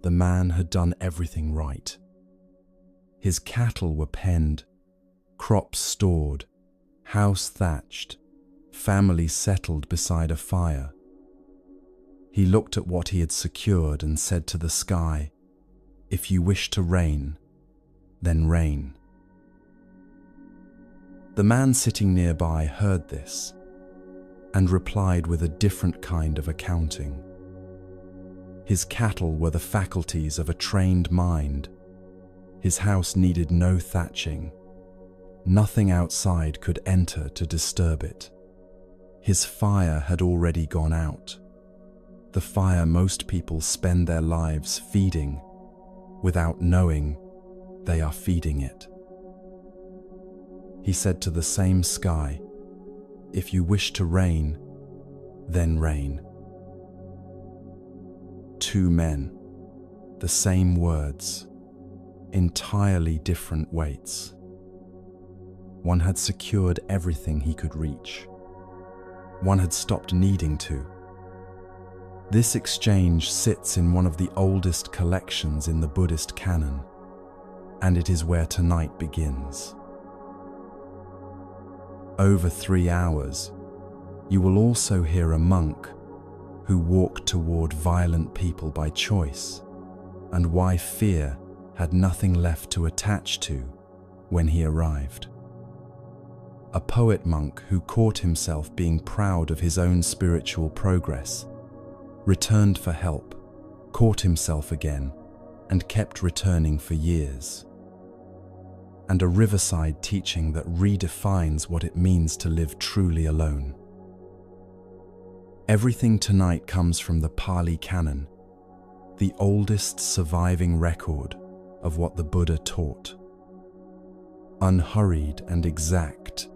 the man had done everything right. His cattle were penned, crops stored, house thatched, family settled beside a fire. He looked at what he had secured and said to the sky, "If you wish to reign, then reign." The man sitting nearby heard this and replied with a different kind of accounting. His cattle were the faculties of a trained mind. His house needed no thatching. Nothing outside could enter to disturb it. His fire had already gone out. The fire most people spend their lives feeding without knowing they are feeding it. He said to the same sky, "If you wish to reign, then reign." Two men, the same words, entirely different weights. One had secured everything he could reach. One had stopped needing to. This exchange sits in one of the oldest collections in the Buddhist canon, and it is where tonight begins. Over 3 hours, you will also hear a monk who walked toward violent people by choice, and why fear had nothing left to attach to when he arrived. A poet monk who caught himself being proud of his own spiritual progress, returned for help, caught himself again, and kept returning for years. And a riverside teaching that redefines what it means to live truly alone. Everything tonight comes from the Pali Canon, the oldest surviving record of what the Buddha taught. Unhurried and exact.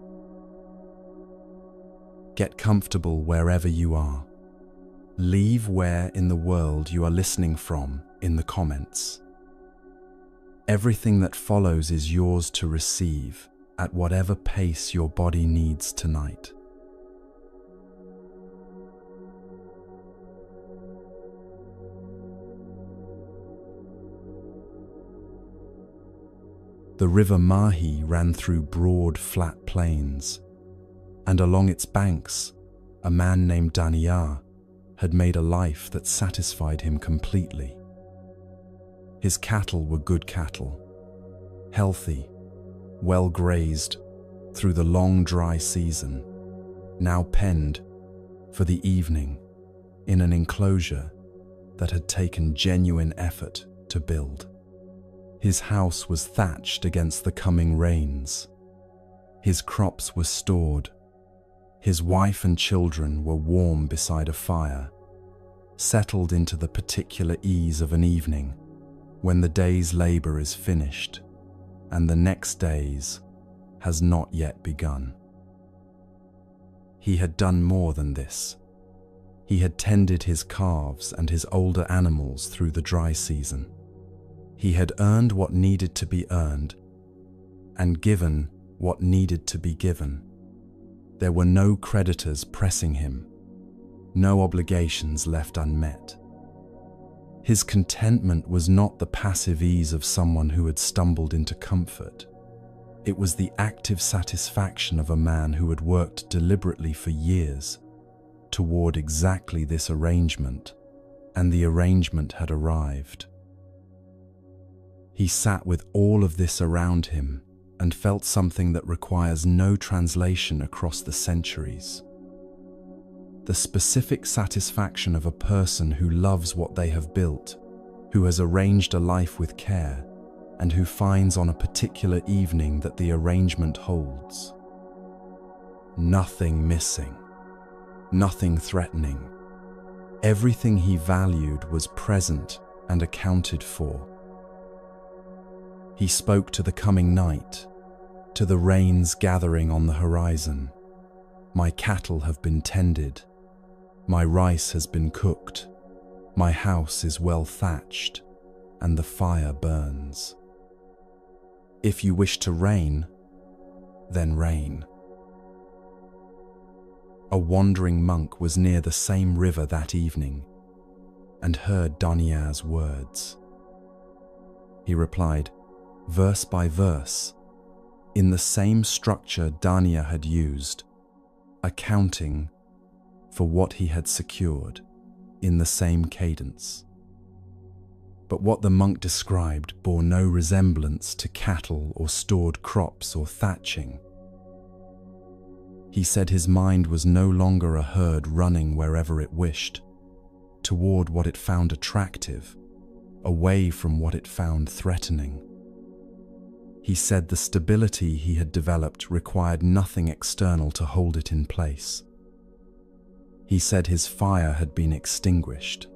Get comfortable wherever you are. Leave where in the world you are listening from in the comments. Everything that follows is yours to receive at whatever pace your body needs tonight. The river Mahi ran through broad, flat plains, and along its banks, a man named Daniya had made a life that satisfied him completely. His cattle were good cattle, healthy, well grazed through the long dry season, now penned for the evening in an enclosure that had taken genuine effort to build. His house was thatched against the coming rains. His crops were stored. His wife and children were warm beside a fire, settled into the particular ease of an evening when the day's labor is finished and the next day's has not yet begun. He had done more than this. He had tended his calves and his older animals through the dry season. He had earned what needed to be earned and given what needed to be given. There were no creditors pressing him, no obligations left unmet. His contentment was not the passive ease of someone who had stumbled into comfort. It was the active satisfaction of a man who had worked deliberately for years toward exactly this arrangement, and the arrangement had arrived. He sat with all of this around him and felt something that requires no translation across the centuries. The specific satisfaction of a person who loves what they have built, who has arranged a life with care, and who finds on a particular evening that the arrangement holds. Nothing missing, nothing threatening. Everything he valued was present and accounted for. He spoke to the coming night, to the rains gathering on the horizon. My cattle have been tended. My rice has been cooked. My house is well thatched, and the fire burns. If you wish to reign, then reign. A wandering monk was near the same river that evening. and heard Daniya's words. He replied, verse by verse, in the same structure Daniya had used, accounting for what he had secured in the same cadence. But what the monk described bore no resemblance to cattle or stored crops or thatching. He said his mind was no longer a herd running wherever it wished, toward what it found attractive, away from what it found threatening. He said the stability he had developed required nothing external to hold it in place. He said his fire had been extinguished,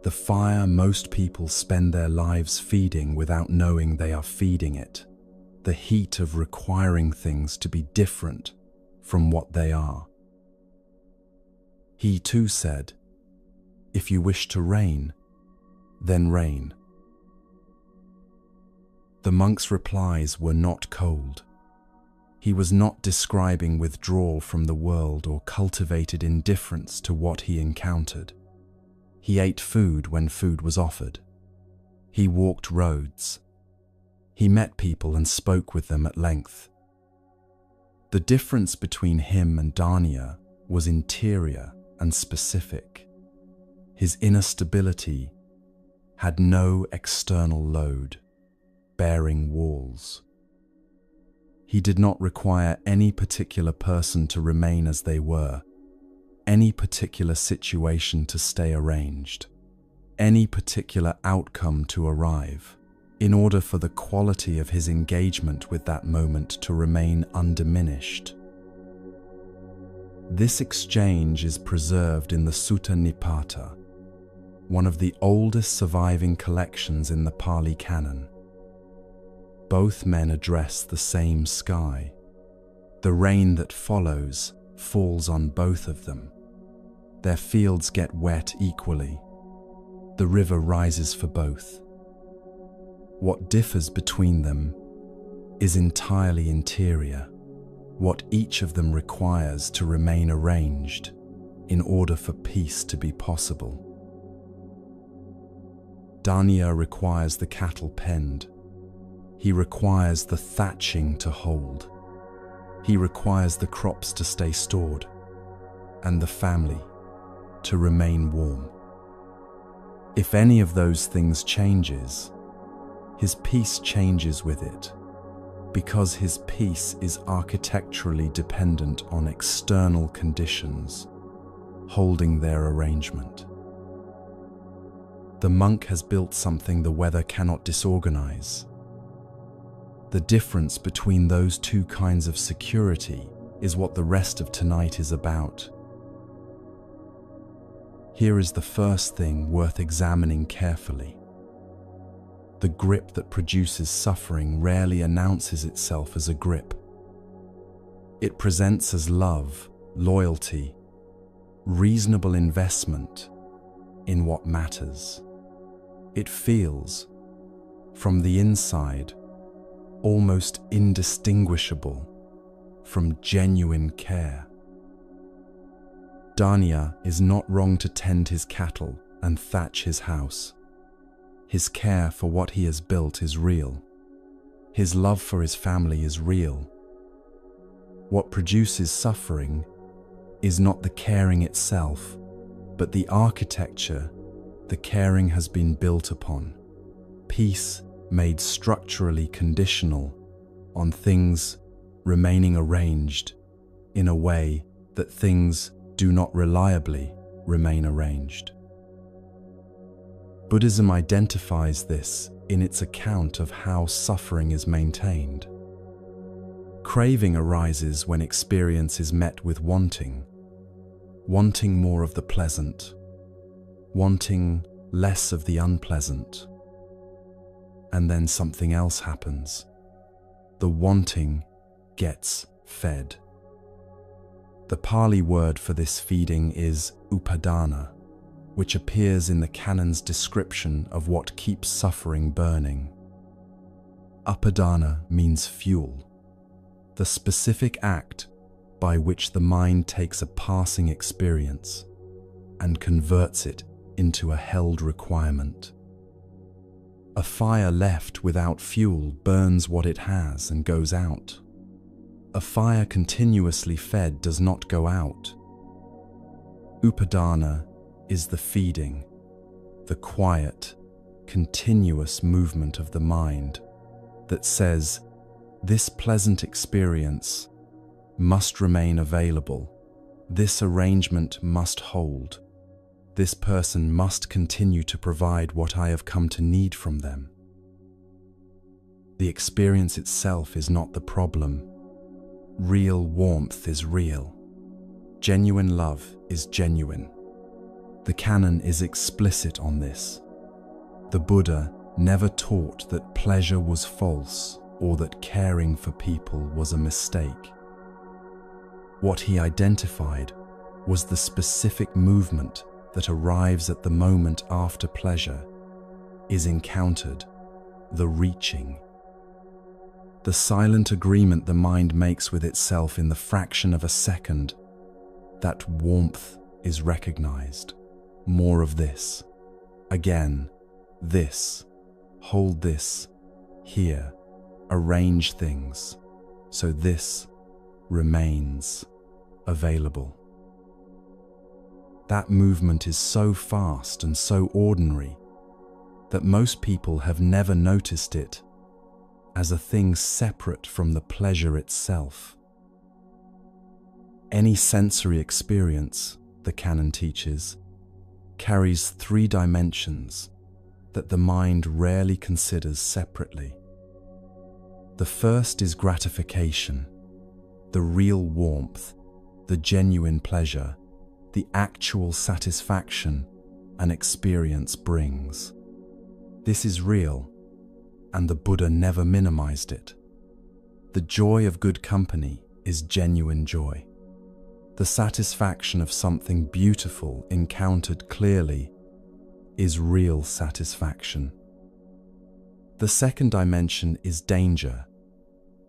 the fire most people spend their lives feeding without knowing they are feeding it, the heat of requiring things to be different from what they are. He too said, if you wish to reign, then reign. The monk's replies were not cold. He was not describing withdrawal from the world or cultivated indifference to what he encountered. He ate food when food was offered. He walked roads. He met people and spoke with them at length. The difference between him and Daniya was interior and specific. His inner stability had no external load, bearing walls. He did not require any particular person to remain as they were, any particular situation to stay arranged, any particular outcome to arrive, in order for the quality of his engagement with that moment to remain undiminished. This exchange is preserved in the Sutta Nipata, one of the oldest surviving collections in the Pali Canon. Both men address the same sky. The rain that follows falls on both of them. Their fields get wet equally. The river rises for both. What differs between them is entirely interior, what each of them requires to remain arranged in order for peace to be possible. Daniya requires the cattle penned. He requires the thatching to hold. He requires the crops to stay stored and the family to remain warm. If any of those things changes, his peace changes with it, because his peace is architecturally dependent on external conditions holding their arrangement. The monk has built something the weather cannot disorganize. The difference between those two kinds of security is what the rest of tonight is about. Here is the first thing worth examining carefully. The grip that produces suffering rarely announces itself as a grip. It presents as love, loyalty, reasonable investment in what matters. It feels, from the inside, almost indistinguishable from genuine care. Daniya is not wrong to tend his cattle and thatch his house. His care for what he has built is real. His love for his family is real. What produces suffering is not the caring itself, but the architecture the caring has been built upon. Peace made structurally conditional on things remaining arranged in a way that things do not reliably remain arranged. Buddhism identifies this in its account of how suffering is maintained. Craving arises when experience is met with wanting more of the pleasant, wanting less of the unpleasant. And then something else happens. The wanting gets fed. The Pali word for this feeding is upadana, which appears in the canon's description of what keeps suffering burning. Upadana means fuel, the specific act by which the mind takes a passing experience and converts it into a held requirement. A fire left without fuel burns what it has and goes out. A fire continuously fed does not go out. Upadana is the feeding, the quiet, continuous movement of the mind that says, this pleasant experience must remain available, this arrangement must hold, this person must continue to provide what I have come to need from them. The experience itself is not the problem. Real warmth is real. Genuine love is genuine. The canon is explicit on this. The Buddha never taught that pleasure was false or that caring for people was a mistake. What he identified was the specific movement that arrives at the moment after pleasure, is encountered, the reaching. The silent agreement the mind makes with itself in the fraction of a second, that warmth is recognized. More of this. Again, this. Hold this. Here. Arrange things. So this remains available. That movement is so fast and so ordinary that most people have never noticed it as a thing separate from the pleasure itself. Any sensory experience, the canon teaches, carries 3 dimensions that the mind rarely considers separately. The first is gratification, the real warmth, the genuine pleasure, the actual satisfaction an experience brings. This is real, and the Buddha never minimized it. The joy of good company is genuine joy. The satisfaction of something beautiful encountered clearly is real satisfaction. The second dimension is danger.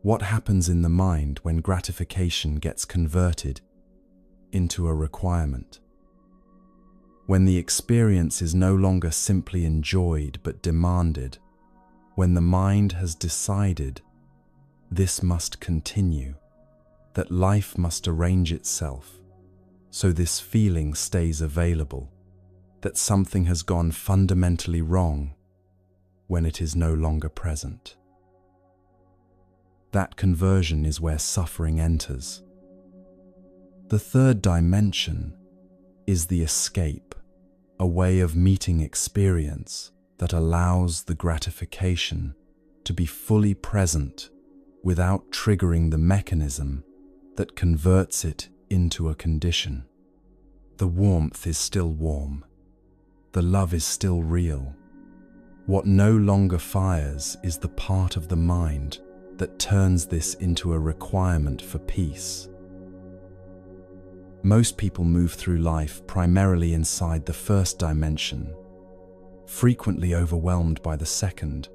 What happens in the mind when gratification gets converted into a requirement? When the experience is no longer simply enjoyed but demanded, when the mind has decided this must continue, that life must arrange itself so this feeling stays available, that something has gone fundamentally wrong when it is no longer present. That conversion is where suffering enters. The third dimension is the escape, a way of meeting experience that allows the gratification to be fully present without triggering the mechanism that converts it into a condition. The warmth is still warm. The love is still real. What no longer fires is the part of the mind that turns this into a requirement for peace. Most people move through life primarily inside the first dimension, frequently overwhelmed by the second,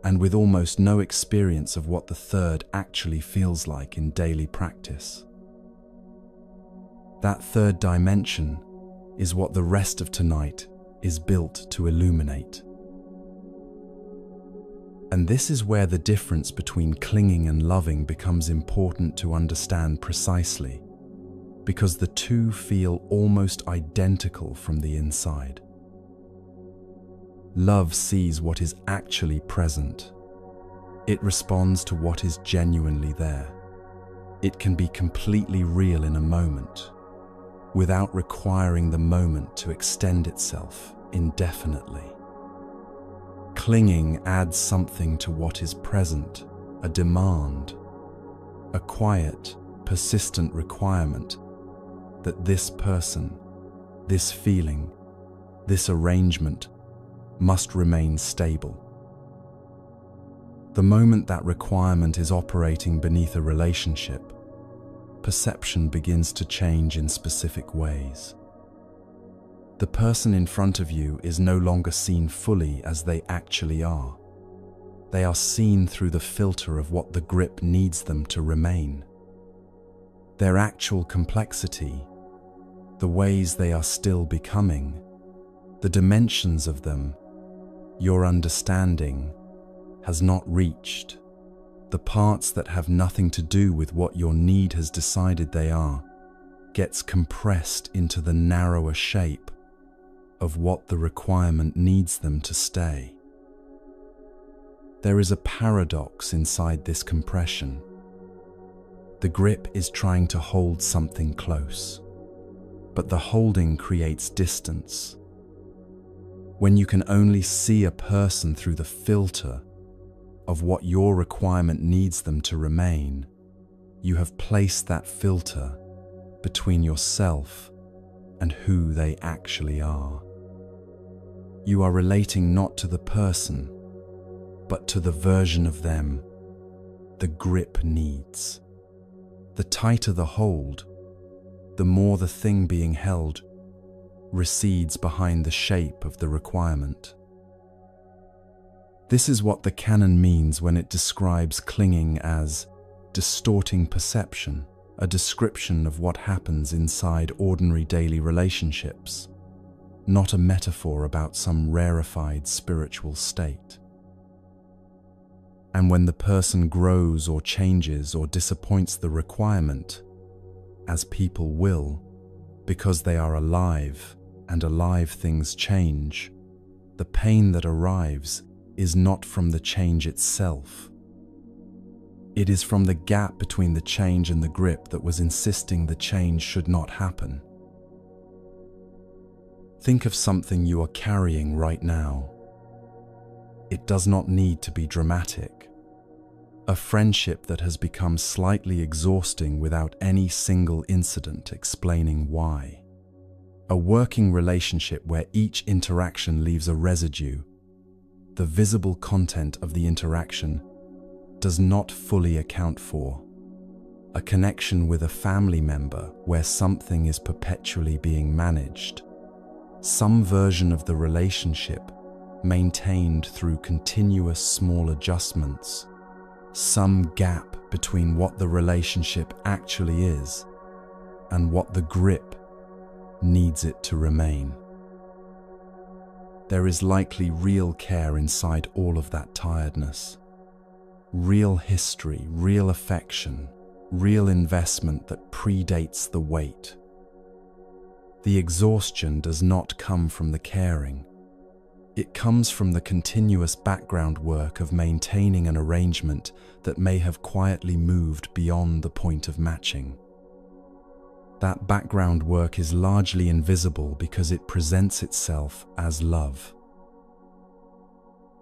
and with almost no experience of what the third actually feels like in daily practice. That third dimension is what the rest of tonight is built to illuminate. And this is where the difference between clinging and loving becomes important to understand precisely, because the two feel almost identical from the inside. Love sees what is actually present. It responds to what is genuinely there. It can be completely real in a moment, without requiring the moment to extend itself indefinitely. Clinging adds something to what is present, a demand, a quiet, persistent requirement that this person, this feeling, this arrangement must remain stable. The moment that requirement is operating beneath a relationship, perception begins to change in specific ways. The person in front of you is no longer seen fully as they actually are. They are seen through the filter of what the grip needs them to remain. Their actual complexity, the ways they are still becoming, The dimensions of them, your understanding, has not reached. The parts that have nothing to do with what your need has decided they are, gets compressed into the narrower shape of what the requirement needs them to stay. There is a paradox inside this compression. The grip is trying to hold something close, but the holding creates distance. When you can only see a person through the filter of what your requirement needs them to remain, you have placed that filter between yourself and who they actually are. You are relating not to the person, but to the version of them the grip needs. The tighter the hold, the more the thing being held recedes behind the shape of the requirement. This is what the canon means when it describes clinging as distorting perception, a description of what happens inside ordinary daily relationships, not a metaphor about some rarefied spiritual state. And when the person grows or changes or disappoints the requirement, as people will, because they are alive, and alive things change, the pain that arrives is not from the change itself. It is from the gap between the change and the grip that was insisting the change should not happen. Think of something you are carrying right now. It does not need to be dramatic. A friendship that has become slightly exhausting without any single incident explaining why. A working relationship where each interaction leaves a residue. The visible content of the interaction does not fully account for. A connection with a family member where something is perpetually being managed. Some version of the relationship maintained through continuous small adjustments. Some gap between what the relationship actually is and what the grip needs it to remain. There is likely real care inside all of that tiredness. Real history, real affection, real investment that predates the weight. The exhaustion does not come from the caring. It comes from the continuous background work of maintaining an arrangement that may have quietly moved beyond the point of matching. That background work is largely invisible because it presents itself as love.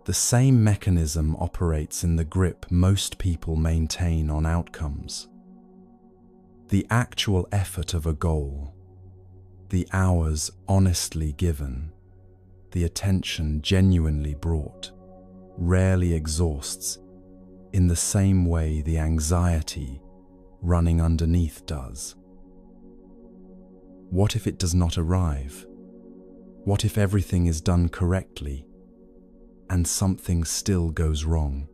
The same mechanism operates in the grip most people maintain on outcomes. The actual effort of a goal, the hours honestly given, the attention genuinely brought, rarely exhausts in the same way the anxiety running underneath does. What if it does not arrive? What if everything is done correctly and something still goes wrong?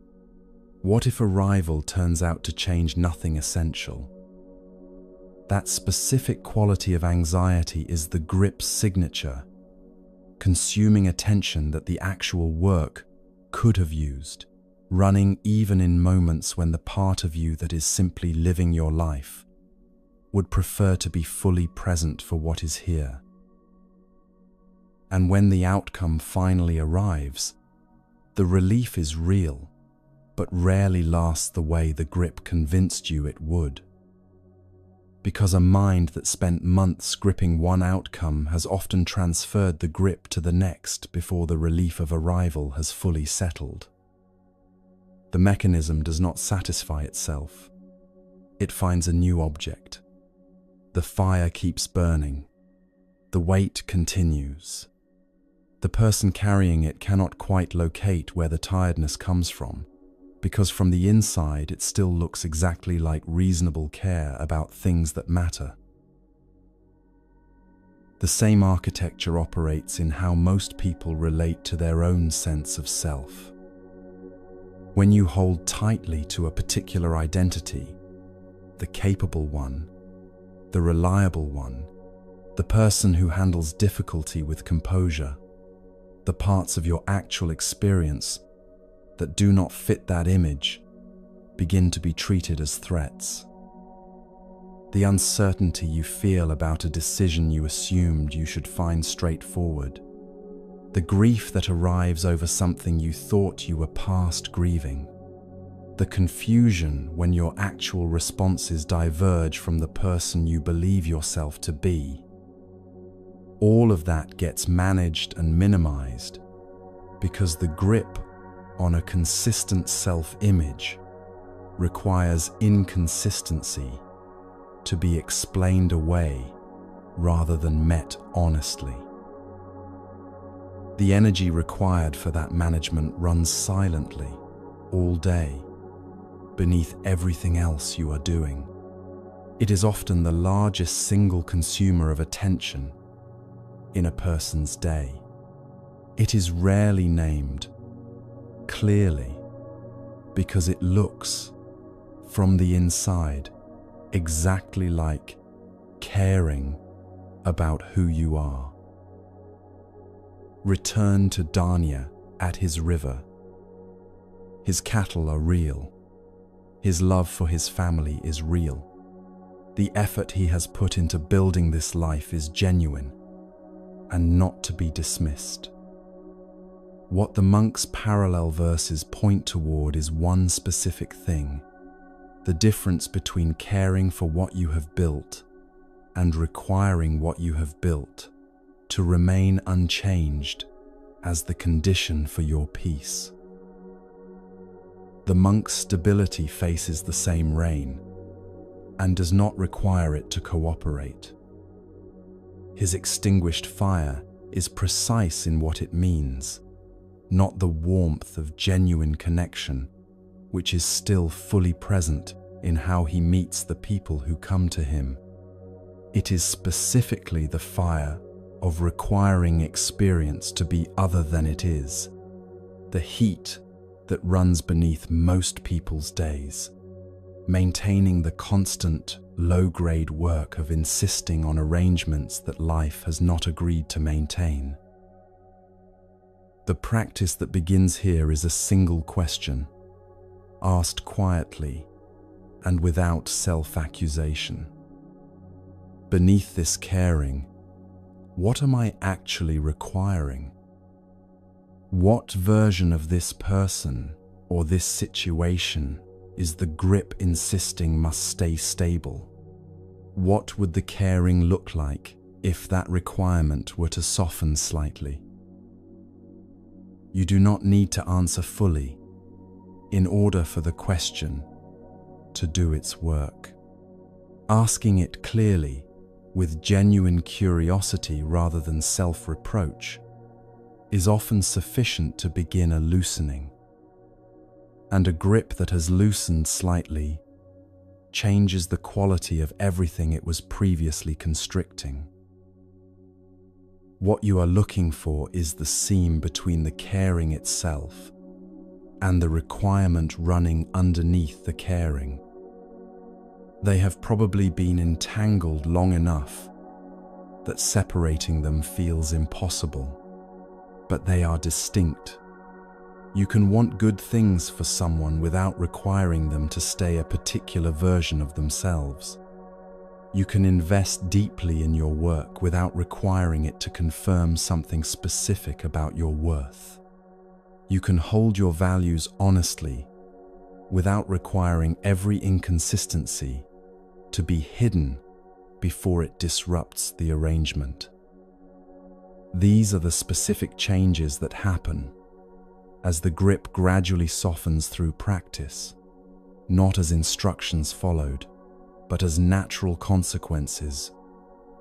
What if arrival turns out to change nothing essential? That specific quality of anxiety is the grip's signature, consuming attention that the actual work could have used, running even in moments when the part of you that is simply living your life would prefer to be fully present for what is here. And when the outcome finally arrives, the relief is real, but rarely lasts the way the grip convinced you it would. Because a mind that spent months gripping one outcome has often transferred the grip to the next before the relief of arrival has fully settled. The mechanism does not satisfy itself. It finds a new object. The fire keeps burning. The weight continues. The person carrying it cannot quite locate where the tiredness comes from, because from the inside it still looks exactly like reasonable care about things that matter. The same architecture operates in how most people relate to their own sense of self. When you hold tightly to a particular identity, the capable one, the reliable one, the person who handles difficulty with composure, the parts of your actual experience that do not fit that image begin to be treated as threats. The uncertainty you feel about a decision you assumed you should find straightforward. The grief that arrives over something you thought you were past grieving. The confusion when your actual responses diverge from the person you believe yourself to be. All of that gets managed and minimized because the grip on a consistent self-image requires inconsistency to be explained away rather than met honestly. The energy required for that management runs silently all day beneath everything else you are doing. It is often the largest single consumer of attention in a person's day. It is rarely named clearly because it looks from the inside exactly like caring about who you are. Return to Danya at his river. His cattle are real. His love for his family is real. The effort he has put into building this life is genuine and not to be dismissed. What the monk's parallel verses point toward is one specific thing: the difference between caring for what you have built and requiring what you have built to remain unchanged as the condition for your peace. The monk's stability faces the same rain and does not require it to cooperate. His extinguished fire is precise in what it means, not the warmth of genuine connection, which is still fully present in how he meets the people who come to him. It is specifically the fire of requiring experience to be other than it is, the heat that runs beneath most people's days, maintaining the constant, low-grade work of insisting on arrangements that life has not agreed to maintain. The practice that begins here is a single question, asked quietly and without self-accusation. Beneath this caring, what am I actually requiring? What version of this person or this situation is the grip insisting must stay stable? What would the caring look like if that requirement were to soften slightly? You do not need to answer fully in order for the question to do its work. Asking it clearly, with genuine curiosity rather than self-reproach, is often sufficient to begin a loosening. And a grip that has loosened slightly changes the quality of everything it was previously constricting. What you are looking for is the seam between the caring itself and the requirement running underneath the caring. They have probably been entangled long enough that separating them feels impossible, but they are distinct. You can want good things for someone without requiring them to stay a particular version of themselves. You can invest deeply in your work without requiring it to confirm something specific about your worth. You can hold your values honestly without requiring every inconsistency to be hidden before it disrupts the arrangement. These are the specific changes that happen as the grip gradually softens through practice, not as instructions followed, but as natural consequences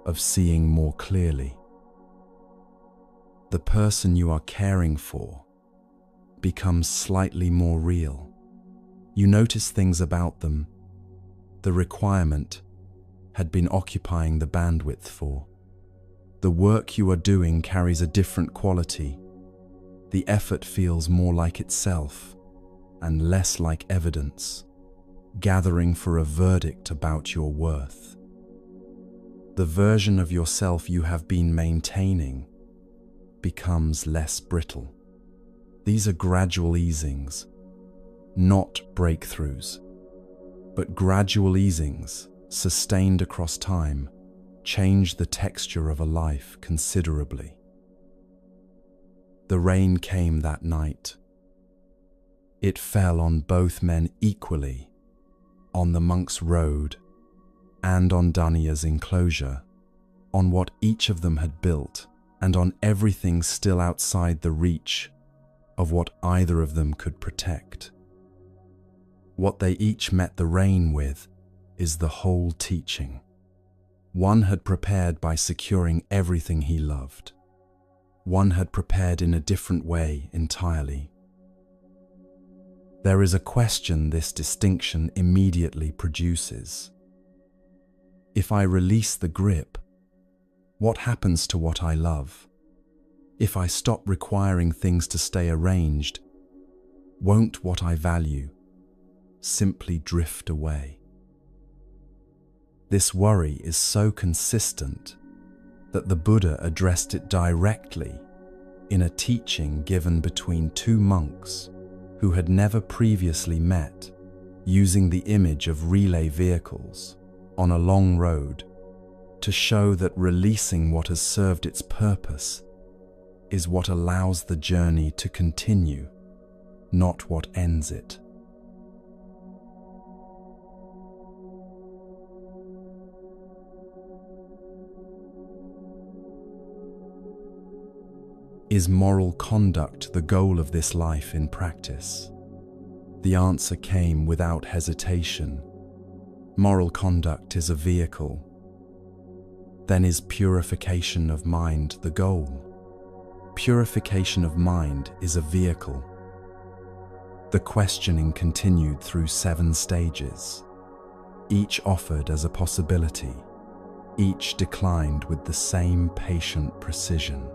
of seeing more clearly. The person you are caring for becomes slightly more real. You notice things about them the requirement had been occupying the bandwidth for. The work you are doing carries a different quality. The effort feels more like itself and less like evidence, gathering for a verdict about your worth. The version of yourself you have been maintaining becomes less brittle. These are gradual easings, not breakthroughs, but gradual easings, sustained across time, change the texture of a life considerably. The rain came that night. It fell on both men equally, on the monk's road and on Daniya's enclosure, on what each of them had built, and on everything still outside the reach of what either of them could protect. What they each met the rain with is the whole teaching. One had prepared by securing everything he loved. One had prepared in a different way entirely. There is a question this distinction immediately produces. If I release the grip, what happens to what I love? If I stop requiring things to stay arranged, won't what I value simply drift away? This worry is so consistent that the Buddha addressed it directly in a teaching given between two monks who had never previously met, using the image of relay vehicles on a long road to show that releasing what has served its purpose is what allows the journey to continue, not what ends it. Is moral conduct the goal of this life in practice? The answer came without hesitation. Moral conduct is a vehicle. Then is purification of mind the goal? Purification of mind is a vehicle. The questioning continued through 7 stages, each offered as a possibility, each declined with the same patient precision.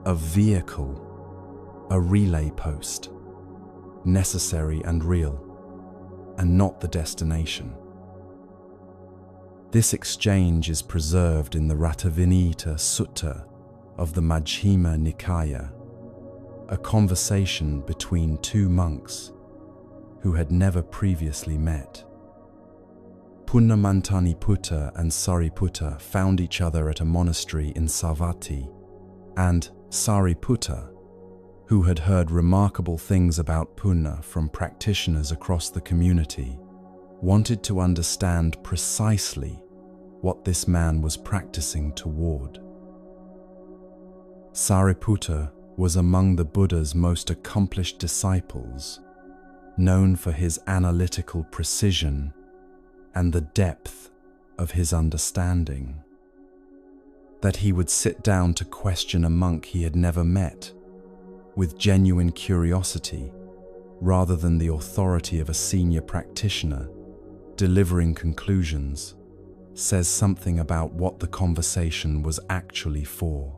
A vehicle, a relay post, necessary and real, and not the destination. This exchange is preserved in the Ratavinita Sutta of the Majjhima Nikaya, a conversation between 2 monks who had never previously met. Punnamantani-putta and Sariputta found each other at a monastery in Savatthi, and Sariputta, who had heard remarkable things about Punna from practitioners across the community, wanted to understand precisely what this man was practicing toward. Sariputta was among the Buddha's most accomplished disciples, known for his analytical precision and the depth of his understanding. That he would sit down to question a monk he had never met with genuine curiosity rather than the authority of a senior practitioner delivering conclusions says something about what the conversation was actually for.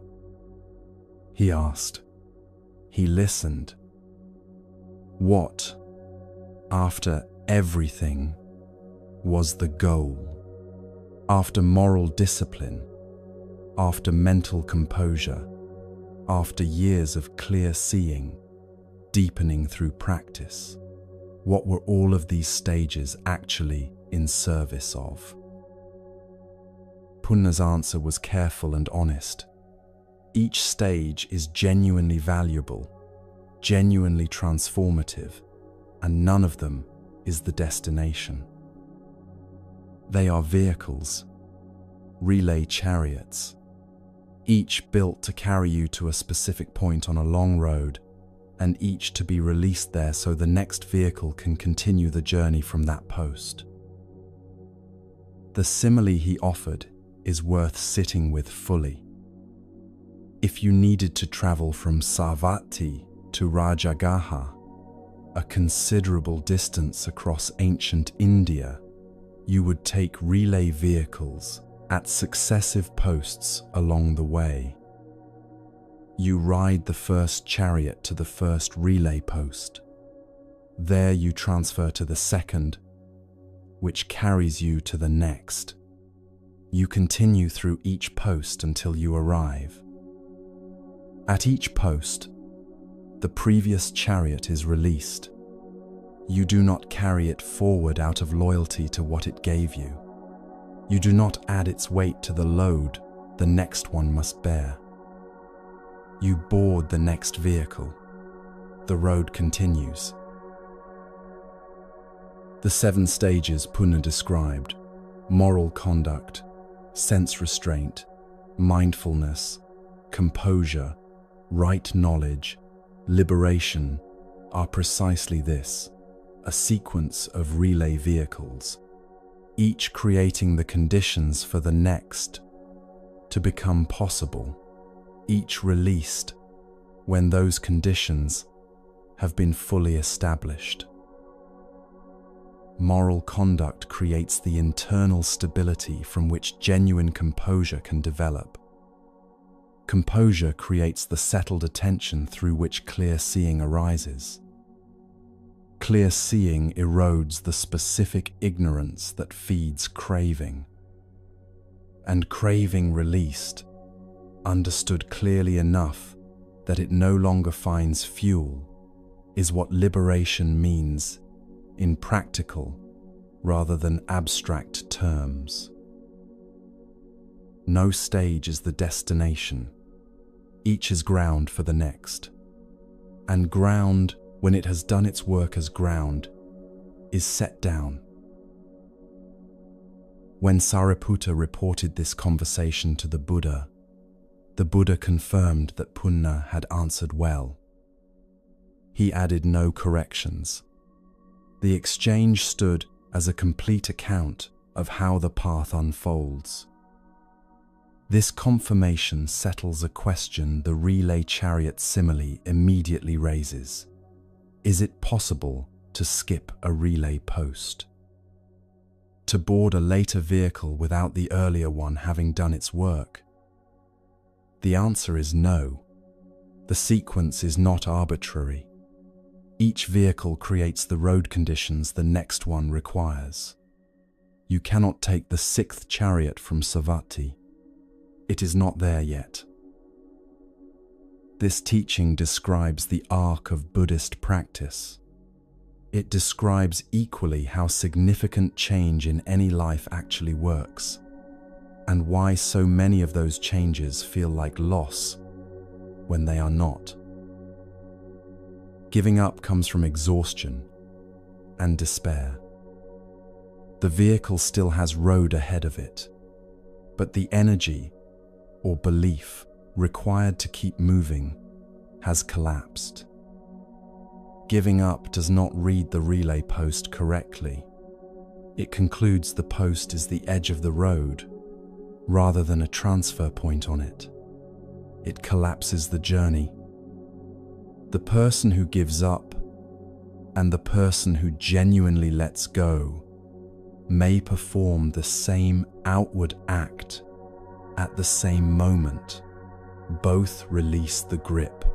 He asked. He listened. What, after everything, was the goal? After moral discipline, after mental composure, after years of clear seeing, deepening through practice, what were all of these stages actually in service of? Punna's answer was careful and honest. Each stage is genuinely valuable, genuinely transformative, and none of them is the destination. They are vehicles, relay chariots, each built to carry you to a specific point on a long road, and each to be released there so the next vehicle can continue the journey from that post. The simile he offered is worth sitting with fully. If you needed to travel from Savatthi to Rajagaha, a considerable distance across ancient India, you would take relay vehicles at successive posts along the way. You ride the first chariot to the first relay post. There you transfer to the second, which carries you to the next. You continue through each post until you arrive. At each post, the previous chariot is released. You do not carry it forward out of loyalty to what it gave you. You do not add its weight to the load the next one must bear. You board the next vehicle. The road continues. The 7 stages Punna described, moral conduct, sense restraint, mindfulness, composure, right knowledge, liberation, are precisely this, a sequence of relay vehicles, each creating the conditions for the next to become possible, each released when those conditions have been fully established. Moral conduct creates the internal stability from which genuine composure can develop. Composure creates the settled attention through which clear seeing arises. Clear seeing erodes the specific ignorance that feeds craving. And craving released, understood clearly enough that it no longer finds fuel, is what liberation means in practical rather than abstract terms. No stage is the destination. Each is ground for the next. And ground, when it has done its work as ground, is set down. When Sariputta reported this conversation to the Buddha confirmed that Punna had answered well. He added no corrections. The exchange stood as a complete account of how the path unfolds. This confirmation settles a question the relay chariot simile immediately raises. Is it possible to skip a relay post? To board a later vehicle without the earlier one having done its work? The answer is no. The sequence is not arbitrary. Each vehicle creates the road conditions the next one requires. You cannot take the 6th chariot from Savatthi. It is not there yet. This teaching describes the arc of Buddhist practice. It describes equally how significant change in any life actually works, and why so many of those changes feel like loss when they are not. Giving up comes from exhaustion and despair. The vehicle still has road ahead of it, but the energy or belief required to keep moving has collapsed. Giving up does not read the relay post correctly. It concludes the post is the edge of the road rather than a transfer point on it. It collapses the journey. The person who gives up and the person who genuinely lets go may perform the same outward act at the same moment. Both release the grip.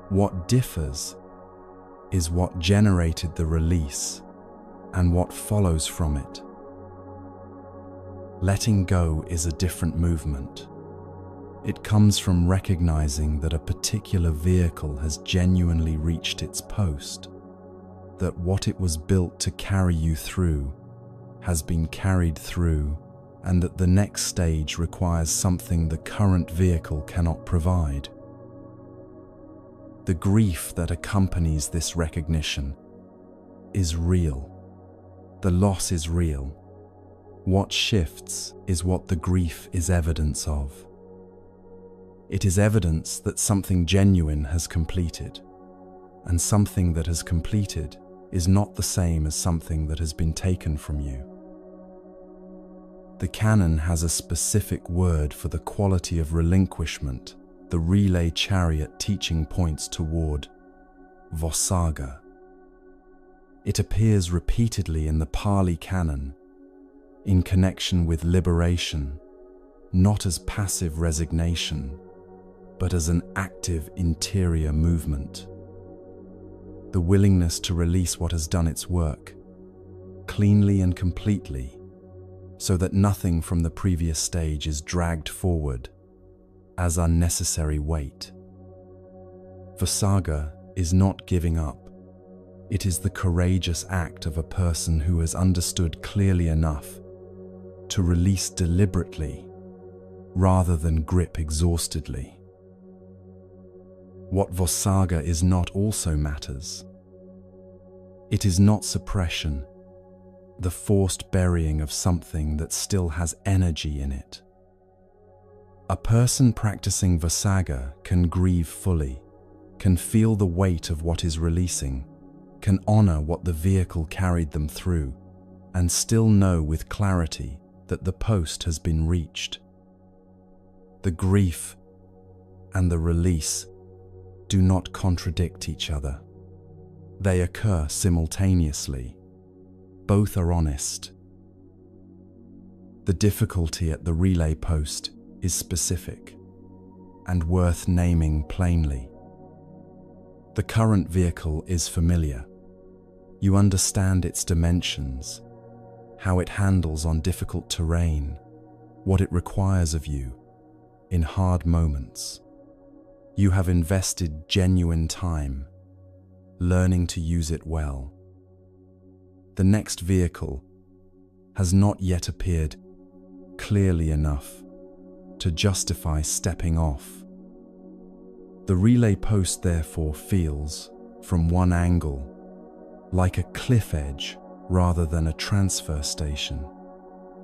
What differs is what generated the release and what follows from it. Letting go is a different movement. It comes from recognizing that a particular vehicle has genuinely reached its post, that what it was built to carry you through has been carried through, and that the next stage requires something the current vehicle cannot provide. The grief that accompanies this recognition is real. The loss is real. What shifts is what the grief is evidence of. It is evidence that something genuine has completed, and something that has completed is not the same as something that has been taken from you. The canon has a specific word for the quality of relinquishment the relay chariot teaching points toward: Vossaga. It appears repeatedly in the Pali canon in connection with liberation, not as passive resignation, but as an active interior movement. The willingness to release what has done its work, cleanly and completely, so that nothing from the previous stage is dragged forward, as unnecessary weight. Vasaga is not giving up. It is the courageous act of a person who has understood clearly enough to release deliberately rather than grip exhaustedly. What Vasaga is not also matters. It is not suppression, the forced burying of something that still has energy in it. A person practicing Vasaga can grieve fully, can feel the weight of what is releasing, can honor what the vehicle carried them through, and still know with clarity that the post has been reached. The grief and the release do not contradict each other. They occur simultaneously. Both are honest. The difficulty at the relay post is specific and worth naming plainly. The current vehicle is familiar. You understand its dimensions, how it handles on difficult terrain, what it requires of you in hard moments. You have invested genuine time, learning to use it well. The next vehicle has not yet appeared clearly enough to justify stepping off. The relay post therefore feels, from one angle, like a cliff edge rather than a transfer station,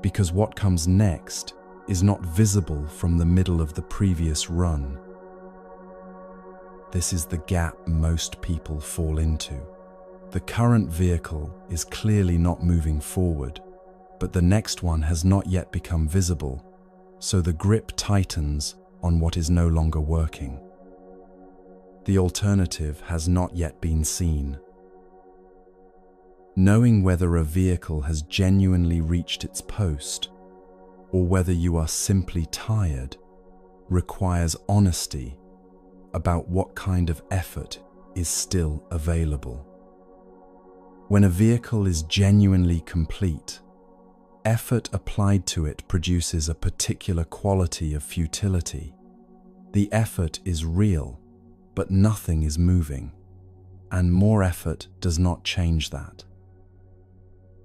because what comes next is not visible from the middle of the previous run. This is the gap most people fall into. The current vehicle is clearly not moving forward, but the next one has not yet become visible, so the grip tightens on what is no longer working. The alternative has not yet been seen. Knowing whether a vehicle has genuinely reached its post, or whether you are simply tired, requires honesty about what kind of effort is still available. When a vehicle is genuinely complete, effort applied to it produces a particular quality of futility. The effort is real, but nothing is moving, and more effort does not change that.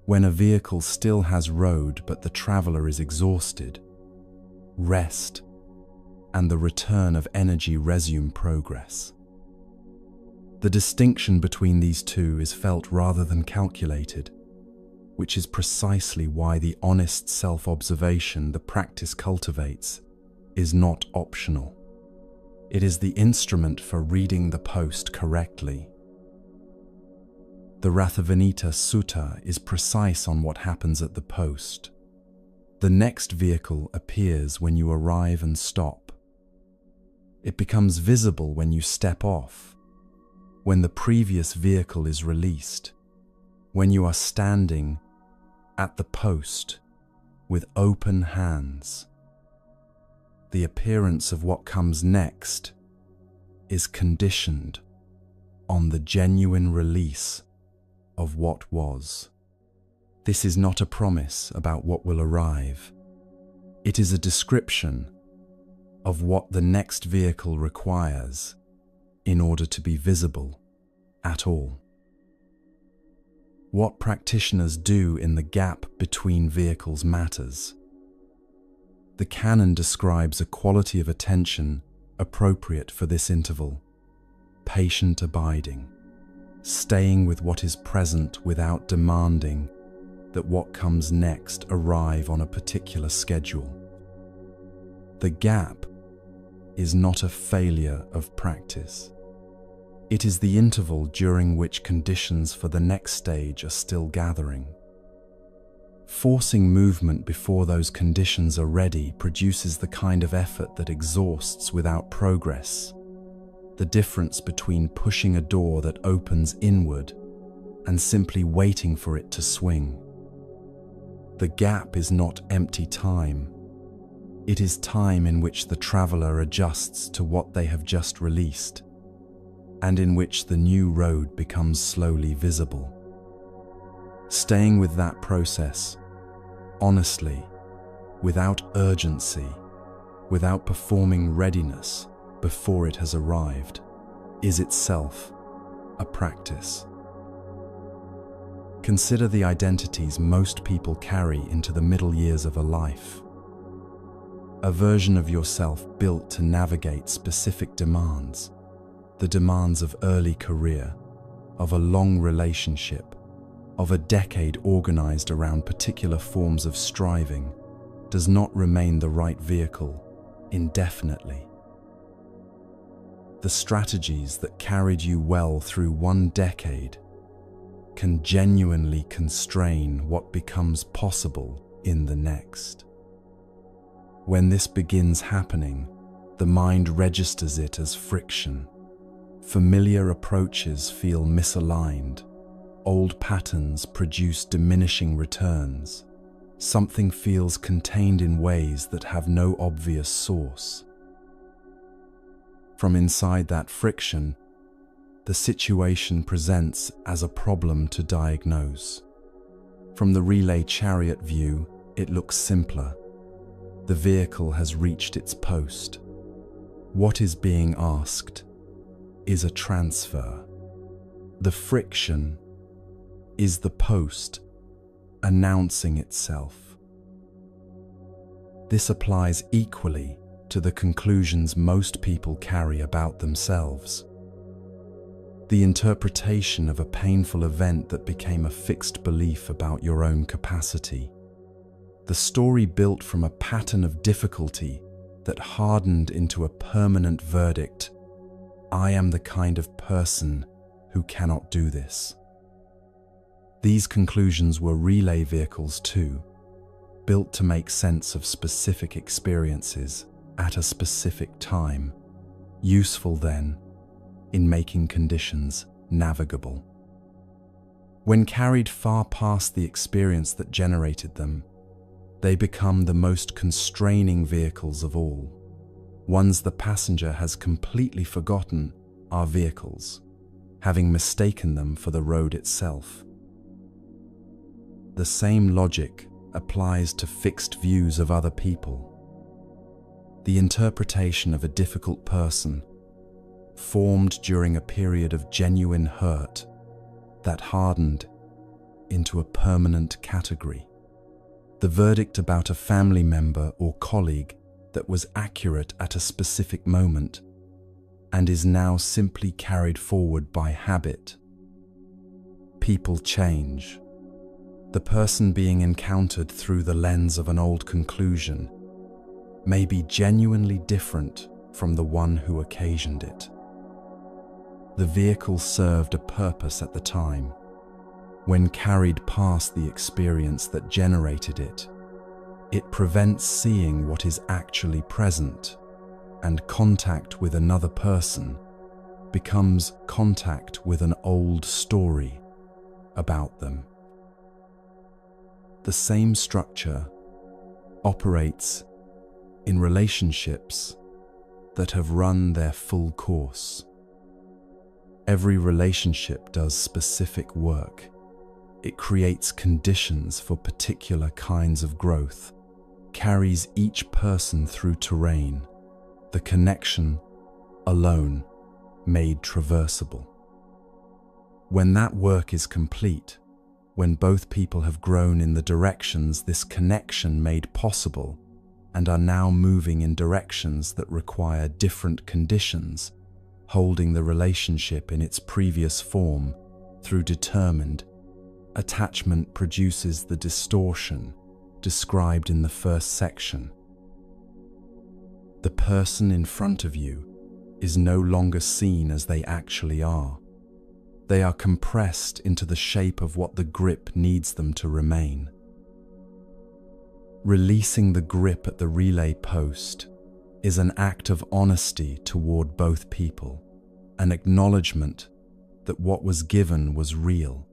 When a vehicle still has road but the traveler is exhausted, rest and the return of energy resume progress. The distinction between these two is felt rather than calculated, which is precisely why the honest self-observation the practice cultivates is not optional. It is the instrument for reading the post correctly. The Rathavanita Sutta is precise on what happens at the post. The next vehicle appears when you arrive and stop. It becomes visible when you step off, when the previous vehicle is released, when you are standing at the post with open hands. The appearance of what comes next is conditioned on the genuine release of what was. This is not a promise about what will arrive. It is a description of what the next vehicle requires in order to be visible at all. What practitioners do in the gap between vehicles matters. The canon describes a quality of attention appropriate for this interval: patient abiding, staying with what is present without demanding that what comes next arrive on a particular schedule. The gap is not a failure of practice. It is the interval during which conditions for the next stage are still gathering. Forcing movement before those conditions are ready produces the kind of effort that exhausts without progress. The difference between pushing a door that opens inward and simply waiting for it to swing. The gap is not empty time. It is time in which the traveler adjusts to what they have just released, and in which the new road becomes slowly visible. Staying with that process, honestly, without urgency, without performing readiness before it has arrived, is itself a practice. Consider the identities most people carry into the middle years of a life. A version of yourself built to navigate specific demands, the demands of early career, of a long relationship, of a decade organized around particular forms of striving, does not remain the right vehicle indefinitely. The strategies that carried you well through one decade can genuinely constrain what becomes possible in the next. When this begins happening, the mind registers it as friction. Familiar approaches feel misaligned. Old patterns produce diminishing returns. Something feels contained in ways that have no obvious source. From inside that friction, the situation presents as a problem to diagnose. From the relay chariot view, it looks simpler. The vehicle has reached its post. What is being asked is a transfer. The friction is the post announcing itself. This applies equally to the conclusions most people carry about themselves. The interpretation of a painful event that became a fixed belief about your own capacity. The story built from a pattern of difficulty that hardened into a permanent verdict: I am the kind of person who cannot do this. These conclusions were relay vehicles too, built to make sense of specific experiences at a specific time, useful then in making conditions navigable. When carried far past the experience that generated them, they become the most constraining vehicles of all. Ones the passenger has completely forgotten are vehicles, having mistaken them for the road itself. The same logic applies to fixed views of other people. The interpretation of a difficult person formed during a period of genuine hurt that hardened into a permanent category. The verdict about a family member or colleague that was accurate at a specific moment and is now simply carried forward by habit. People change. The person being encountered through the lens of an old conclusion may be genuinely different from the one who occasioned it. The vehicle served a purpose at the time. When carried past the experience that generated it, it prevents seeing what is actually present, and contact with another person becomes contact with an old story about them. The same structure operates in relationships that have run their full course. Every relationship does specific work. It creates conditions for particular kinds of growth, carries each person through terrain, the connection alone made traversable. When that work is complete, when both people have grown in the directions this connection made possible and are now moving in directions that require different conditions, holding the relationship in its previous form through determined, attachment produces the distortion described in the first section. The person in front of you is no longer seen as they actually are. They are compressed into the shape of what the grip needs them to remain. Releasing the grip at the relay post is an act of honesty toward both people, an acknowledgement that what was given was real,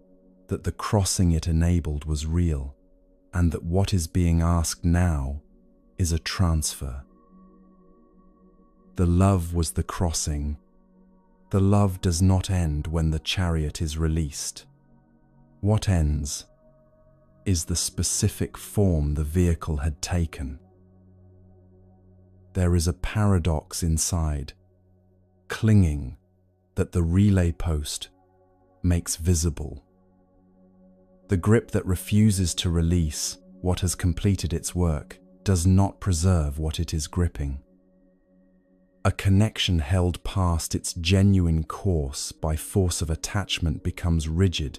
that the crossing it enabled was real, and that what is being asked now is a transfer. The love was the crossing. The love does not end when the chariot is released. What ends is the specific form the vehicle had taken. there is a paradox inside, clinging, that the relay post makes visible. The grip that refuses to release what has completed its work does not preserve what it is gripping. A connection held past its genuine course by force of attachment becomes rigid,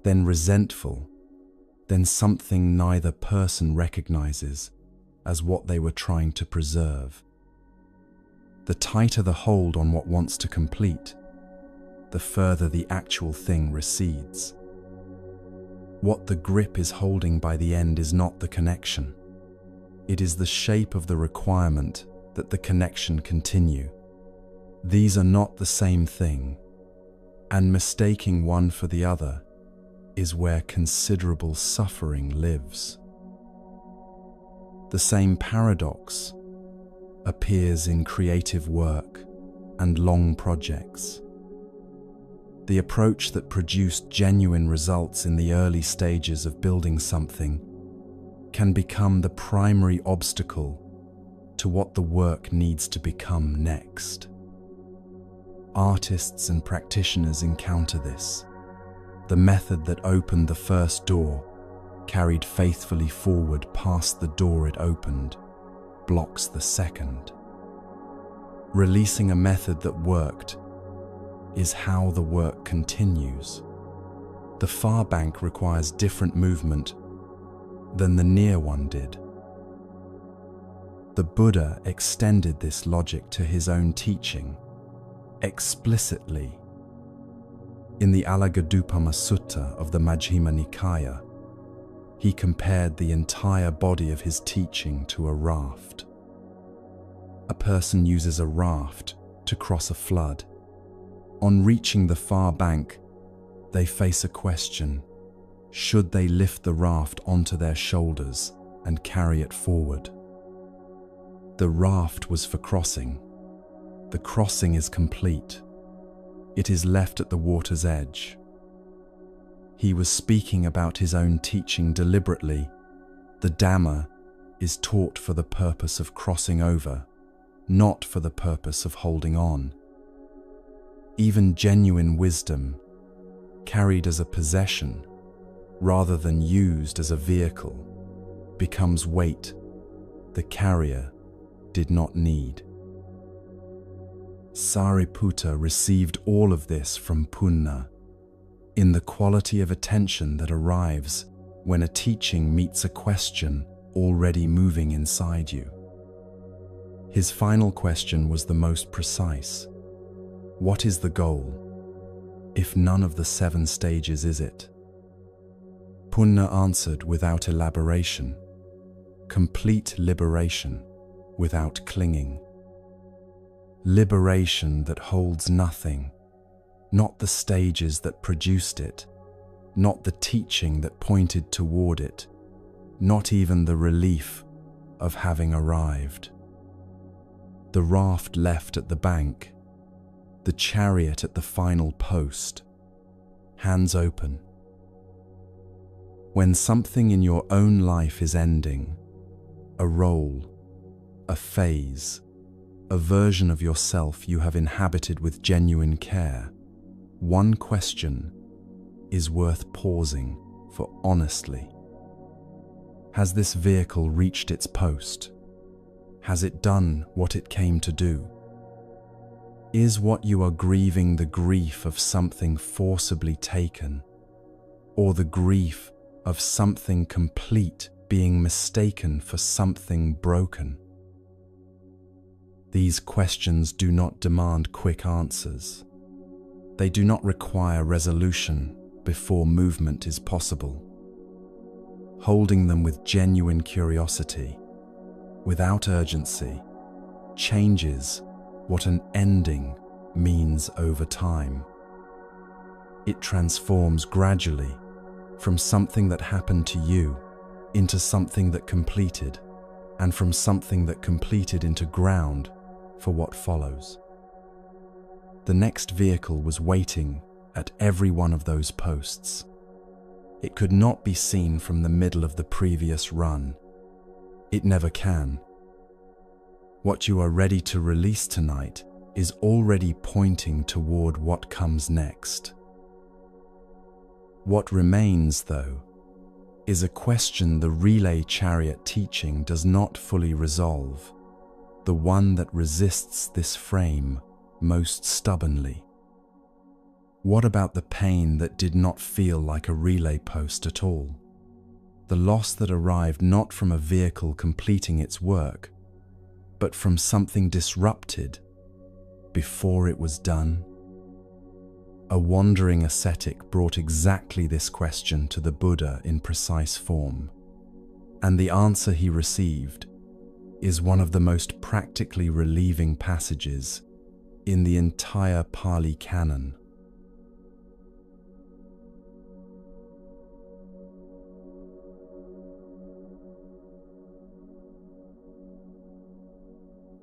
then resentful, then something neither person recognizes as what they were trying to preserve. The tighter the hold on what wants to complete, the further the actual thing recedes. What the grip is holding by the end is not the connection. It is the shape of the requirement that the connection continue. These are not the same thing, and mistaking one for the other is where considerable suffering lives. The same paradox appears in creative work and long projects. The approach that produced genuine results in the early stages of building something can become the primary obstacle to what the work needs to become next. Artists and practitioners encounter this. The method that opened the first door, carried faithfully forward past the door it opened, blocks the second. Releasing a method that worked is how the work continues. The far bank requires different movement than the near one did. The Buddha extended this logic to his own teaching, explicitly. In the Alagadupama Sutta of the Majjhima Nikaya, he compared the entire body of his teaching to a raft. A person uses a raft to cross a flood. On reaching the far bank, they face a question: should they lift the raft onto their shoulders and carry it forward? The raft was for crossing. The crossing is complete. It is left at the water's edge. He was speaking about his own teaching deliberately. The Dhamma is taught for the purpose of crossing over, not for the purpose of holding on. Even genuine wisdom, carried as a possession rather than used as a vehicle, becomes weight the carrier did not need. Sariputta received all of this from Punna, in the quality of attention that arrives when a teaching meets a question already moving inside you. His final question was the most precise. What is the goal, if none of the 7 stages is it? Punna answered without elaboration: complete liberation without clinging. Liberation that holds nothing, not the stages that produced it, not the teaching that pointed toward it, not even the relief of having arrived. The raft left at the bank, the chariot at the final post, hands open. When something in your own life is ending, a role, a phase, a version of yourself you have inhabited with genuine care, one question is worth pausing for honestly. Has this vehicle reached its post? Has it done what it came to do? Is what you are grieving the grief of something forcibly taken, or the grief of something complete being mistaken for something broken? These questions do not demand quick answers. They do not require resolution before movement is possible. Holding them with genuine curiosity, without urgency, changes what an ending means over time. It transforms gradually from something that happened to you into something that completed, and from something that completed into ground for what follows. The next vehicle was waiting at every one of those posts. It could not be seen from the middle of the previous run. It never can. What you are ready to release tonight is already pointing toward what comes next. What remains, though, is a question the relay chariot teaching does not fully resolve, the one that resists this frame most stubbornly. What about the pain that did not feel like a relay post at all? The loss that arrived not from a vehicle completing its work, but from something disrupted before it was done? A wandering ascetic brought exactly this question to the Buddha in precise form, and the answer he received is one of the most practically relieving passages in the entire Pali Canon.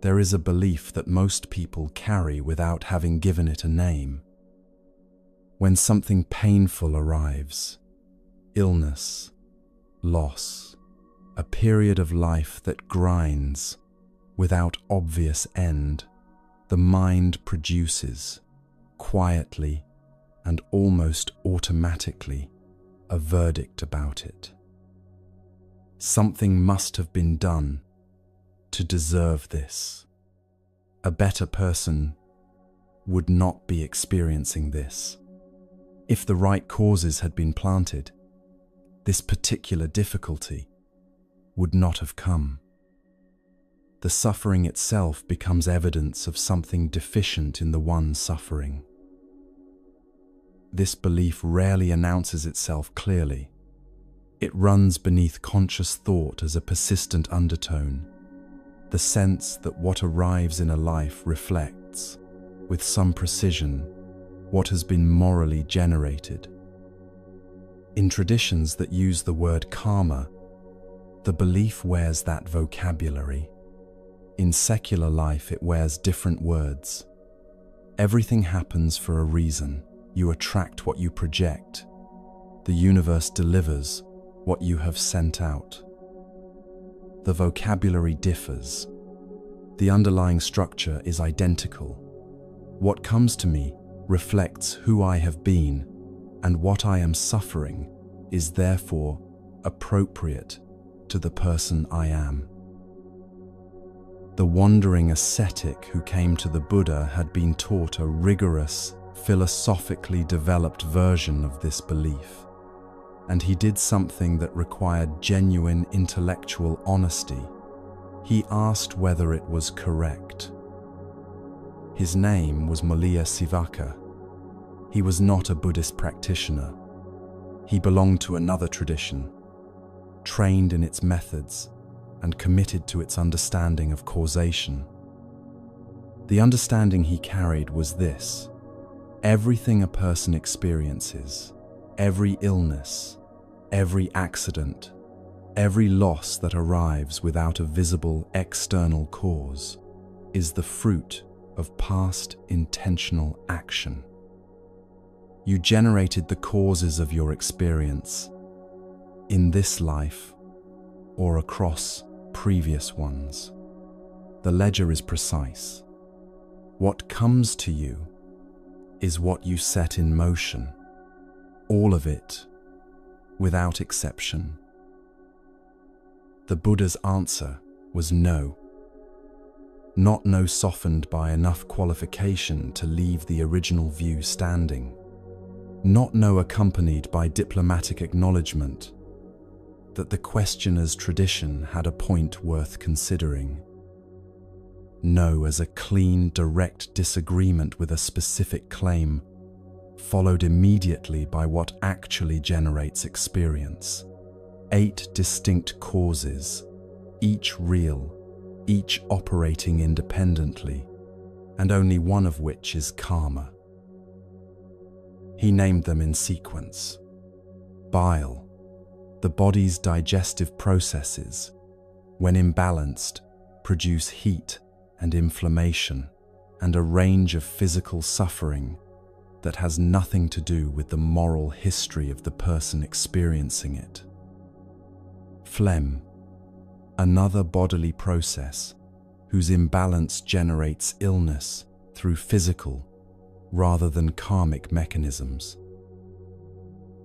There is a belief that most people carry without having given it a name. When something painful arrives, illness, loss, a period of life that grinds without obvious end, the mind produces, quietly and almost automatically, a verdict about it. Something must have been done to deserve this. A better person would not be experiencing this. If the right causes had been planted, this particular difficulty would not have come. The suffering itself becomes evidence of something deficient in the one suffering. This belief rarely announces itself clearly. It runs beneath conscious thought as a persistent undertone, the sense that what arrives in a life reflects, with some precision, what has been morally generated. In traditions that use the word karma, the belief wears that vocabulary. In secular life, it wears different words. Everything happens for a reason. You attract what you project. The universe delivers what you have sent out. The vocabulary differs. The underlying structure is identical. What comes to me reflects who I have been, and what I am suffering is therefore appropriate to the person I am. The wandering ascetic who came to the Buddha had been taught a rigorous, philosophically developed version of this belief, and he did something that required genuine intellectual honesty. He asked whether it was correct. His name was Mulia Sivaka. He was not a Buddhist practitioner. He belonged to another tradition, trained in its methods and committed to its understanding of causation. The understanding he carried was this: everything a person experiences, every illness, every accident, every loss that arrives without a visible external cause is the fruit of past intentional action. You generated the causes of your experience in this life or across previous ones. The ledger is precise. What comes to you is what you set in motion, all of it, without exception. The Buddha's answer was no. Not no softened by enough qualification to leave the original view standing. Not no accompanied by diplomatic acknowledgement that the questioner's tradition had a point worth considering. No as a clean, direct disagreement with a specific claim, followed immediately by what actually generates experience. 8 distinct causes, each real, each operating independently, and only one of which is karma. He named them in sequence. Bile, the body's digestive processes, when imbalanced, produce heat and inflammation and a range of physical suffering that has nothing to do with the moral history of the person experiencing it. Phlegm, another bodily process whose imbalance generates illness through physical rather than karmic mechanisms.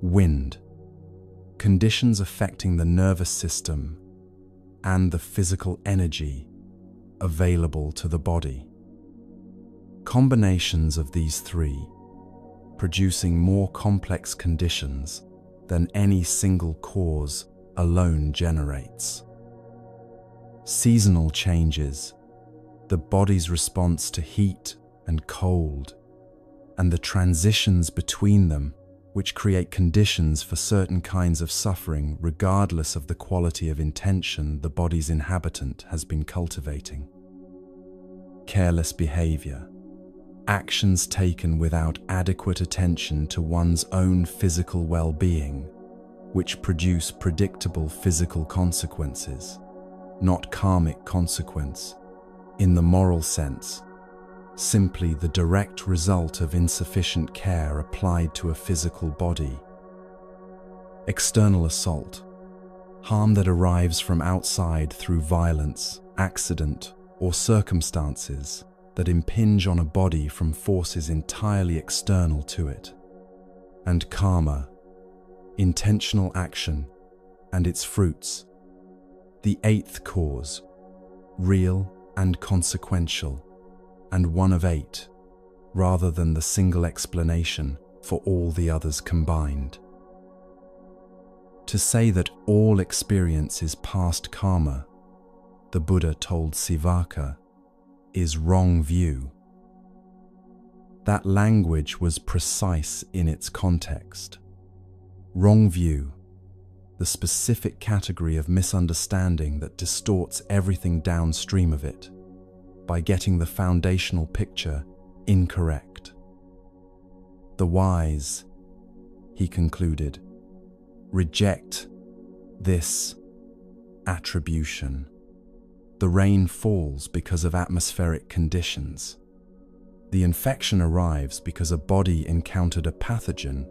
Wind, conditions affecting the nervous system and the physical energy available to the body. Combinations of these three, producing more complex conditions than any single cause alone generates. Seasonal changes, the body's response to heat and cold, and the transitions between them, which create conditions for certain kinds of suffering regardless of the quality of intention the body's inhabitant has been cultivating. Careless behavior, actions taken without adequate attention to one's own physical well-being, which produce predictable physical consequences, not karmic consequence, in the moral sense, simply the direct result of insufficient care applied to a physical body. External assault, harm that arrives from outside through violence, accident, or circumstances that impinge on a body from forces entirely external to it. And karma, intentional action and its fruits, the eighth cause, real and consequential, and one of eight, rather than the single explanation for all the others combined. To say that all experience is past karma, the Buddha told Sivaka, is wrong view. That language was precise in its context. Wrong view, the specific category of misunderstanding that distorts everything downstream of it by getting the foundational picture incorrect. The wise, he concluded, reject this attribution. The rain falls because of atmospheric conditions. The infection arrives because a body encountered a pathogen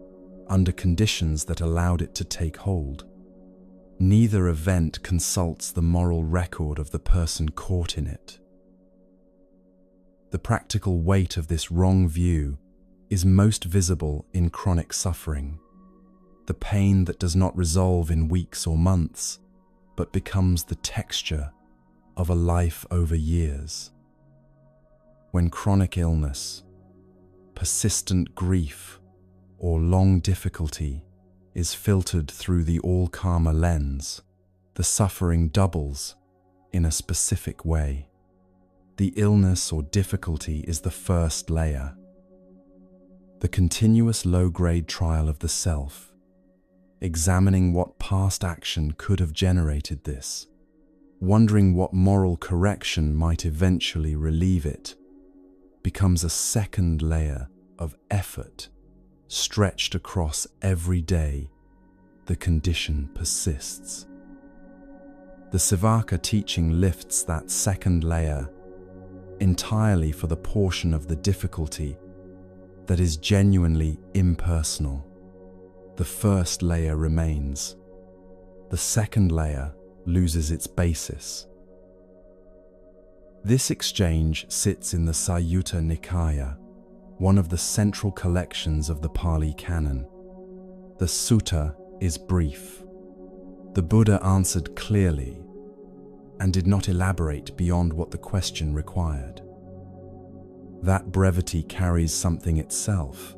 under conditions that allowed it to take hold. Neither event consults the moral record of the person caught in it. The practical weight of this wrong view is most visible in chronic suffering, the pain that does not resolve in weeks or months, but becomes the texture of a life over years. When chronic illness, persistent grief, or long difficulty is filtered through the all-karma lens, the suffering doubles in a specific way. The illness or difficulty is the first layer. The continuous low-grade trial of the self, examining what past action could have generated this, wondering what moral correction might eventually relieve it, becomes a second layer of effort stretched across every day. The condition persists. The Sivaka teaching lifts that second layer entirely for the portion of the difficulty that is genuinely impersonal. The first layer remains. The second layer loses its basis. This exchange sits in the Sayutta Nikaya, one of the central collections of the Pali Canon. The sutta is brief. The Buddha answered clearly and did not elaborate beyond what the question required. That brevity carries something itself.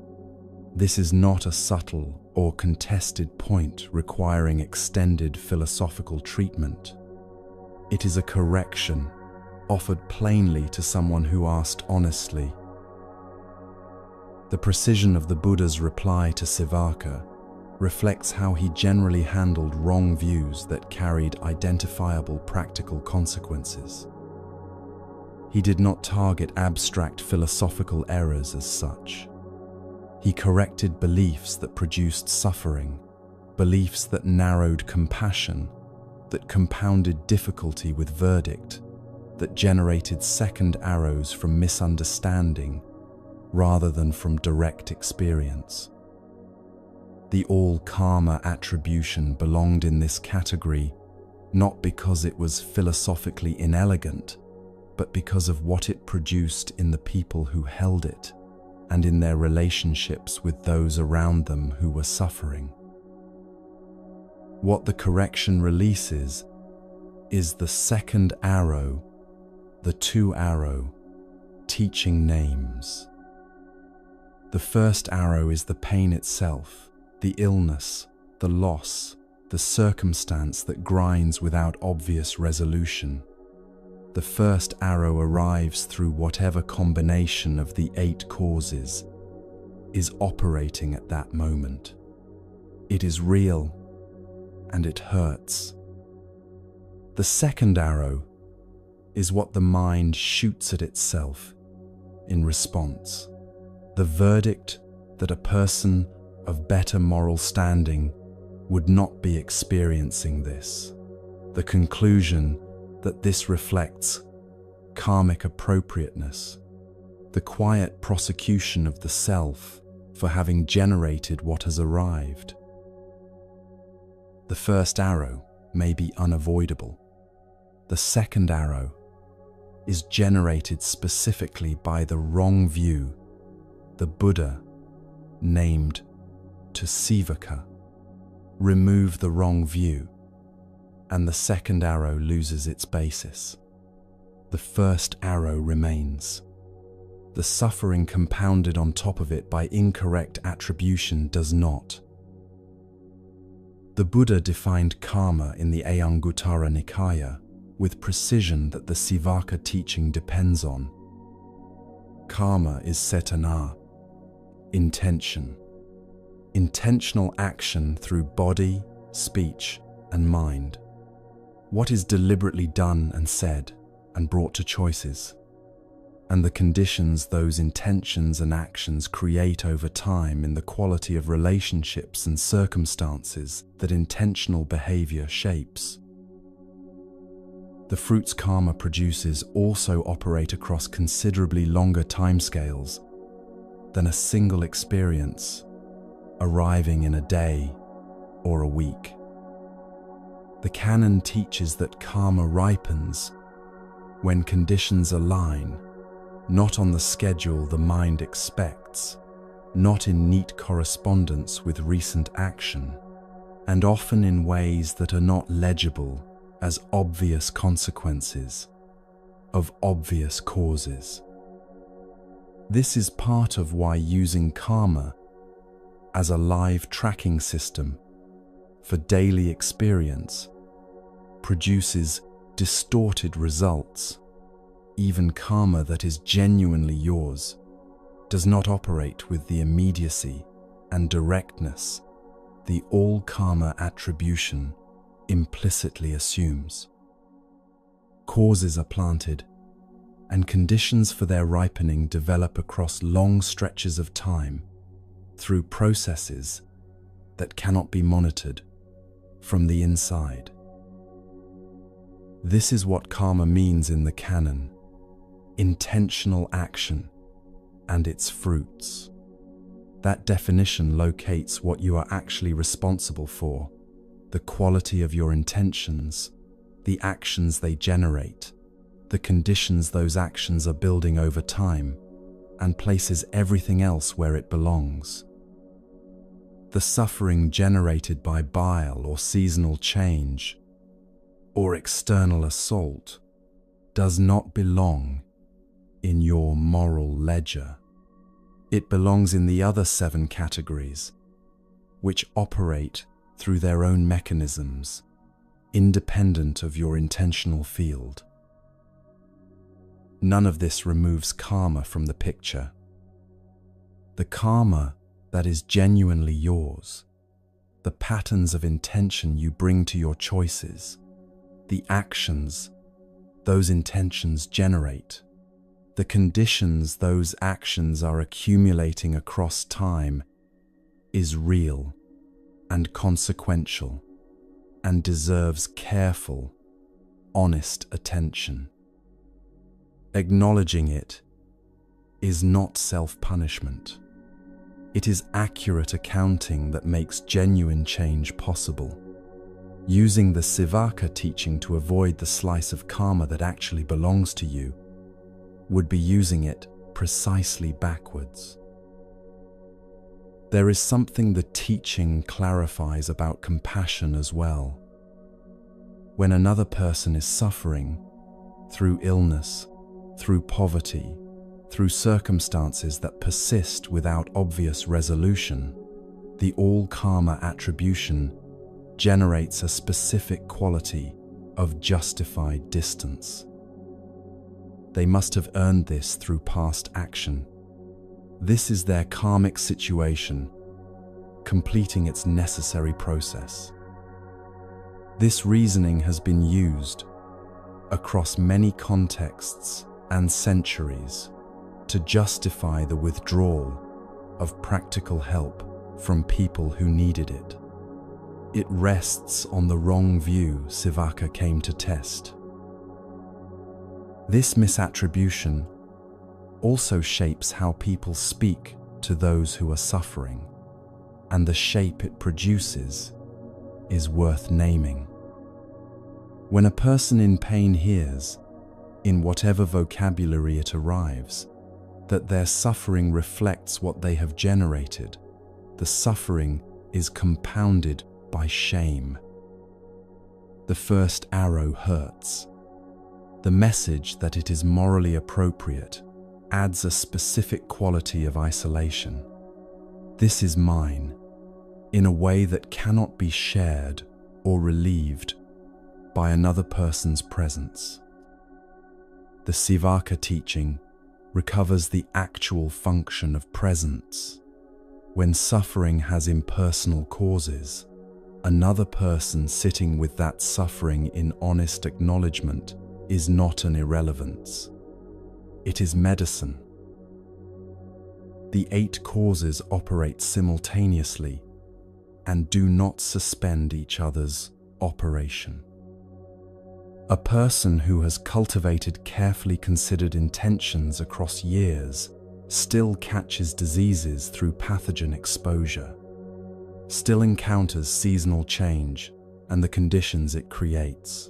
This is not a subtle or contested point requiring extended philosophical treatment. It is a correction offered plainly to someone who asked honestly. The precision of the Buddha's reply to Sivaka reflects how he generally handled wrong views that carried identifiable practical consequences. He did not target abstract philosophical errors as such. He corrected beliefs that produced suffering, beliefs that narrowed compassion, that compounded difficulty with verdict, that generated second arrows from misunderstanding rather than from direct experience. The all-karma attribution belonged in this category not because it was philosophically inelegant, but because of what it produced in the people who held it and in their relationships with those around them who were suffering. What the correction releases is the second arrow, the two-arrow, teaching names. The first arrow is the pain itself, the illness, the loss, the circumstance that grinds without obvious resolution. The first arrow arrives through whatever combination of the 8 causes is operating at that moment. It is real and it hurts. The second arrow is what the mind shoots at itself in response. The verdict that a person of better moral standing would not be experiencing this. The conclusion that this reflects karmic appropriateness, the quiet prosecution of the self for having generated what has arrived. The first arrow may be unavoidable. The second arrow is generated specifically by the wrong view the Buddha named to Sivaka. Remove the wrong view, and the second arrow loses its basis. The first arrow remains. The suffering compounded on top of it by incorrect attribution does not. The Buddha defined karma in the Anguttara Nikaya with precision that the Sivaka teaching depends on. Karma is cetana, intention. Intentional action through body, speech, and mind. What is deliberately done and said and brought to choices, and the conditions those intentions and actions create over time in the quality of relationships and circumstances that intentional behavior shapes. The fruits karma produces also operate across considerably longer timescales than a single experience arriving in a day or a week. The canon teaches that karma ripens when conditions align, not on the schedule the mind expects, not in neat correspondence with recent action, and often in ways that are not legible as obvious consequences of obvious causes. This is part of why using karma as a live tracking system for daily experience produces distorted results. Even karma that is genuinely yours does not operate with the immediacy and directness the all karma attribution implicitly assumes. Causes are planted, and conditions for their ripening develop across long stretches of time through processes that cannot be monitored from the inside. This is what karma means in the canon: intentional action and its fruits. That definition locates what you are actually responsible for, the quality of your intentions, the actions they generate, the conditions those actions are building over time, and places everything else where it belongs. The suffering generated by bile or seasonal change or external assault does not belong in your moral ledger. It belongs in the other 7 categories, which operate through their own mechanisms, independent of your intentional field. None of this removes karma from the picture. The karma that is genuinely yours, the patterns of intention you bring to your choices, the actions those intentions generate, the conditions those actions are accumulating across time, is real and consequential and deserves careful, honest attention. Acknowledging it is not self-punishment. It is accurate accounting that makes genuine change possible. Using the Sivaka teaching to avoid the slice of karma that actually belongs to you would be using it precisely backwards. There is something the teaching clarifies about compassion as well. When another person is suffering, through illness, through poverty, through circumstances that persist without obvious resolution, the all-karma attribution generates a specific quality of justified distance. They must have earned this through past action. This is their karmic situation, completing its necessary process. This reasoning has been used across many contexts and centuries to justify the withdrawal of practical help from people who needed it. It rests on the wrong view Sivaka came to test. This misattribution also shapes how people speak to those who are suffering, and the shape it produces is worth naming. When a person in pain hears, in whatever vocabulary it arrives, that their suffering reflects what they have generated, the suffering is compounded by shame. The first arrow hurts. The message that it is morally appropriate adds a specific quality of isolation. This is mine, in a way that cannot be shared or relieved by another person's presence. The Sivaka teaching recovers the actual function of presence. When suffering has impersonal causes, another person sitting with that suffering in honest acknowledgement is not an irrelevance. It is medicine. The 8 causes operate simultaneously and do not suspend each other's operation. A person who has cultivated carefully considered intentions across years still catches diseases through pathogen exposure, still encounters seasonal change and the conditions it creates,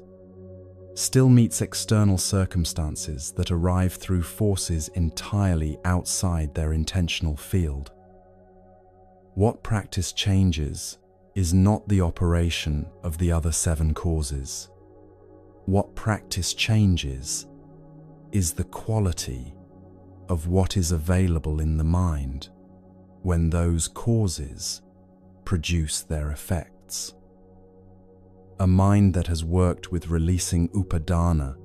still meets external circumstances that arrive through forces entirely outside their intentional field. What practice changes is not the operation of the other 7 causes. What practice changes is the quality of what is available in the mind when those causes produce their effects. A mind that has worked with releasing upadana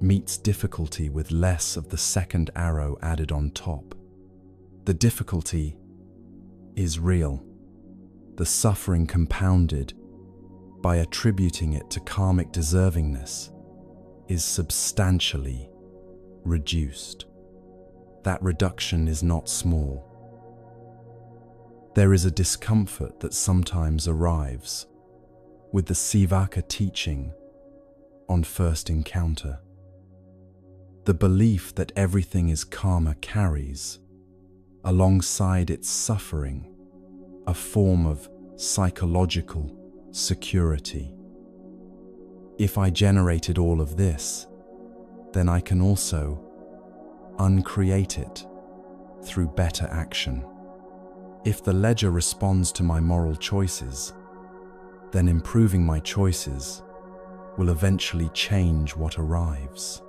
meets difficulty with less of the second arrow added on top. The difficulty is real, the suffering compounded by attributing it to karmic deservingness is substantially reduced. That reduction is not small. There is a discomfort that sometimes arrives with the Sivaka teaching on first encounter. The belief that everything is karma carries, alongside its suffering, a form of psychological security. If I generated all of this, then I can also uncreate it through better action. If the ledger responds to my moral choices, then improving my choices will eventually change what arrives.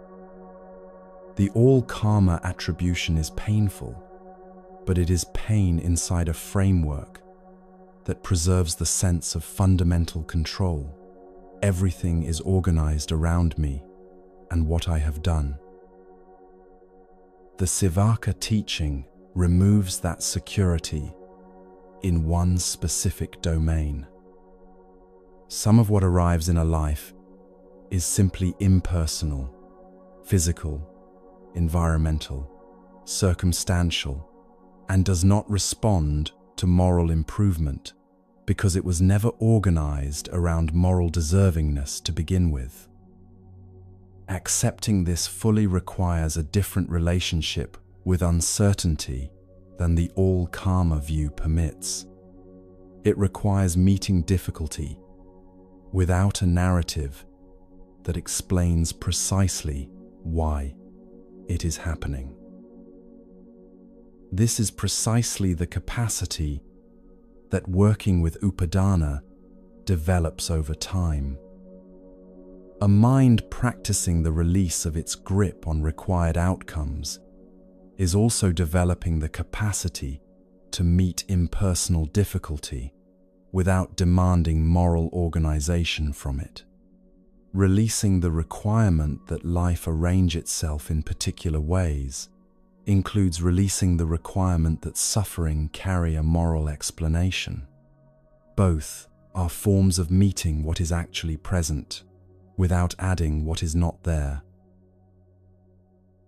The all-karma attribution is painful, but it is pain inside a framework that preserves the sense of fundamental control. Everything is organized around me and what I have done. The Sivaka teaching removes that security in one specific domain. Some of what arrives in a life is simply impersonal, physical, environmental, circumstantial, and does not respond to moral improvement because it was never organized around moral deservingness to begin with. Accepting this fully requires a different relationship with uncertainty than the all-karma view permits. It requires meeting difficulty without a narrative that explains precisely why. it is happening. This is precisely the capacity that working with Upadana develops over time. A mind practicing the release of its grip on required outcomes is also developing the capacity to meet impersonal difficulty without demanding moral organization from it. Releasing the requirement that life arrange itself in particular ways includes releasing the requirement that suffering carry a moral explanation. Both are forms of meeting what is actually present without adding what is not there.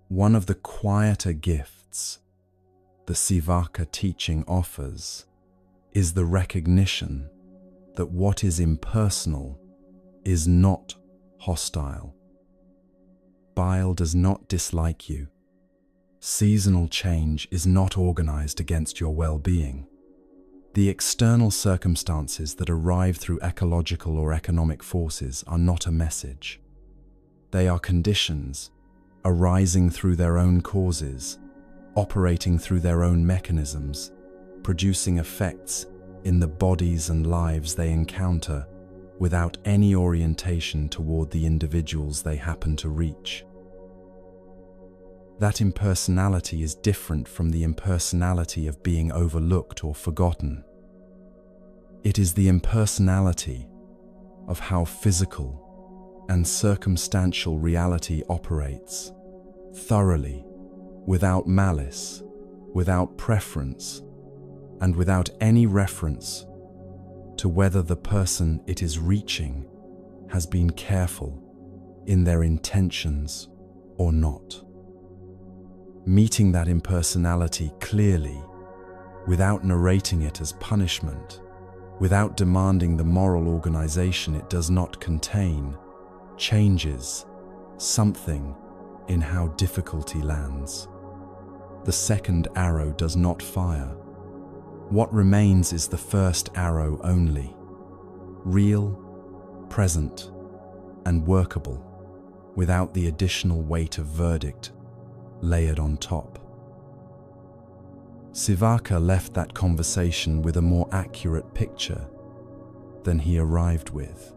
One of the quieter gifts the Sivaka teaching offers is the recognition that what is impersonal is not hostile. Bile does not dislike you. Seasonal change is not organized against your well-being. The external circumstances that arrive through ecological or economic forces are not a message. They are conditions arising through their own causes, operating through their own mechanisms, producing effects in the bodies and lives they encounter without any orientation toward the individuals they happen to reach. That impersonality is different from the impersonality of being overlooked or forgotten. It is the impersonality of how physical and circumstantial reality operates, thoroughly, without malice, without preference, and without any reference to whether the person it is reaching has been careful in their intentions or not. Meeting that impersonality clearly, without narrating it as punishment, without demanding the moral organization it does not contain, changes something in how difficulty lands. The second arrow does not fire. What remains is the first arrow only, real, present, and workable, without the additional weight of verdict layered on top. Sivaka left that conversation with a more accurate picture than he arrived with.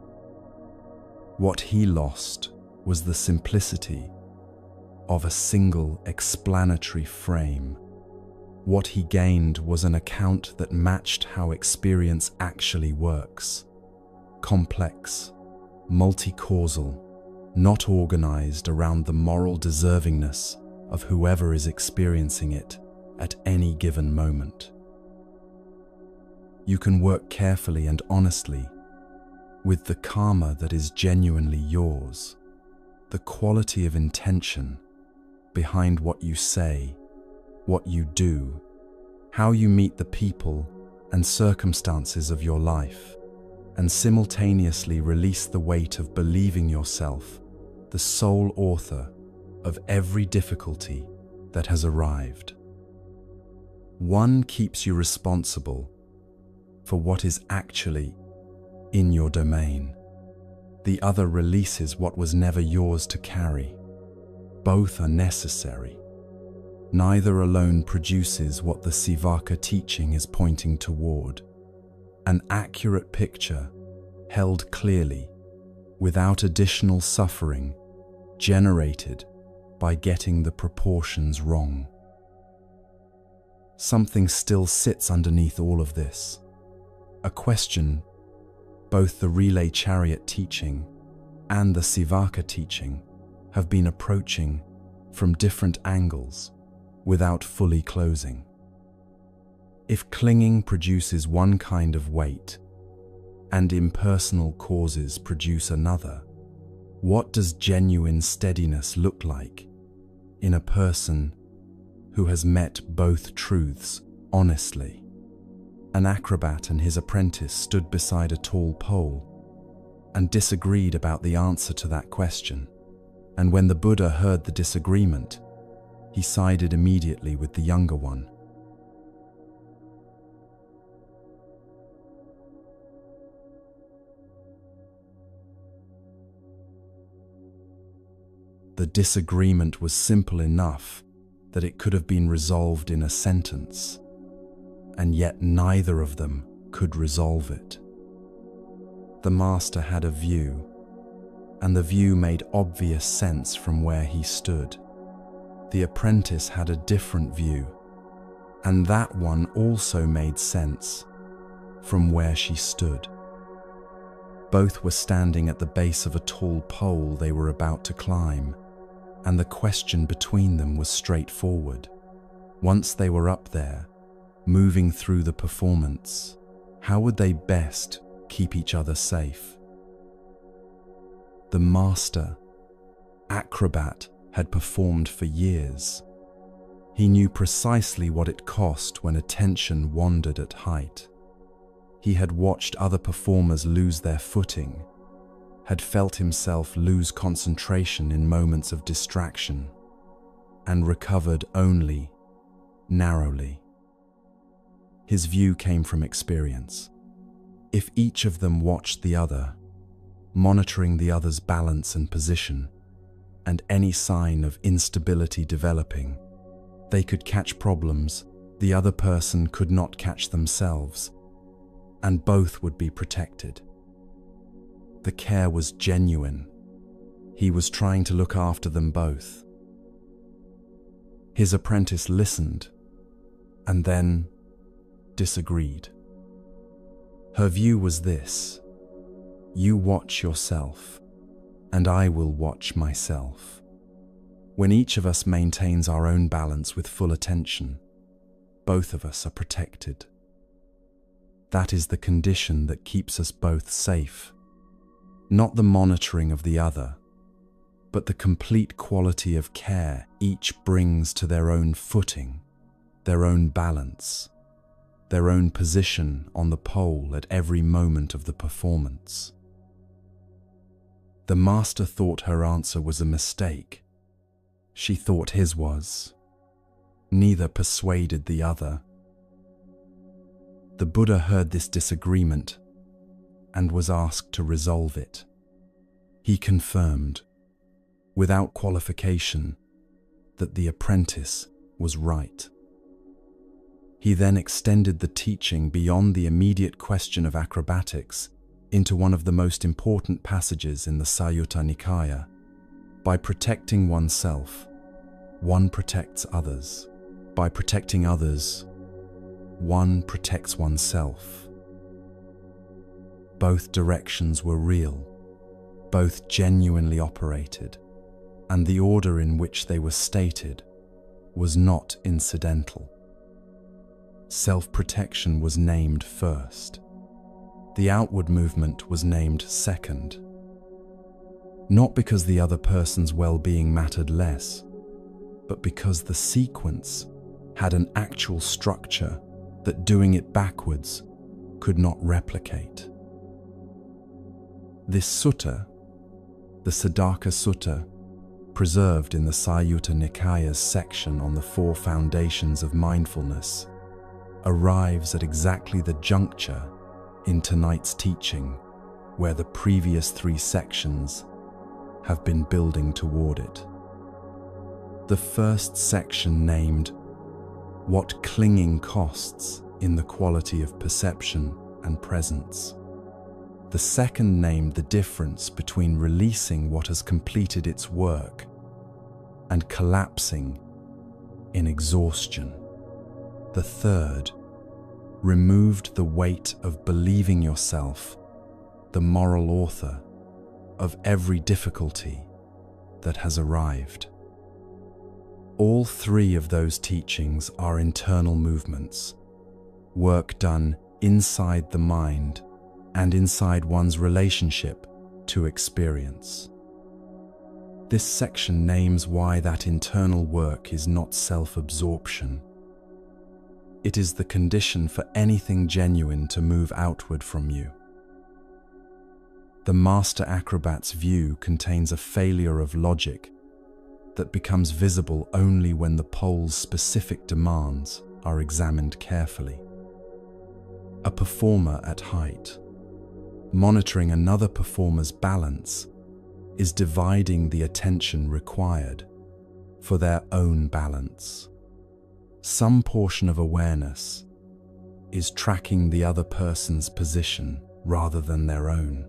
What he lost was the simplicity of a single explanatory frame. What he gained was an account that matched how experience actually works. Complex, multi-causal, not organized around the moral deservingness of whoever is experiencing it at any given moment. You can work carefully and honestly with the karma that is genuinely yours, the quality of intention behind what you say, what you do, how you meet the people and circumstances of your life, and simultaneously release the weight of believing yourself the sole author of every difficulty that has arrived. One keeps you responsible for what is actually in your domain. The other releases what was never yours to carry. Both are necessary. Neither alone produces what the Sivaka teaching is pointing toward. An accurate picture, held clearly, without additional suffering, generated by getting the proportions wrong. Something still sits underneath all of this. A question both the relay chariot teaching and the Sivaka teaching have been approaching from different angles without fully closing. If clinging produces one kind of weight and impersonal causes produce another, what does genuine steadiness look like in a person who has met both truths honestly? An acrobat and his apprentice stood beside a tall pole and disagreed about the answer to that question. And when the Buddha heard the disagreement, he sided immediately with the younger one. The the disagreement was simple enough that it could have been resolved in a sentence, and yet neither of them could resolve it. The master had a view, and the view made obvious sense from where he stood. The apprentice had a different view, and that one also made sense from where she stood. Both were standing at the base of a tall pole they were about to climb, and the question between them was straightforward. Once they were up there, moving through the performance, how would they best keep each other safe? The master acrobat had performed for years. He knew precisely what it cost when attention wandered at height. He had watched other performers lose their footing, had felt himself lose concentration in moments of distraction, and recovered only narrowly. His view came from experience. If each of them watched the other, monitoring the other's balance and position, and any sign of instability developing, they could catch problems the other person could not catch themselves, and both would be protected. The care was genuine. He was trying to look after them both. His apprentice listened, and then disagreed. Her view was this: you watch yourself, and I will watch myself. When each of us maintains our own balance with full attention, both of us are protected. That is the condition that keeps us both safe. Not the monitoring of the other, but the complete quality of care each brings to their own footing, their own balance, their own position on the pole at every moment of the performance. The master thought her answer was a mistake. She thought his was. Neither persuaded the other. The Buddha heard this disagreement and was asked to resolve it. He confirmed, without qualification, that the apprentice was right. He then extended the teaching beyond the immediate question of acrobatics into one of the most important passages in the Samyutta Nikaya. By protecting oneself, one protects others. By protecting others, one protects oneself. Both directions were real, both genuinely operated, and the order in which they were stated was not incidental. Self-protection was named first. The outward movement was named second. Not because the other person's well-being mattered less, but because the sequence had an actual structure that doing it backwards could not replicate. This sutta, the Siddhaka Sutta, preserved in the Samyutta Nikaya's section on the 4 foundations of mindfulness, arrives at exactly the juncture in tonight's teaching where the previous 3 sections have been building toward it. The first section named what clinging costs in the quality of perception and presence. The second named the difference between releasing what has completed its work and collapsing in exhaustion. The third removed the weight of believing yourself the moral author of every difficulty that has arrived. All 3 of those teachings are internal movements, work done inside the mind and inside one's relationship to experience. This section names why that internal work is not self-absorption. It is the condition for anything genuine to move outward from you. The master acrobat's view contains a failure of logic that becomes visible only when the pole's specific demands are examined carefully. A performer at height, monitoring another performer's balance, is dividing the attention required for their own balance. Some portion of awareness is tracking the other person's position rather than their own.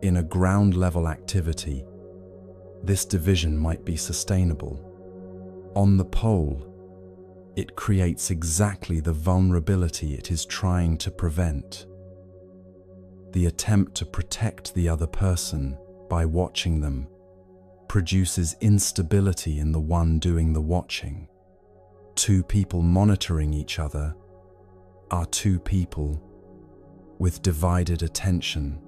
In a ground-level activity, this division might be sustainable. On the pole, it creates exactly the vulnerability it is trying to prevent. The attempt to protect the other person by watching them produces instability in the one doing the watching. Two people monitoring each other are two people with divided attention.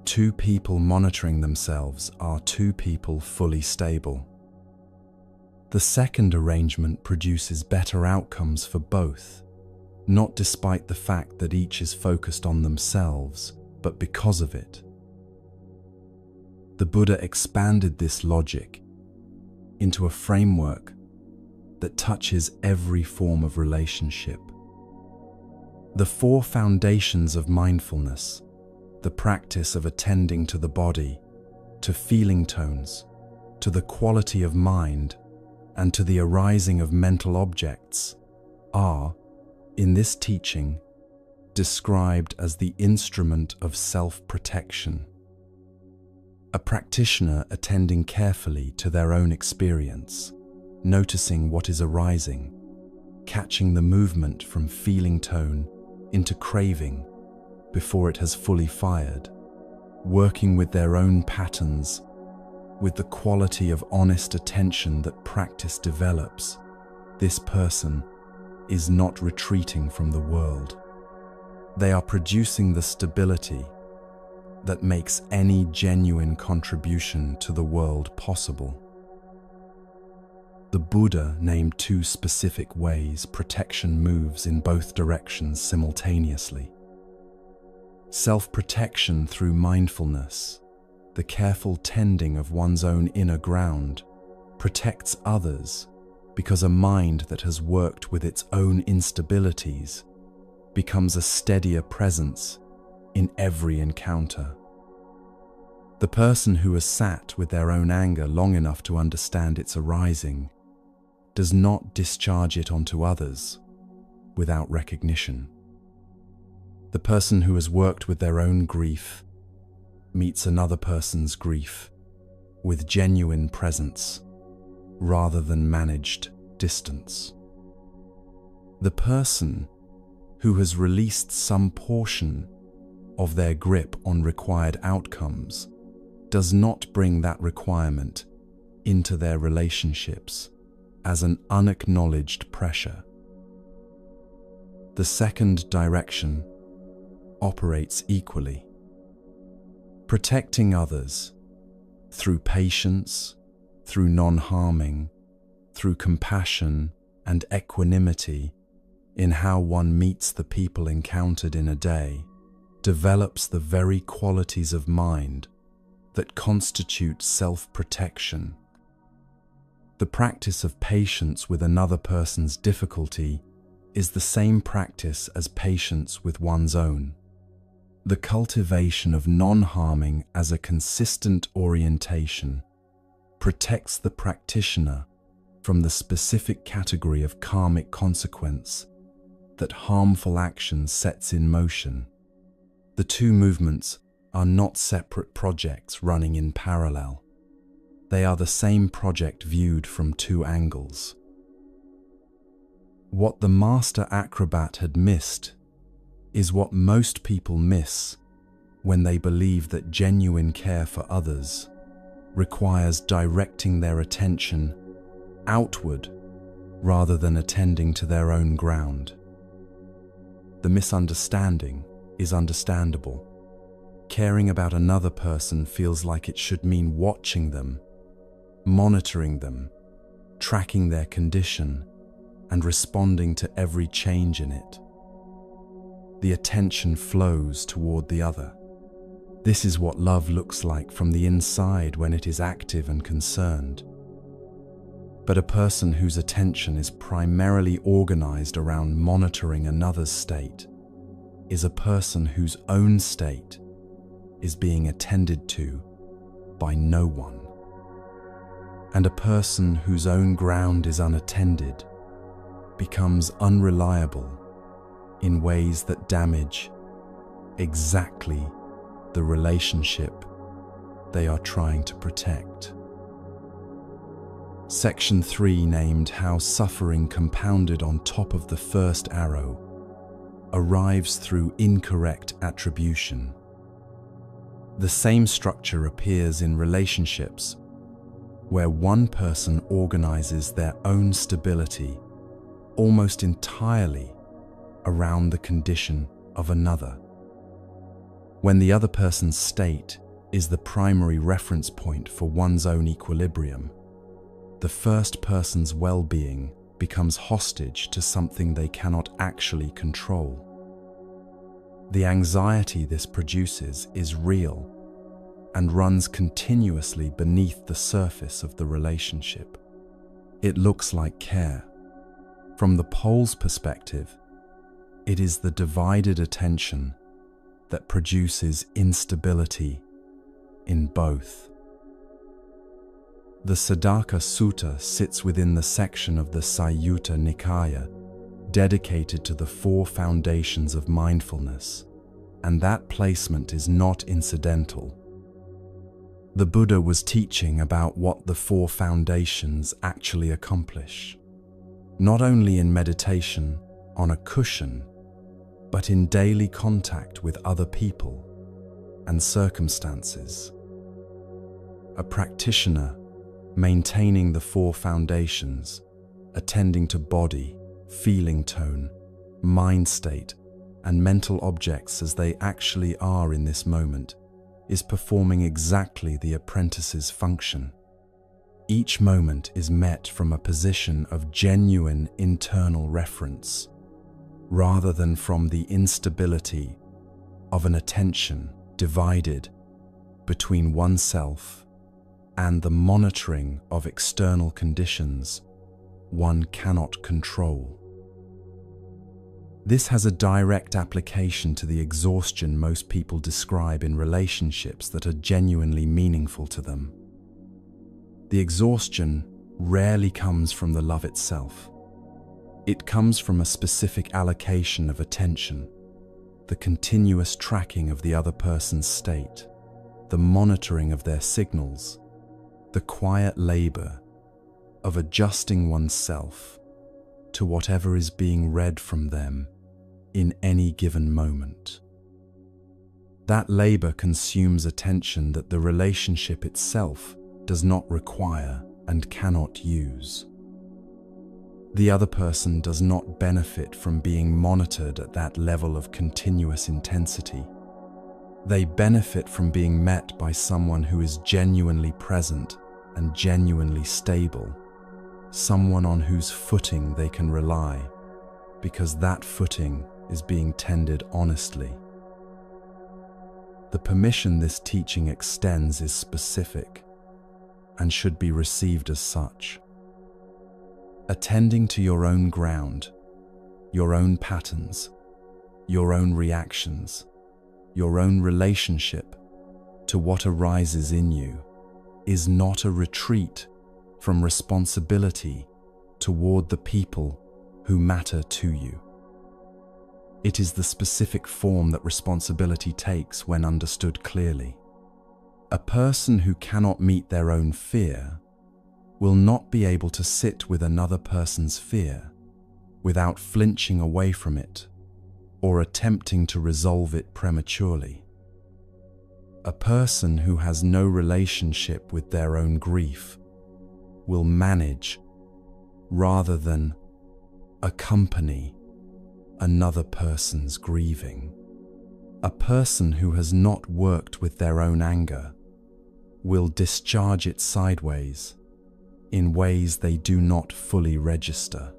Two people monitoring themselves are two people fully stable. The second arrangement produces better outcomes for both, not despite the fact that each is focused on themselves, but because of it. The Buddha expanded this logic into a framework that touches every form of relationship. The four foundations of mindfulness, the practice of attending to the body, to feeling tones, to the quality of mind, and to the arising of mental objects, are, in this teaching, described as the instrument of self-protection. A practitioner attending carefully to their own experience, noticing what is arising, catching the movement from feeling tone into craving before it has fully fired, working with their own patterns with the quality of honest attention that practice develops. This person is not retreating from the world. They are producing the stability that makes any genuine contribution to the world possible. The Buddha named two specific ways protection moves in both directions simultaneously. Self-protection through mindfulness, the careful tending of one's own inner ground, protects others because a mind that has worked with its own instabilities becomes a steadier presence in every encounter. The person who has sat with their own anger long enough to understand its arising does not discharge it onto others without recognition. The person who has worked with their own grief meets another person's grief with genuine presence rather than managed distance. The person who has released some portion of their grip on required outcomes does not bring that requirement into their relationships as an unacknowledged pressure. The second direction operates equally. Protecting others through patience, through non-harming, through compassion and equanimity in how one meets the people encountered in a day, develops the very qualities of mind that constitute self-protection. The practice of patience with another person's difficulty is the same practice as patience with one's own. The cultivation of non-harming as a consistent orientation protects the practitioner from the specific category of karmic consequence that harmful action sets in motion. The two movements are not separate projects running in parallel. They are the same project viewed from two angles. What the master acrobat had missed is what most people miss when they believe that genuine care for others requires directing their attention outward rather than attending to their own ground. The misunderstanding is understandable. Caring about another person feels like it should mean watching them, monitoring them, tracking their condition, and responding to every change in it. The attention flows toward the other. This is what love looks like from the inside when it is active and concerned. But a person whose attention is primarily organized around monitoring another's state is a person whose own state is being attended to by no one. And a person whose own ground is unattended becomes unreliable in ways that damage exactly the relationship they are trying to protect. Section 3, named How Suffering Compounded on Top of the First Arrow, arrives through incorrect attribution. The same structure appears in relationships where one person organizes their own stability almost entirely around the condition of another. When the other person's state is the primary reference point for one's own equilibrium, the first person's well-being becomes hostage to something they cannot actually control. The anxiety this produces is real and runs continuously beneath the surface of the relationship. It looks like care. From the pole's perspective, it is the divided attention that produces instability in both. The Siddhaka Sutta sits within the section of the Samyutta Nikaya dedicated to the 4 foundations of mindfulness, and that placement is not incidental. The Buddha was teaching about what the 4 foundations actually accomplish, not only in meditation on a cushion, but in daily contact with other people and circumstances. A practitioner maintaining the 4 foundations, attending to body, feeling tone, mind state, and mental objects as they actually are in this moment, is performing exactly the apprentice's function. Each moment is met from a position of genuine internal reference, rather than from the instability of an attention divided between oneself and the monitoring of external conditions one cannot control. This has a direct application to the exhaustion most people describe in relationships that are genuinely meaningful to them. The exhaustion rarely comes from the love itself. It comes from a specific allocation of attention, the continuous tracking of the other person's state, the monitoring of their signals, the quiet labor of adjusting oneself to whatever is being read from them in any given moment. That labor consumes attention that the relationship itself does not require and cannot use. The other person does not benefit from being monitored at that level of continuous intensity. They benefit from being met by someone who is genuinely present and genuinely stable, someone on whose footing they can rely, because that footing is being tended honestly. The permission this teaching extends is specific and should be received as such. Attending to your own ground, your own patterns, your own reactions, your own relationship to what arises in you is not a retreat from responsibility toward the people who matter to you. It is the specific form that responsibility takes when understood clearly. A person who cannot meet their own fear will not be able to sit with another person's fear without flinching away from it or attempting to resolve it prematurely. A person who has no relationship with their own grief will manage rather than accompany another person's grieving. A person who has not worked with their own anger will discharge it sideways in ways they do not fully register.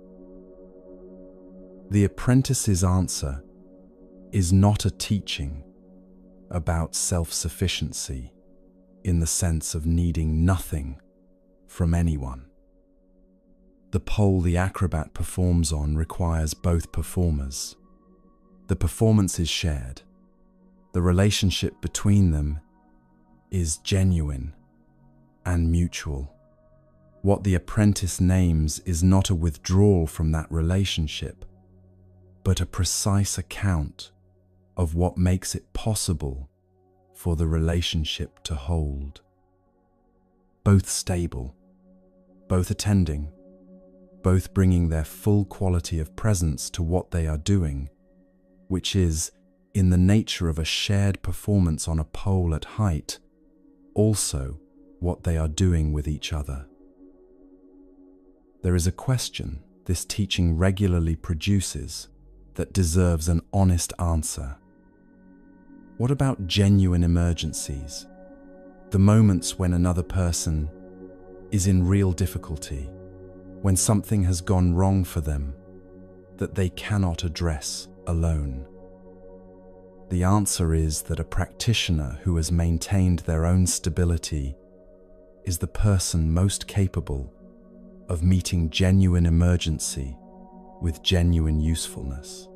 The apprentice's answer is not a teaching about self-sufficiency in the sense of needing nothing from anyone. The pole the acrobat performs on requires both performers. The performance is shared. The relationship between them is genuine and mutual. What the apprentice names is not a withdrawal from that relationship, but a precise account of what makes it possible for the relationship to hold. Both stable, both attending, both bringing their full quality of presence to what they are doing, which is, in the nature of a shared performance on a pole at height, also what they are doing with each other. There is a question this teaching regularly produces that deserves an honest answer. What about genuine emergencies? The moments when another person is in real difficulty, when something has gone wrong for them that they cannot address alone. The answer is that a practitioner who has maintained their own stability is the person most capable of meeting genuine emergency with genuine usefulness.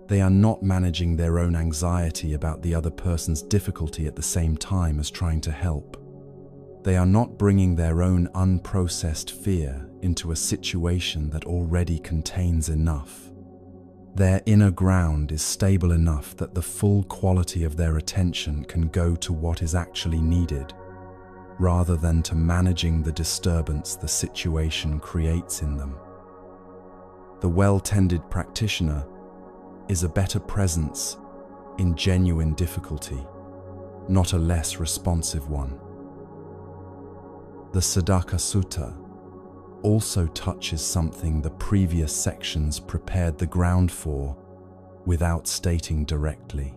They are not managing their own anxiety about the other person's difficulty at the same time as trying to help. They are not bringing their own unprocessed fear into a situation that already contains enough. Their inner ground is stable enough that the full quality of their attention can go to what is actually needed, rather than to managing the disturbance the situation creates in them. The well-tended practitioner is a better presence in genuine difficulty, not a less responsive one. The Saddaka Sutta also touches something the previous sections prepared the ground for without stating directly.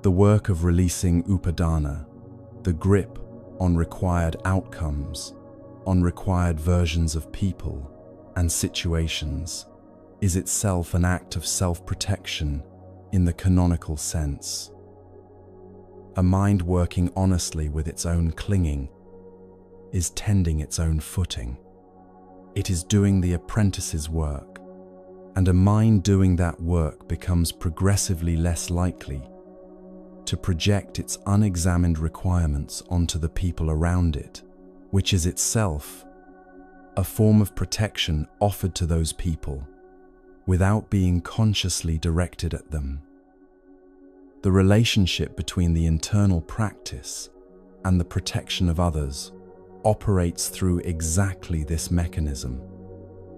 The work of releasing upadana, the grip on required outcomes, on required versions of people and situations, is itself an act of self-protection in the canonical sense. A mind working honestly with its own clinging is tending its own footing. It is doing the apprentice's work, and a mind doing that work becomes progressively less likely to project its unexamined requirements onto the people around it, which is itself a form of protection offered to those people without being consciously directed at them. The relationship between the internal practice and the protection of others operates through exactly this mechanism,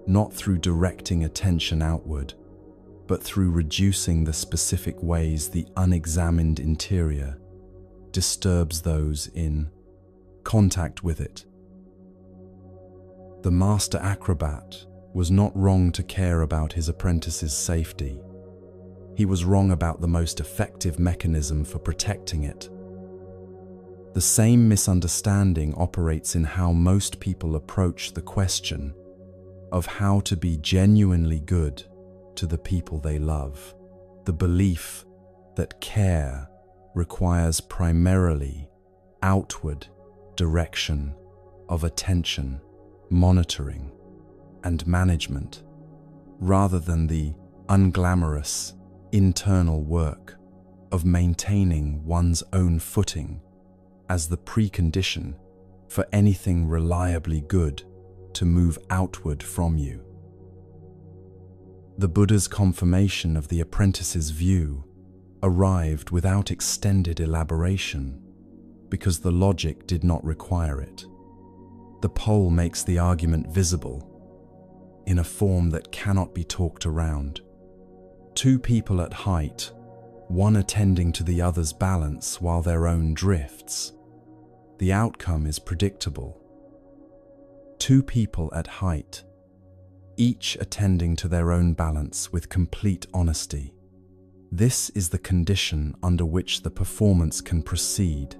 not through directing attention outward, but through reducing the specific ways the unexamined interior disturbs those in contact with it. The master acrobat was not wrong to care about his apprentice's safety. He was wrong about the most effective mechanism for protecting it. The same misunderstanding operates in how most people approach the question of how to be genuinely good to the people they love. The belief that care requires primarily outward direction of attention, monitoring, and management, rather than the unglamorous internal work of maintaining one's own footing as the precondition for anything reliably good to move outward from you. The Buddha's confirmation of the apprentice's view arrived without extended elaboration because the logic did not require it. The pole makes the argument visible in a form that cannot be talked around. Two people at height, one attending to the other's balance while their own drifts. The outcome is predictable. Two people at height, each attending to their own balance with complete honesty. This is the condition under which the performance can proceed,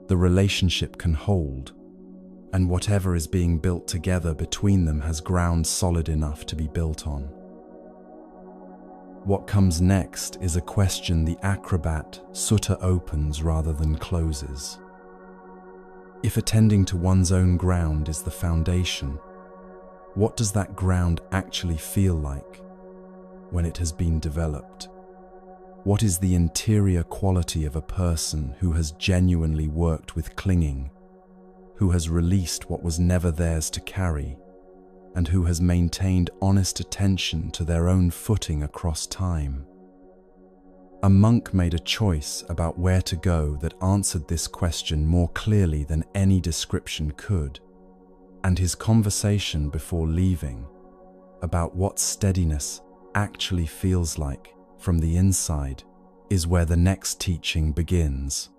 the relationship can hold, and whatever is being built together between them has ground solid enough to be built on. What comes next is a question the acrobat sutta opens rather than closes. If attending to one's own ground is the foundation, what does that ground actually feel like when it has been developed? What is the interior quality of a person who has genuinely worked with clinging, who has released what was never theirs to carry, and who has maintained honest attention to their own footing across time? A monk made a choice about where to go that answered this question more clearly than any description could, and his conversation before leaving about what steadiness actually feels like from the inside is where the next teaching begins.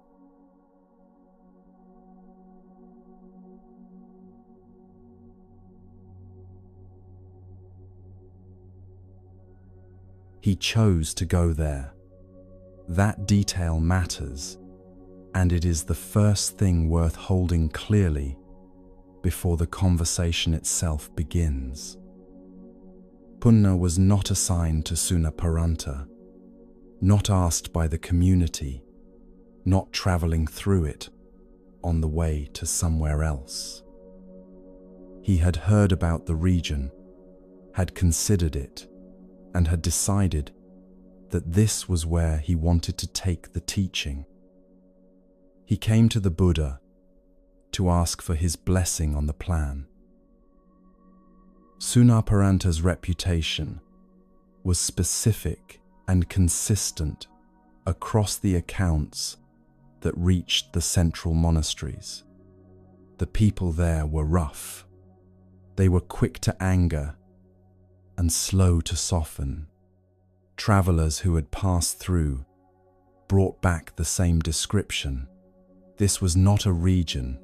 He chose to go there. That detail matters, and it is the first thing worth holding clearly before the conversation itself begins. Punna was not assigned to Sunaparanta, not asked by the community, not traveling through it on the way to somewhere else. He had heard about the region, had considered it, and had decided that this was where he wanted to take the teaching. He came to the Buddha to ask for his blessing on the plan. Sunaparanta's reputation was specific and consistent across the accounts that reached the central monasteries. The people there were rough. They were quick to anger and slow to soften. Travelers who had passed through brought back the same description. This was not a region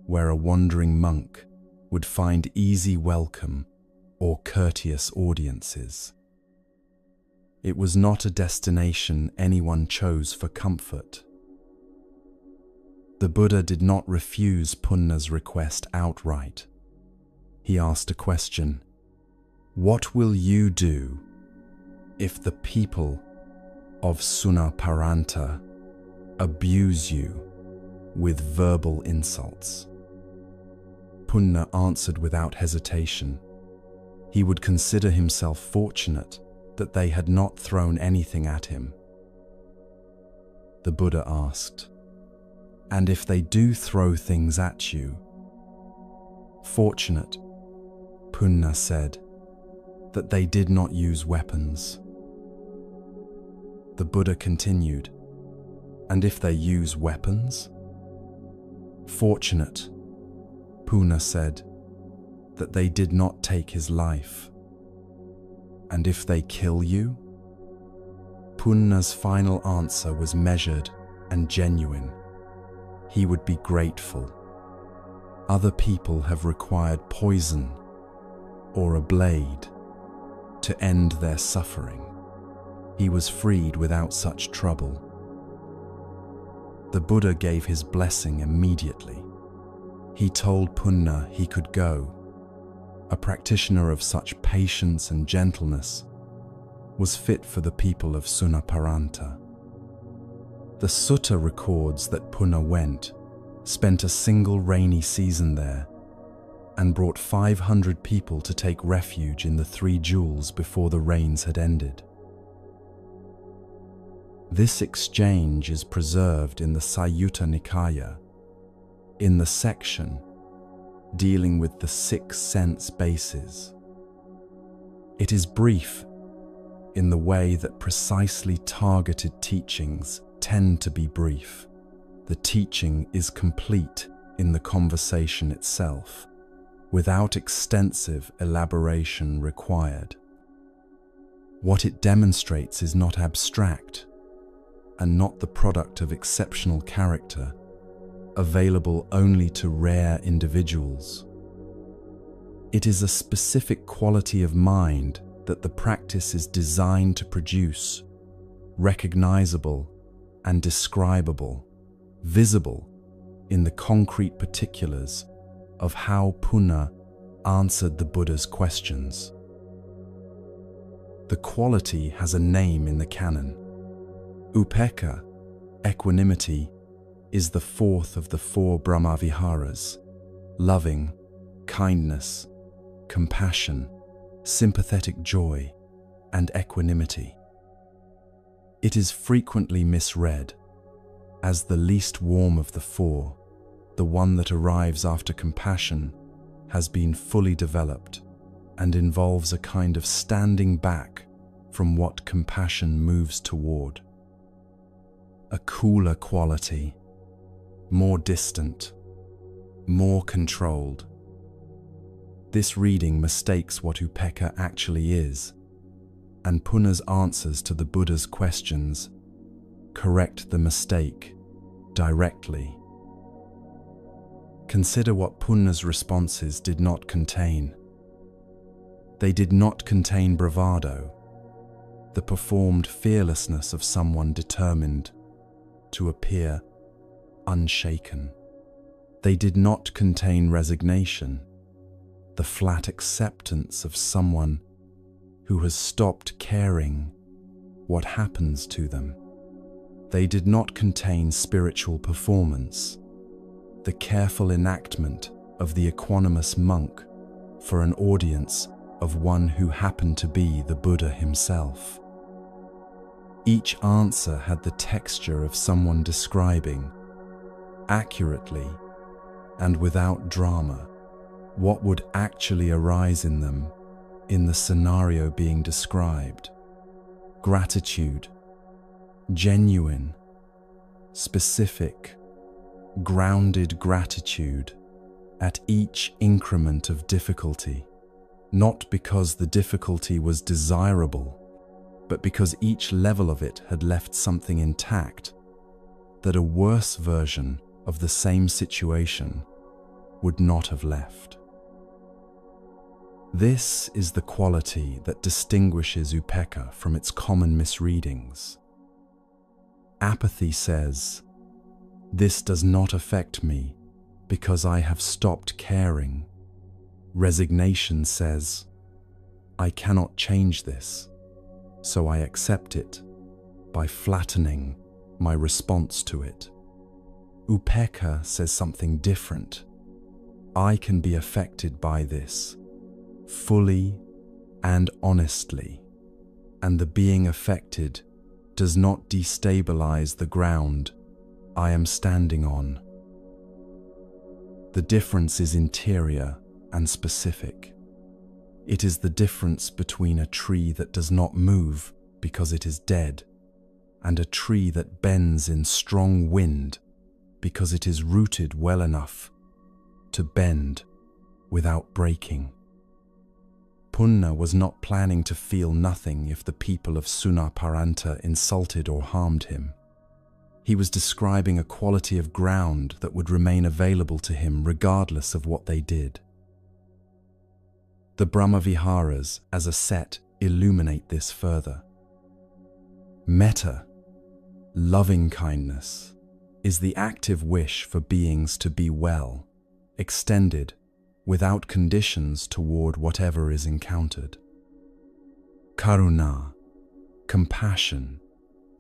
where a wandering monk would find easy welcome or courteous audiences. It was not a destination anyone chose for comfort. The Buddha did not refuse Punna's request outright. He asked a question: "What will you do if the people of Sunaparanta abuse you with verbal insults?" Punna answered without hesitation. He would consider himself fortunate that they had not thrown anything at him. The Buddha asked, "And if they do throw things at you?" "Fortunate," Punna said, "that they did not use weapons." The Buddha continued, "And if they use weapons?" "Fortunate," Punna said, "that they did not take his life." "And if they kill you?" Punna's final answer was measured and genuine. He would be grateful. Other people have required poison or a blade to end their suffering. He was freed without such trouble. The Buddha gave his blessing immediately. He told Punna he could go. A practitioner of such patience and gentleness was fit for the people of Sunaparanta. The sutta records that Punna went, spent a single rainy season there, and brought 500 people to take refuge in the 3 jewels before the rains had ended. This exchange is preserved in the Sayyutta Nikaya, in the section dealing with the 6 sense bases. It is brief in the way that precisely targeted teachings tend to be brief. The teaching is complete in the conversation itself, without extensive elaboration required. What it demonstrates is not abstract, and not the product of exceptional character, available only to rare individuals. It is a specific quality of mind that the practice is designed to produce, recognizable and describable, visible in the concrete particulars of how Punna answered the Buddha's questions. The quality has a name in the canon. Upekkha, equanimity, is the 4th of the 4 Brahmaviharas: loving, kindness, compassion, sympathetic joy, and equanimity. It is frequently misread as the least warm of the four. The one that arrives after compassion has been fully developed and involves a kind of standing back from what compassion moves toward. A cooler quality, more distant, more controlled. This reading mistakes what upekkha actually is, and Punna's answers to the Buddha's questions correct the mistake directly. Consider what Punna's responses did not contain. They did not contain bravado, the performed fearlessness of someone determined to appear unshaken. They did not contain resignation, the flat acceptance of someone who has stopped caring what happens to them. They did not contain spiritual performance, the careful enactment of the equanimous monk for an audience of one who happened to be the Buddha himself. Each answer had the texture of someone describing, accurately and without drama, what would actually arise in them in the scenario being described. Gratitude, genuine, specific, grounded gratitude at each increment of difficulty, not because the difficulty was desirable, but because each level of it had left something intact that a worse version of the same situation would not have left. This is the quality that distinguishes upekkha from its common misreadings. Apathy says, "This does not affect me because I have stopped caring." Resignation says, "I cannot change this, so I accept it by flattening my response to it." Upekkha says something different. I can be affected by this fully and honestly, and the being affected does not destabilize the ground I am standing on. The difference is interior and specific. It is the difference between a tree that does not move because it is dead and a tree that bends in strong wind because it is rooted well enough to bend without breaking. Punna was not planning to feel nothing if the people of Sunaparanta insulted or harmed him. He was describing a quality of ground that would remain available to him regardless of what they did. The Brahmaviharas as a set illuminate this further. Metta, loving kindness, is the active wish for beings to be well, extended without conditions toward whatever is encountered. Karuna, compassion,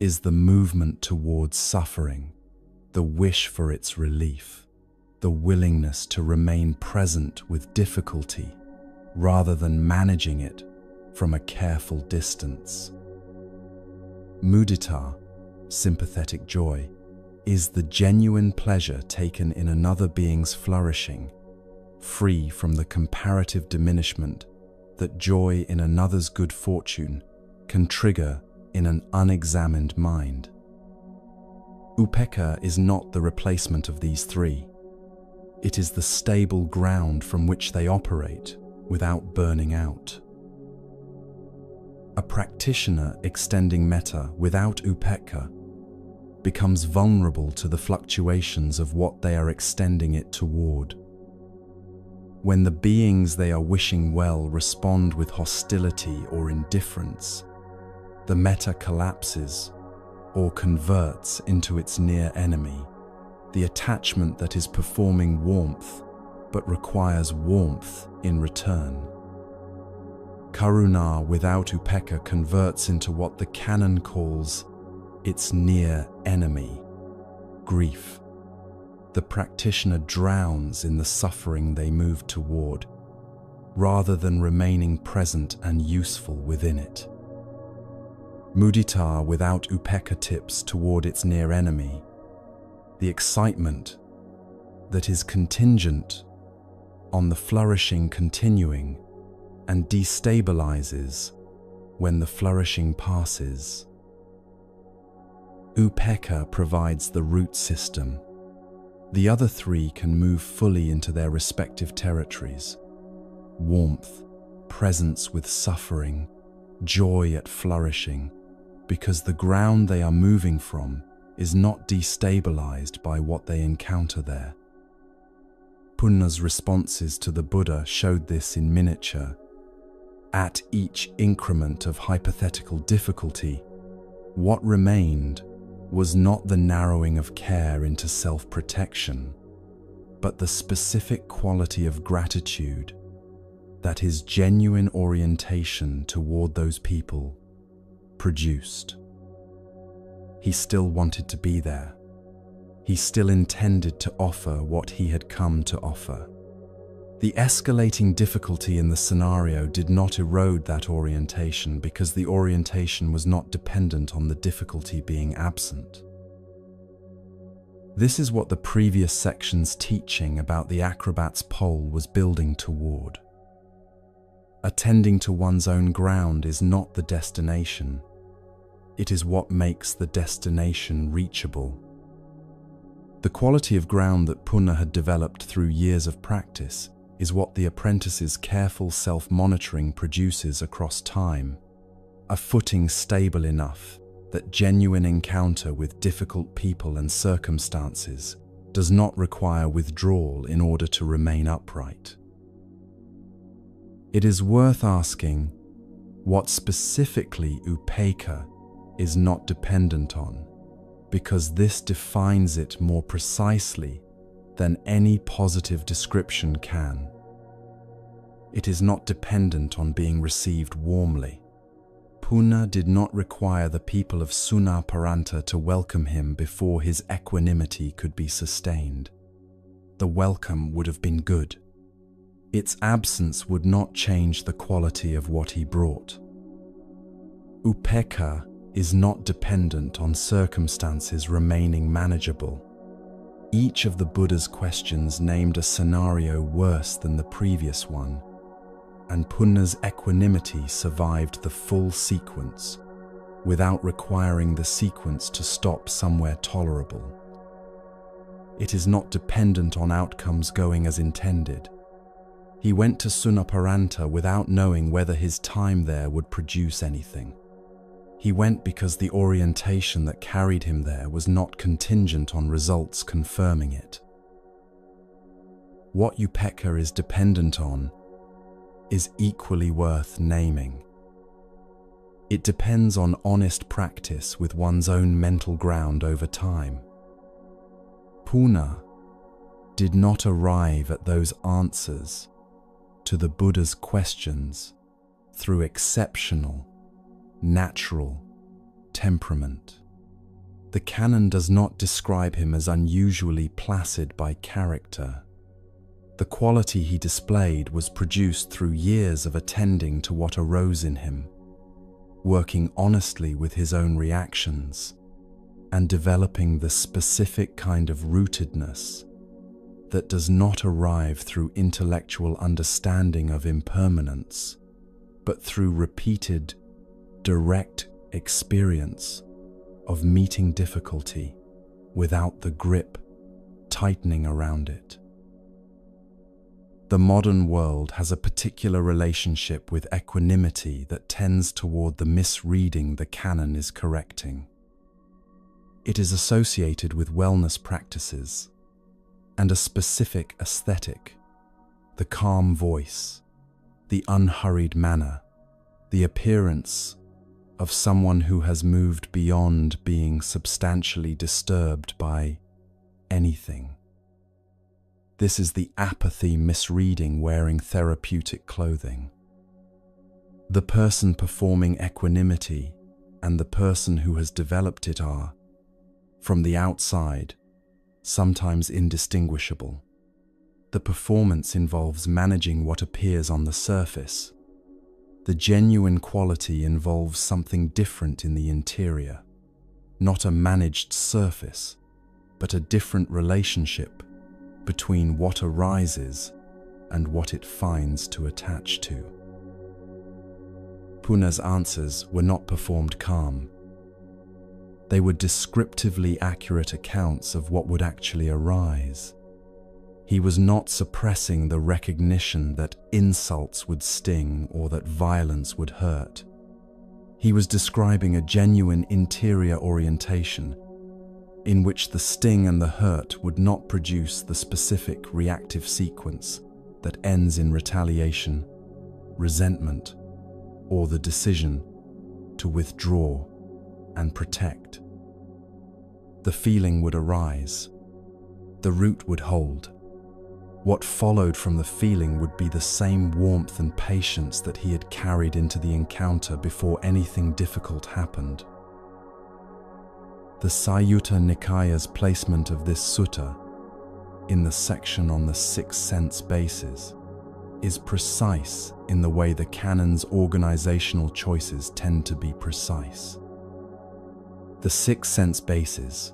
is the movement towards suffering, the wish for its relief, the willingness to remain present with difficulty rather than managing it from a careful distance. Mudita, sympathetic joy, is the genuine pleasure taken in another being's flourishing, free from the comparative diminishment that joy in another's good fortune can trigger in an unexamined mind. Upekkha is not the replacement of these three. It is the stable ground from which they operate without burning out. A practitioner extending metta without upekkha becomes vulnerable to the fluctuations of what they are extending it toward. When the beings they are wishing well respond with hostility or indifference, the metta collapses or converts into its near enemy, the attachment that is performing warmth but requires warmth in return. Karuna without upekkha converts into what the canon calls its near enemy, grief. The practitioner drowns in the suffering they move toward, rather than remaining present and useful within it. mudita without upekkha tips toward its near enemy, the excitement that is contingent on the flourishing continuing and destabilizes when the flourishing passes. Upekkha provides the root system. The other three can move fully into their respective territories: warmth, presence with suffering, joy at flourishing, because the ground they are moving from is not destabilized by what they encounter there. Punna's responses to the Buddha showed this in miniature. At each increment of hypothetical difficulty, what remained was not the narrowing of care into self-protection, but the specific quality of gratitude that his genuine orientation toward those people produced. He still wanted to be there. He still intended to offer what he had come to offer. The escalating difficulty in the scenario did not erode that orientation because the orientation was not dependent on the difficulty being absent. This is what the previous section's teaching about the acrobat's pole was building toward. Attending to one's own ground is not the destination. It is what makes the destination reachable. The quality of ground that Punna had developed through years of practice is what the apprentice's careful self-monitoring produces across time, a footing stable enough that genuine encounter with difficult people and circumstances does not require withdrawal in order to remain upright. It is worth asking what specifically upekkha is not dependent on, because this defines it more precisely than any positive description can. It is not dependent on being received warmly. Punna did not require the people of Sunaparanta to welcome him before his equanimity could be sustained. The welcome would have been good. Its absence would not change the quality of what he brought. Upekkha is not dependent on circumstances remaining manageable. Each of the Buddha's questions named a scenario worse than the previous one, and Punna's equanimity survived the full sequence without requiring the sequence to stop somewhere tolerable. It is not dependent on outcomes going as intended. He went to Sunaparanta without knowing whether his time there would produce anything. He went because the orientation that carried him there was not contingent on results confirming it. What upekkha is dependent on is equally worth naming. It depends on honest practice with one's own mental ground over time. Punna did not arrive at those answers to the Buddha's questions through exceptional, natural temperament. The canon does not describe him as unusually placid by character. The quality he displayed was produced through years of attending to what arose in him, working honestly with his own reactions, and developing the specific kind of rootedness that does not arrive through intellectual understanding of impermanence, but through repeated, direct experience of meeting difficulty without the grip tightening around it. The modern world has a particular relationship with equanimity that tends toward the misreading the canon is correcting. It is associated with wellness practices and a specific aesthetic: the calm voice, the unhurried manner, the appearance of someone who has moved beyond being substantially disturbed by anything. This is the apathy misreading wearing therapeutic clothing. The person performing equanimity and the person who has developed it are, from the outside, sometimes indistinguishable. The performance involves managing what appears on the surface, The genuine quality involves something different in the interior, not a managed surface, but a different relationship between what arises and what it finds to attach to. Punna's answers were not performed calm. They were descriptively accurate accounts of what would actually arise. He was not suppressing the recognition that insults would sting or that violence would hurt. He was describing a genuine interior orientation in which the sting and the hurt would not produce the specific reactive sequence that ends in retaliation, resentment, or the decision to withdraw and protect. The feeling would arise. The root would hold. What followed from the feeling would be the same warmth and patience that he had carried into the encounter before anything difficult happened. The Sayutta Nikaya's placement of this sutta in the section on the 6 sense bases is precise in the way the canon's organizational choices tend to be precise. The 6 sense bases,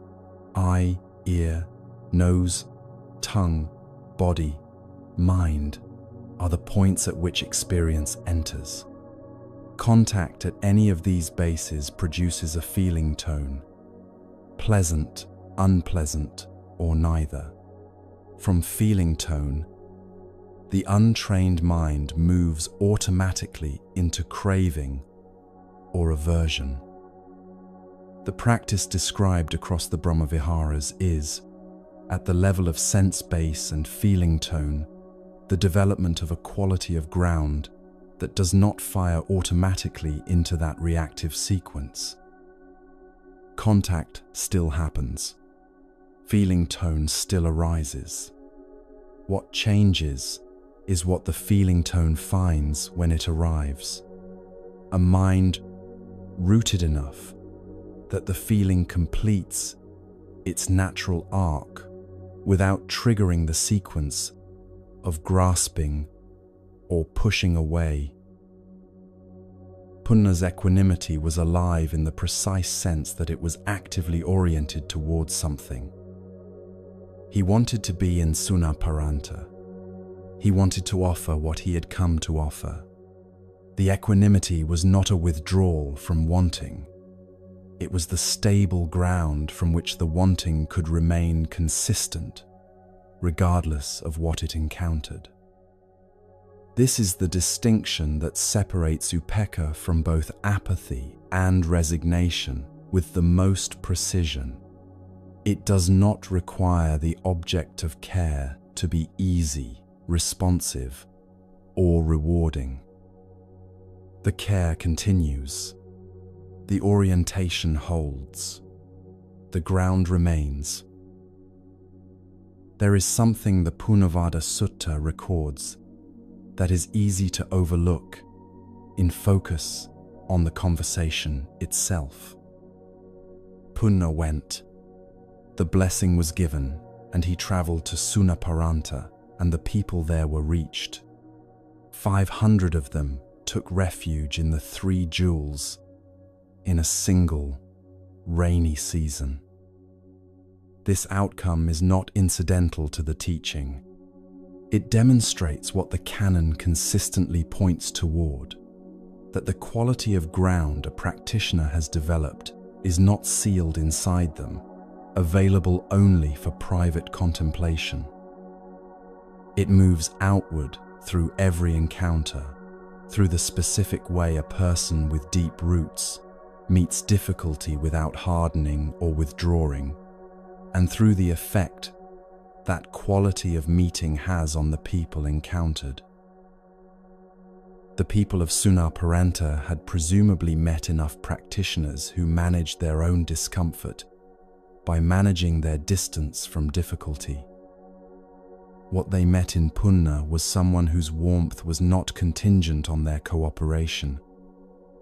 eye, ear, nose, tongue, body, mind, are the points at which experience enters. Contact at any of these bases produces a feeling tone, pleasant, unpleasant, or neither. From feeling tone, the untrained mind moves automatically into craving or aversion. The practice described across the Brahmaviharas is, at the level of sense base and feeling tone, the development of a quality of ground that does not fire automatically into that reactive sequence. Contact still happens. Feeling tone still arises. What changes is what the feeling tone finds when it arrives. A mind rooted enough that the feeling completes its natural arc without triggering the sequence of grasping or pushing away. Punna's equanimity was alive in the precise sense that it was actively oriented towards something. He wanted to be in Sunaparanta. He wanted to offer what he had come to offer. The equanimity was not a withdrawal from wanting. It was the stable ground from which the wanting could remain consistent, regardless of what it encountered. This is the distinction that separates upekkha from both apathy and resignation with the most precision. It does not require the object of care to be easy, responsive, or rewarding. The care continues. The orientation holds. The ground remains. There is something the Punavada Sutta records that is easy to overlook in focus on the conversation itself. Punna went. The blessing was given, and he traveled to Sunaparanta, and the people there were reached. 500 of them took refuge in the 3 jewels in a single rainy season. This outcome is not incidental to the teaching. It demonstrates what the canon consistently points toward, that the quality of ground a practitioner has developed is not sealed inside them, available only for private contemplation. It moves outward through every encounter, through the specific way a person with deep roots meets difficulty without hardening or withdrawing, and through the effect that quality of meeting has on the people encountered. The people of Sunaparanta had presumably met enough practitioners who managed their own discomfort by managing their distance from difficulty. What they met in Punna was someone whose warmth was not contingent on their cooperation,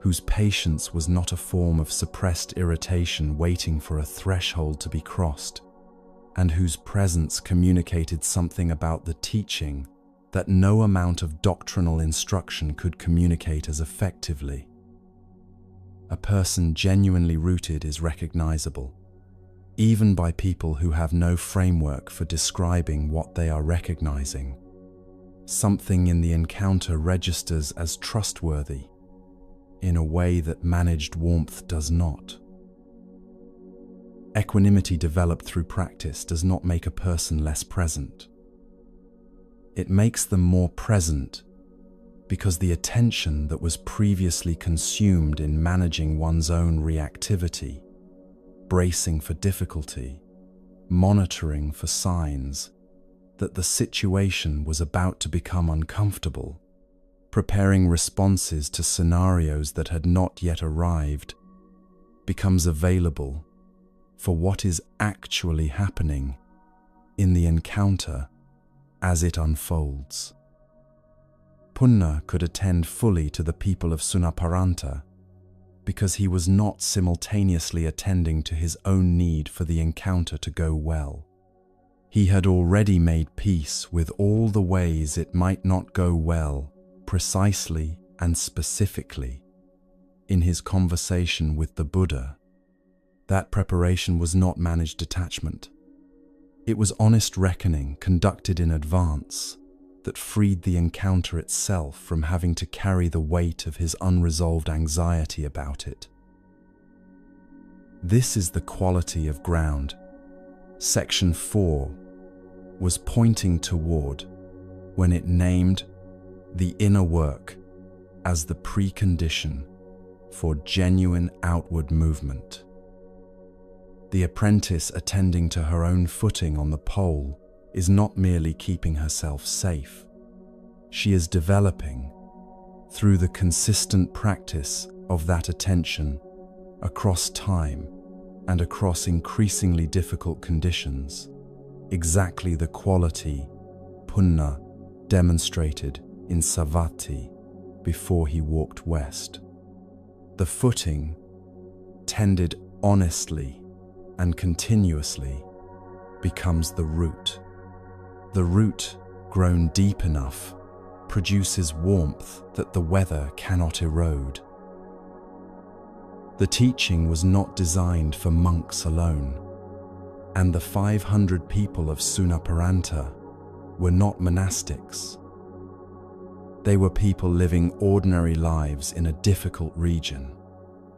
whose patience was not a form of suppressed irritation waiting for a threshold to be crossed, and whose presence communicated something about the teaching that no amount of doctrinal instruction could communicate as effectively. A person genuinely rooted is recognizable, even by people who have no framework for describing what they are recognizing. Something in the encounter registers as trustworthy in a way that managed warmth does not. Equanimity developed through practice does not make a person less present. It makes them more present because the attention that was previously consumed in managing one's own reactivity, bracing for difficulty, monitoring for signs that the situation was about to become uncomfortable, preparing responses to scenarios that had not yet arrived, becomes available for what is actually happening in the encounter as it unfolds. Punna could attend fully to the people of Sunaparanta because he was not simultaneously attending to his own need for the encounter to go well. He had already made peace with all the ways it might not go well, precisely and specifically, in his conversation with the Buddha. That preparation was not managed detachment. It was honest reckoning conducted in advance that freed the encounter itself from having to carry the weight of his unresolved anxiety about it. This is the quality of ground Section 4 was pointing toward when it named the inner work as the precondition for genuine outward movement. The apprentice attending to her own footing on the pole is not merely keeping herself safe. She is developing, through the consistent practice of that attention across time and across increasingly difficult conditions, exactly the quality Punna demonstrated in Savatthi before he walked west. The footing, tended honestly and continuously, becomes the root. The root, grown deep enough, produces warmth that the weather cannot erode. The teaching was not designed for monks alone, and the 500 people of Sunaparanta were not monastics. They were people living ordinary lives in a difficult region,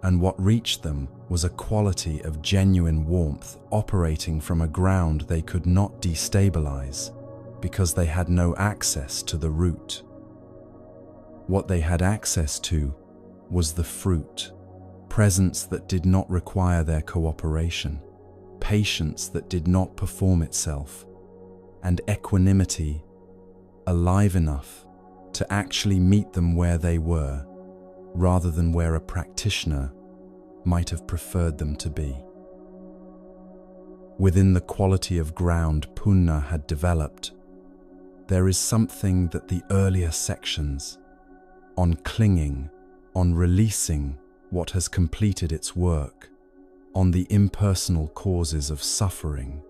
and what reached them was a quality of genuine warmth operating from a ground they could not destabilize because they had no access to the root. What they had access to was the fruit, presence that did not require their cooperation, patience that did not perform itself, and equanimity alive enough to actually meet them where they were, rather than where a practitioner might have preferred them to be. Within the quality of ground Punna had developed, there is something that the earlier sections, on clinging, on releasing what has completed its work, on the impersonal causes of suffering,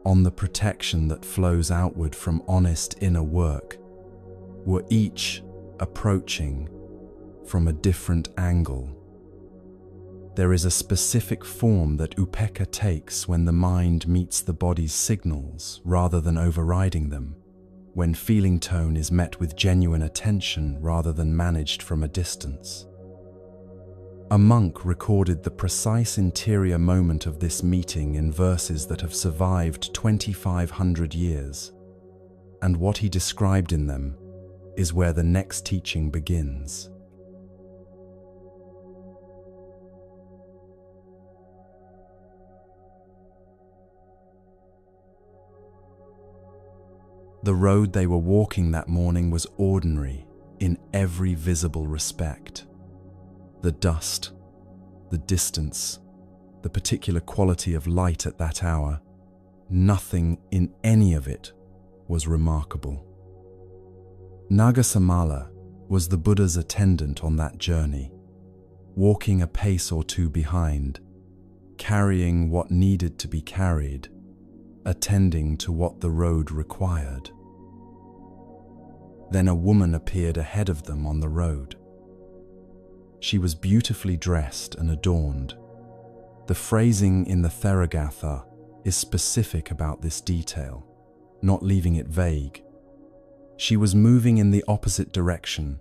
on the protection that flows outward from honest inner work, were each approaching from a different angle. There is a specific form that upekkha takes when the mind meets the body's signals rather than overriding them, when feeling tone is met with genuine attention rather than managed from a distance. A monk recorded the precise interior moment of this meeting in verses that have survived 2,500 years, and what he described in them is where the next teaching begins. The road they were walking that morning was ordinary in every visible respect. The dust, the distance, the particular quality of light at that hour, nothing in any of it was remarkable. Nagasamala was the Buddha's attendant on that journey, walking a pace or two behind, carrying what needed to be carried, attending to what the road required. Then a woman appeared ahead of them on the road. She was beautifully dressed and adorned. The phrasing in the Theragatha is specific about this detail, not leaving it vague. She was moving in the opposite direction,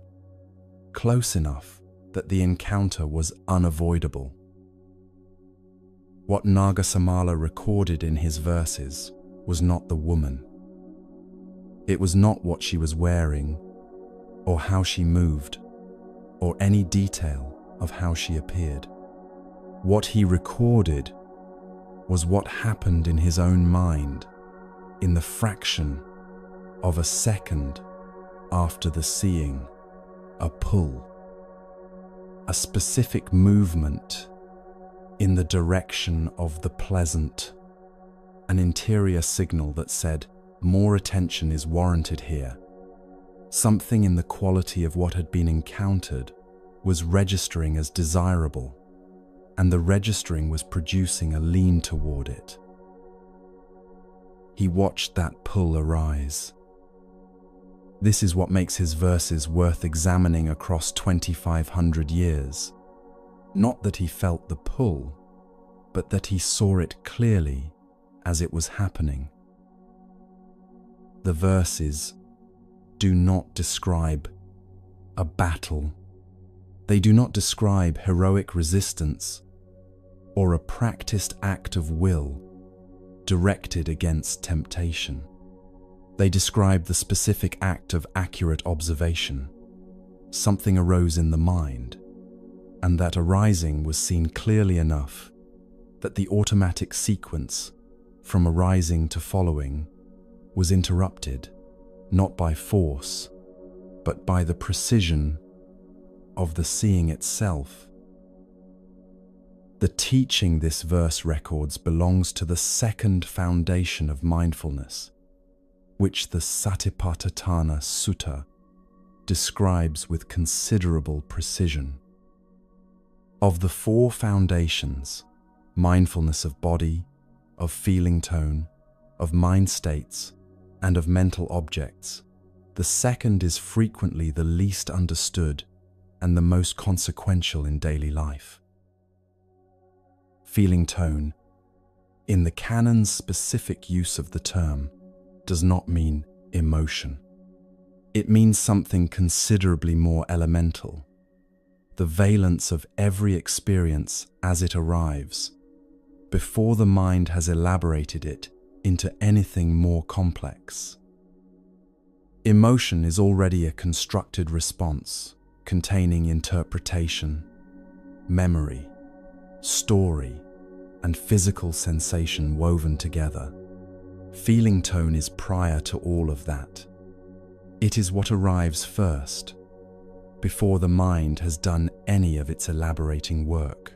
close enough that the encounter was unavoidable. What Nagasamala recorded in his verses was not the woman. It was not what she was wearing, or how she moved, or any detail of how she appeared. What he recorded was what happened in his own mind in the fraction of a second after the seeing, a pull, a specific movement in the direction of the pleasant, an interior signal that said, more attention is warranted here. Something in the quality of what had been encountered was registering as desirable, and the registering was producing a lean toward it. He watched that pull arise. This is what makes his verses worth examining across 2,500 years. Not that he felt the pull, but that he saw it clearly as it was happening. The verses do not describe a battle. They do not describe heroic resistance or a practiced act of will directed against temptation. They describe the specific act of accurate observation. Something arose in the mind, and that arising was seen clearly enough that the automatic sequence from arising to following was interrupted, not by force, but by the precision of the seeing itself. The teaching this verse records belongs to the second foundation of mindfulness, which the Satipatthana Sutta describes with considerable precision. Of the four foundations, mindfulness of body, of feeling tone, of mind states, and of mental objects, the second is frequently the least understood and the most consequential in daily life. Feeling tone, in the canon's specific use of the term, does not mean emotion. It means something considerably more elemental, the valence of every experience as it arrives, before the mind has elaborated it into anything more complex. Emotion is already a constructed response containing interpretation, memory, story, and physical sensation woven together. Feeling tone is prior to all of that. It is what arrives first, before the mind has done any of its elaborating work.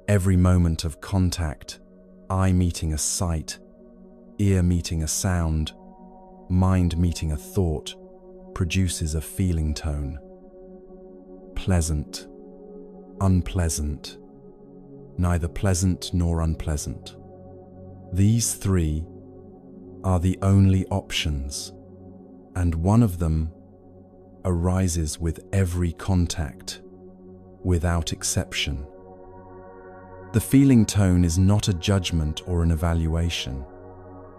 Every moment of contact, eye meeting a sight, ear meeting a sound, mind meeting a thought, produces a feeling tone. Pleasant, unpleasant, neither pleasant nor unpleasant. These three are the only options, and one of them arises with every contact, without exception. The feeling tone is not a judgment or an evaluation.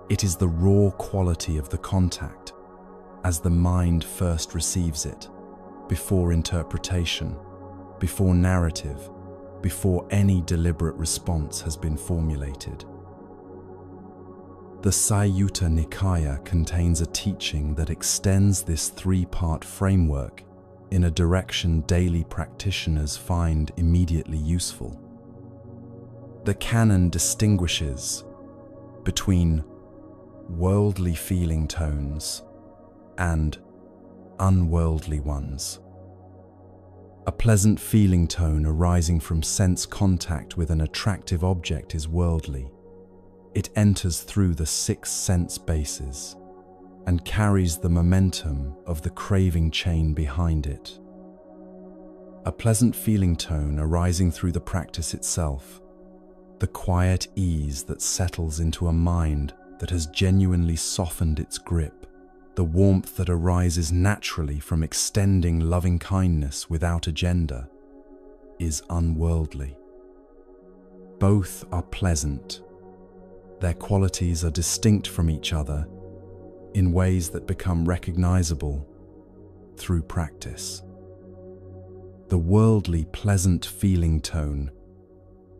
It is the raw quality of the contact, as the mind first receives it, before interpretation, before narrative, before any deliberate response has been formulated. The Sayutta Nikaya contains a teaching that extends this three-part framework in a direction daily practitioners find immediately useful. The canon distinguishes between worldly feeling tones and unworldly ones. A pleasant feeling tone arising from sense contact with an attractive object is worldly. It enters through the 6 sense bases and carries the momentum of the craving chain behind it. A pleasant feeling tone arising through the practice itself, the quiet ease that settles into a mind that has genuinely softened its grip the warmth that arises naturally from extending loving kindness without agenda, is unworldly. Both are pleasant. Their qualities are distinct from each other in ways that become recognizable through practice. The worldly pleasant feeling tone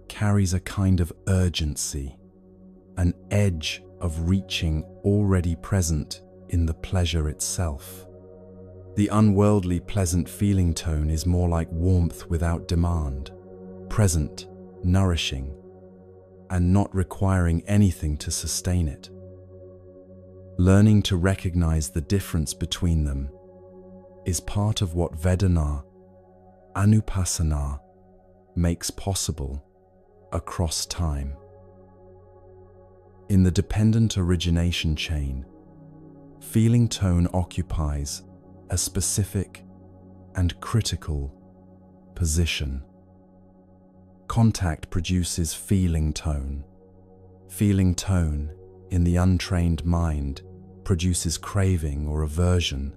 carries a kind of urgency, an edge of reaching already present in the pleasure itself. The unworldly pleasant feeling tone is more like warmth without demand, present, nourishing, and not requiring anything to sustain it. Learning to recognize the difference between them is part of what Vedana, Anupassana, makes possible across time. In the dependent origination chain, feeling tone occupies a specific and critical position. Contact produces feeling tone. Feeling tone in the untrained mind produces craving or aversion.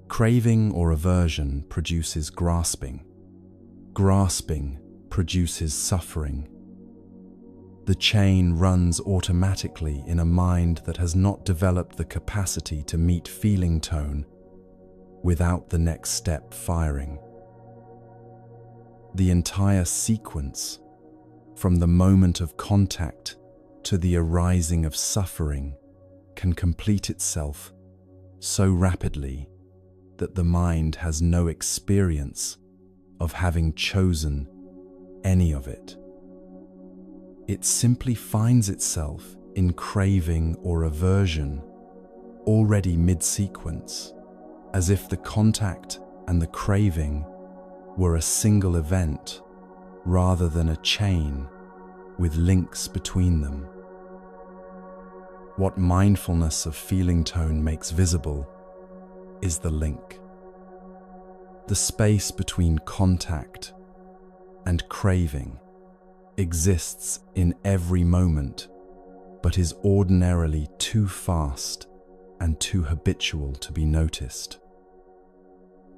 Craving or aversion produces grasping. Grasping produces suffering. The chain runs automatically in a mind that has not developed the capacity to meet feeling tone without the next step firing. The entire sequence, from the moment of contact to the arising of suffering, can complete itself so rapidly that the mind has no experience of having chosen any of it. It simply finds itself in craving or aversion already mid-sequence, as if the contact and the craving were a single event rather than a chain with links between them. What mindfulness of feeling tone makes visible is the link. The space between contact and craving exists in every moment, but is ordinarily too fast and too habitual to be noticed.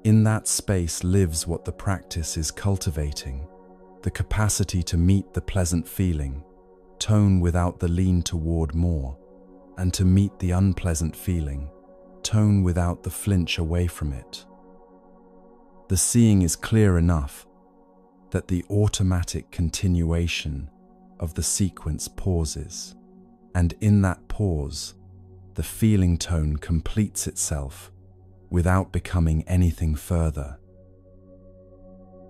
In that space lives what the practice is cultivating, the capacity to meet the pleasant feeling, tone without the lean toward more, and to meet the unpleasant feeling, tone without the flinch away from it. The seeing is clear enough that the automatic continuation of the sequence pauses, and in that pause, the feeling tone completes itself without becoming anything further.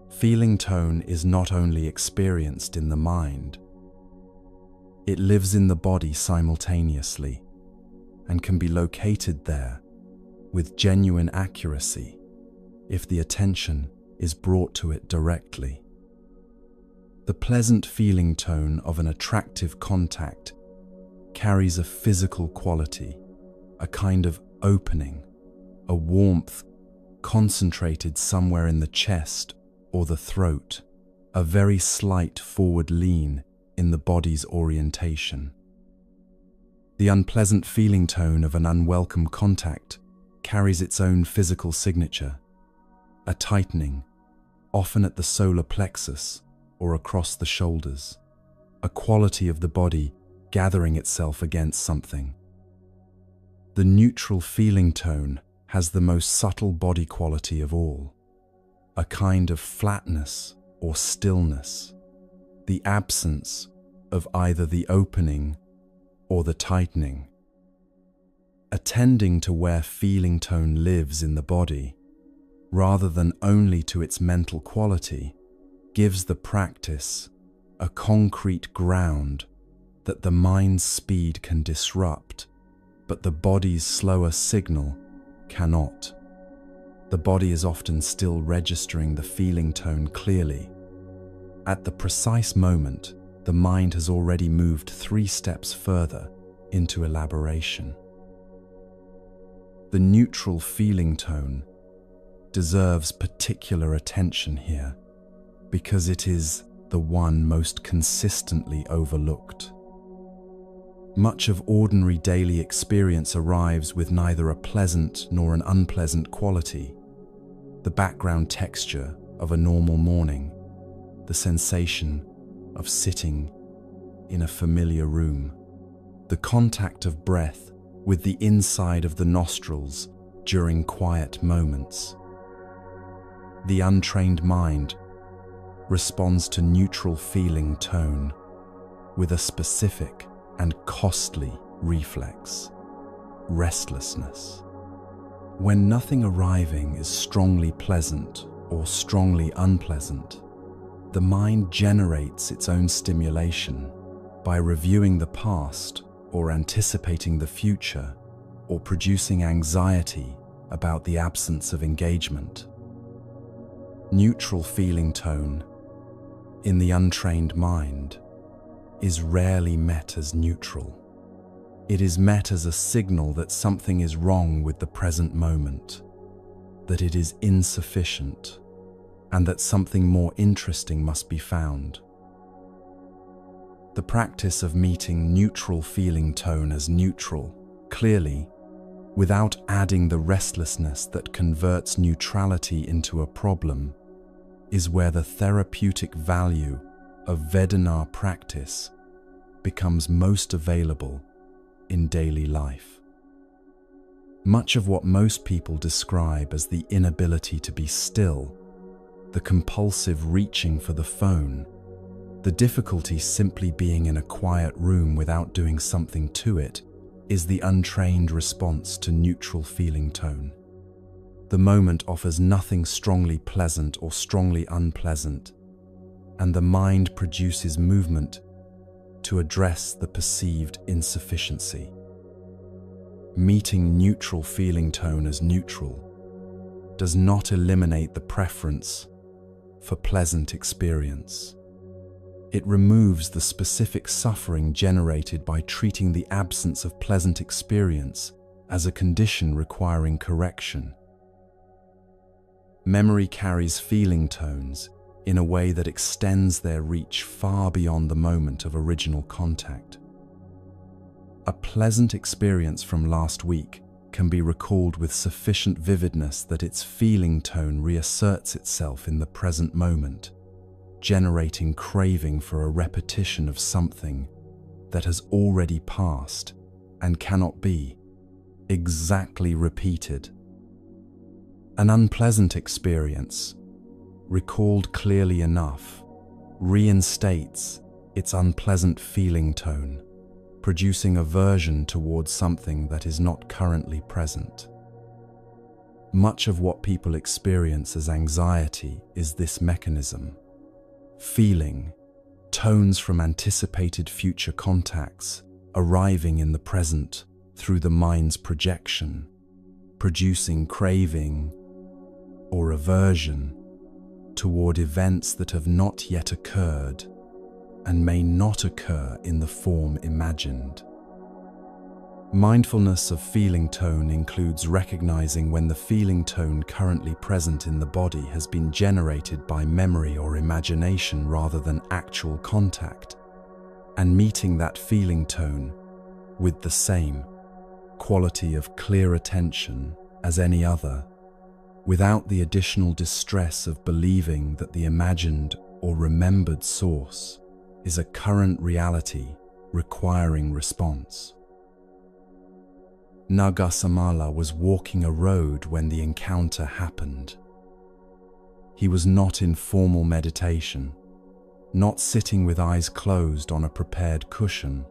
Feeling tone is not only experienced in the mind, it lives in the body simultaneously and can be located there with genuine accuracy if the attention is brought to it directly. The pleasant feeling tone of an attractive contact carries a physical quality, a kind of opening, a warmth concentrated somewhere in the chest or the throat, a very slight forward lean in the body's orientation. The unpleasant feeling tone of an unwelcome contact carries its own physical signature, a tightening, often at the solar plexus or across the shoulders, a quality of the body gathering itself against something. The neutral feeling tone has the most subtle body quality of all, a kind of flatness or stillness, the absence of either the opening or the tightening. Attending to where feeling tone lives in the body, rather than only to its mental quality, gives the practice a concrete ground that the mind's speed can disrupt, but the body's slower signal cannot. The body is often still registering the feeling tone clearly. At the precise moment, the mind has already moved 3 steps further into elaboration. The neutral feeling tone deserves particular attention here because it is the one most consistently overlooked. Much of ordinary daily experience arrives with neither a pleasant nor an unpleasant quality. The background texture of a normal morning, the sensation of sitting in a familiar room, the contact of breath with the inside of the nostrils during quiet moments. The untrained mind responds to neutral feeling tone with a specific and costly reflex: restlessness. When nothing arriving is strongly pleasant or strongly unpleasant, the mind generates its own stimulation by reviewing the past or anticipating the future or producing anxiety about the absence of engagement. Neutral feeling tone in the untrained mind is rarely met as neutral. It is met as a signal that something is wrong with the present moment, that it is insufficient, and that something more interesting must be found. The practice of meeting neutral feeling tone as neutral, clearly, without adding the restlessness that converts neutrality into a problem, is where the therapeutic value of Vedana practice becomes most available in daily life. Much of what most people describe as the inability to be still, the compulsive reaching for the phone, the difficulty simply being in a quiet room without doing something to it, is the untrained response to neutral feeling tone. The moment offers nothing strongly pleasant or strongly unpleasant, and the mind produces movement to address the perceived insufficiency. Meeting neutral feeling tone as neutral does not eliminate the preference for pleasant experience. It removes the specific suffering generated by treating the absence of pleasant experience as a condition requiring correction. Memory carries feeling tones in a way that extends their reach far beyond the moment of original contact. A pleasant experience from last week can be recalled with sufficient vividness that its feeling tone reasserts itself in the present moment, generating craving for a repetition of something that has already passed and cannot be exactly repeated. An unpleasant experience, recalled clearly enough, reinstates its unpleasant feeling tone, producing aversion towards something that is not currently present. Much of what people experience as anxiety is this mechanism. Feeling, tones from anticipated future contacts arriving in the present through the mind's projection, producing craving or aversion toward events that have not yet occurred and may not occur in the form imagined. Mindfulness of feeling tone includes recognizing when the feeling tone currently present in the body has been generated by memory or imagination rather than actual contact, and meeting that feeling tone with the same quality of clear attention as any other, without the additional distress of believing that the imagined or remembered source is a current reality requiring response. Nagasamala was walking a road when the encounter happened. He was not in formal meditation, not sitting with eyes closed on a prepared cushion,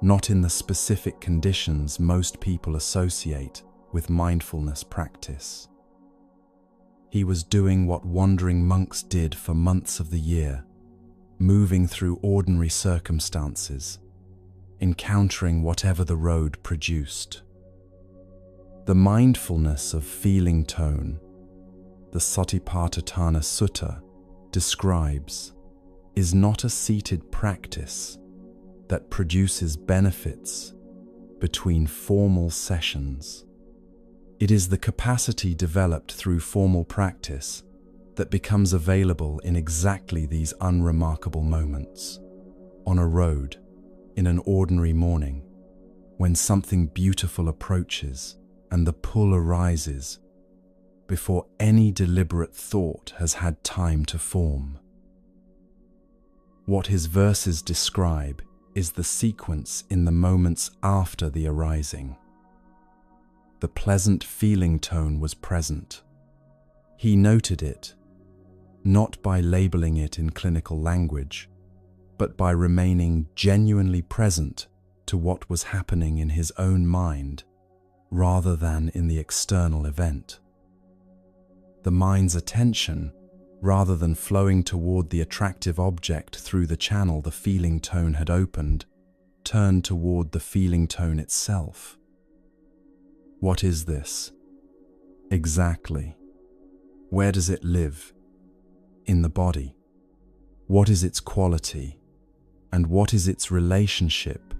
not in the specific conditions most people associate with mindfulness practice. He was doing what wandering monks did for months of the year, moving through ordinary circumstances, encountering whatever the road produced. The mindfulness of feeling tone, the Satipatthana Sutta describes, is not a seated practice that produces benefits between formal sessions. It is the capacity developed through formal practice that becomes available in exactly these unremarkable moments, on a road, in an ordinary morning, when something beautiful approaches and the pull arises before any deliberate thought has had time to form. What his verses describe is the sequence in the moments after the arising. The pleasant feeling tone was present. He noted it, not by labeling it in clinical language, but by remaining genuinely present to what was happening in his own mind rather than in the external event. The mind's attention, rather than flowing toward the attractive object through the channel the feeling tone had opened, turned toward the feeling tone itself. What is this? Exactly. Where does it live? In the body. What is its quality? And what is its relationship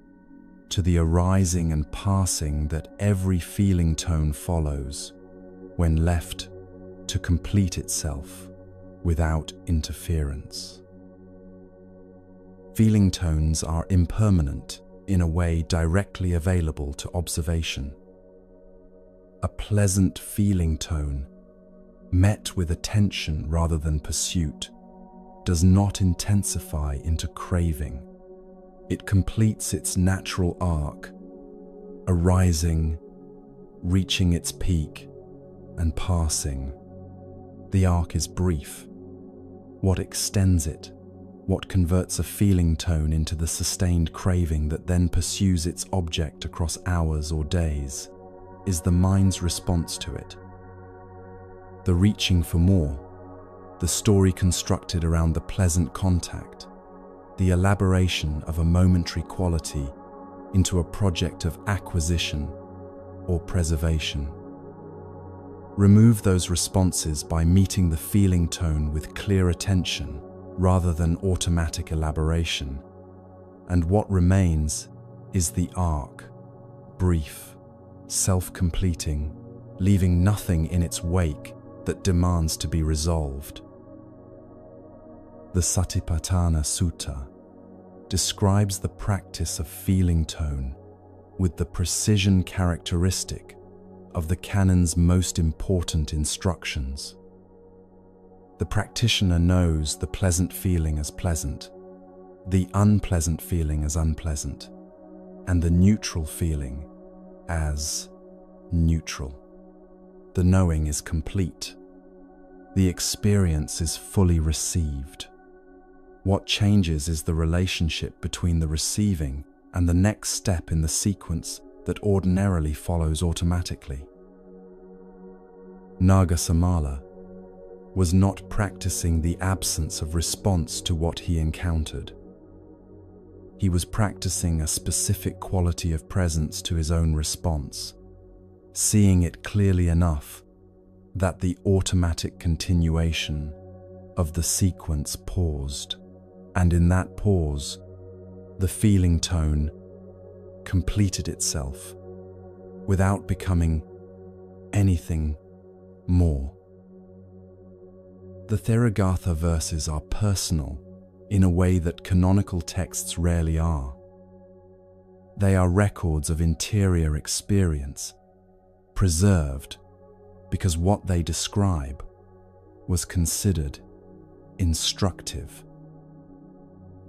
to the arising and passing that every feeling tone follows when left to complete itself without interference? Feeling tones are impermanent in a way directly available to observation. A pleasant feeling tone, met with attention rather than pursuit, does not intensify into craving. It completes its natural arc, arising, reaching its peak, and passing. The arc is brief. What extends it, what converts a feeling tone into the sustained craving that then pursues its object across hours or days, is the mind's response to it. The reaching for more, the story constructed around the pleasant contact, the elaboration of a momentary quality into a project of acquisition or preservation. Remove those responses by meeting the feeling tone with clear attention rather than automatic elaboration, and what remains is the arc, brief, self-completing, leaving nothing in its wake that demands to be resolved. The Satipatthana Sutta describes the practice of feeling tone with the precision characteristic of the canon's most important instructions. The practitioner knows the pleasant feeling as pleasant, the unpleasant feeling as unpleasant, and the neutral feeling as neutral. The knowing is complete. The experience is fully received. What changes is the relationship between the receiving and the next step in the sequence that ordinarily follows automatically. Nagasamala was not practicing the absence of response to what he encountered. He was practicing a specific quality of presence to his own response, seeing it clearly enough that the automatic continuation of the sequence paused, and in that pause, the feeling tone completed itself without becoming anything more. The Therigatha verses are personal in a way that canonical texts rarely are. They are records of interior experience, preserved because what they describe was considered instructive.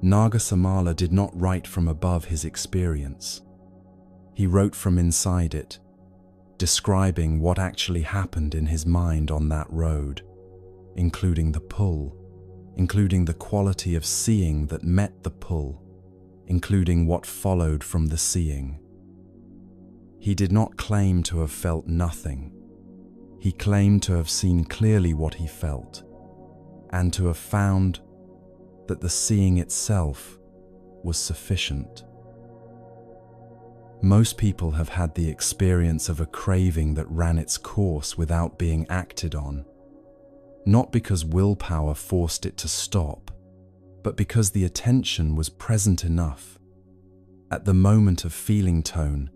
Nagasamala did not write from above his experience. He wrote from inside it, describing what actually happened in his mind on that road, including the pull, including the quality of seeing that met the pull, including what followed from the seeing. He did not claim to have felt nothing. He claimed to have seen clearly what he felt, and to have found that the seeing itself was sufficient. Most people have had the experience of a craving that ran its course without being acted on, not because willpower forced it to stop, but because the attention was present enough at the moment of feeling tone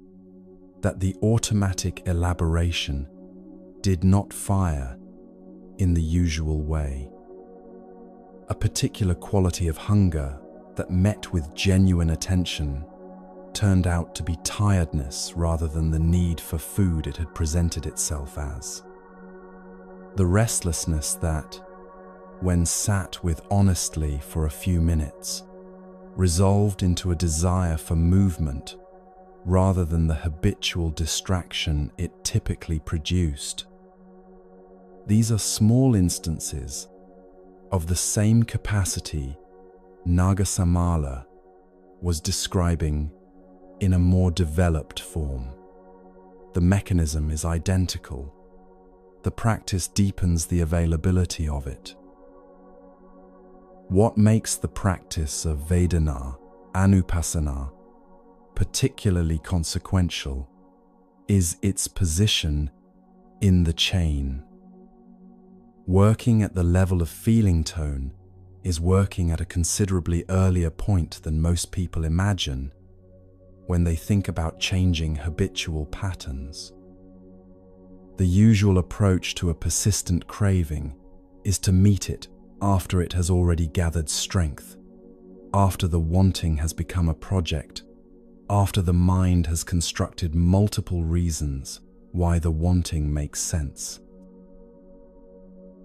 that the automatic elaboration did not fire in the usual way. A particular quality of hunger that met with genuine attention turned out to be tiredness rather than the need for food it had presented itself as. The restlessness that, when sat with honestly for a few minutes, resolved into a desire for movement rather than the habitual distraction it typically produced. These are small instances of the same capacity Nagasamala was describing in a more developed form. The mechanism is identical. The practice deepens the availability of it. What makes the practice of Vedana Anupassana particularly consequential is its position in the chain. Working at the level of feeling tone is working at a considerably earlier point than most people imagine when they think about changing habitual patterns. The usual approach to a persistent craving is to meet it after it has already gathered strength, after the wanting has become a project, after the mind has constructed multiple reasons why the wanting makes sense.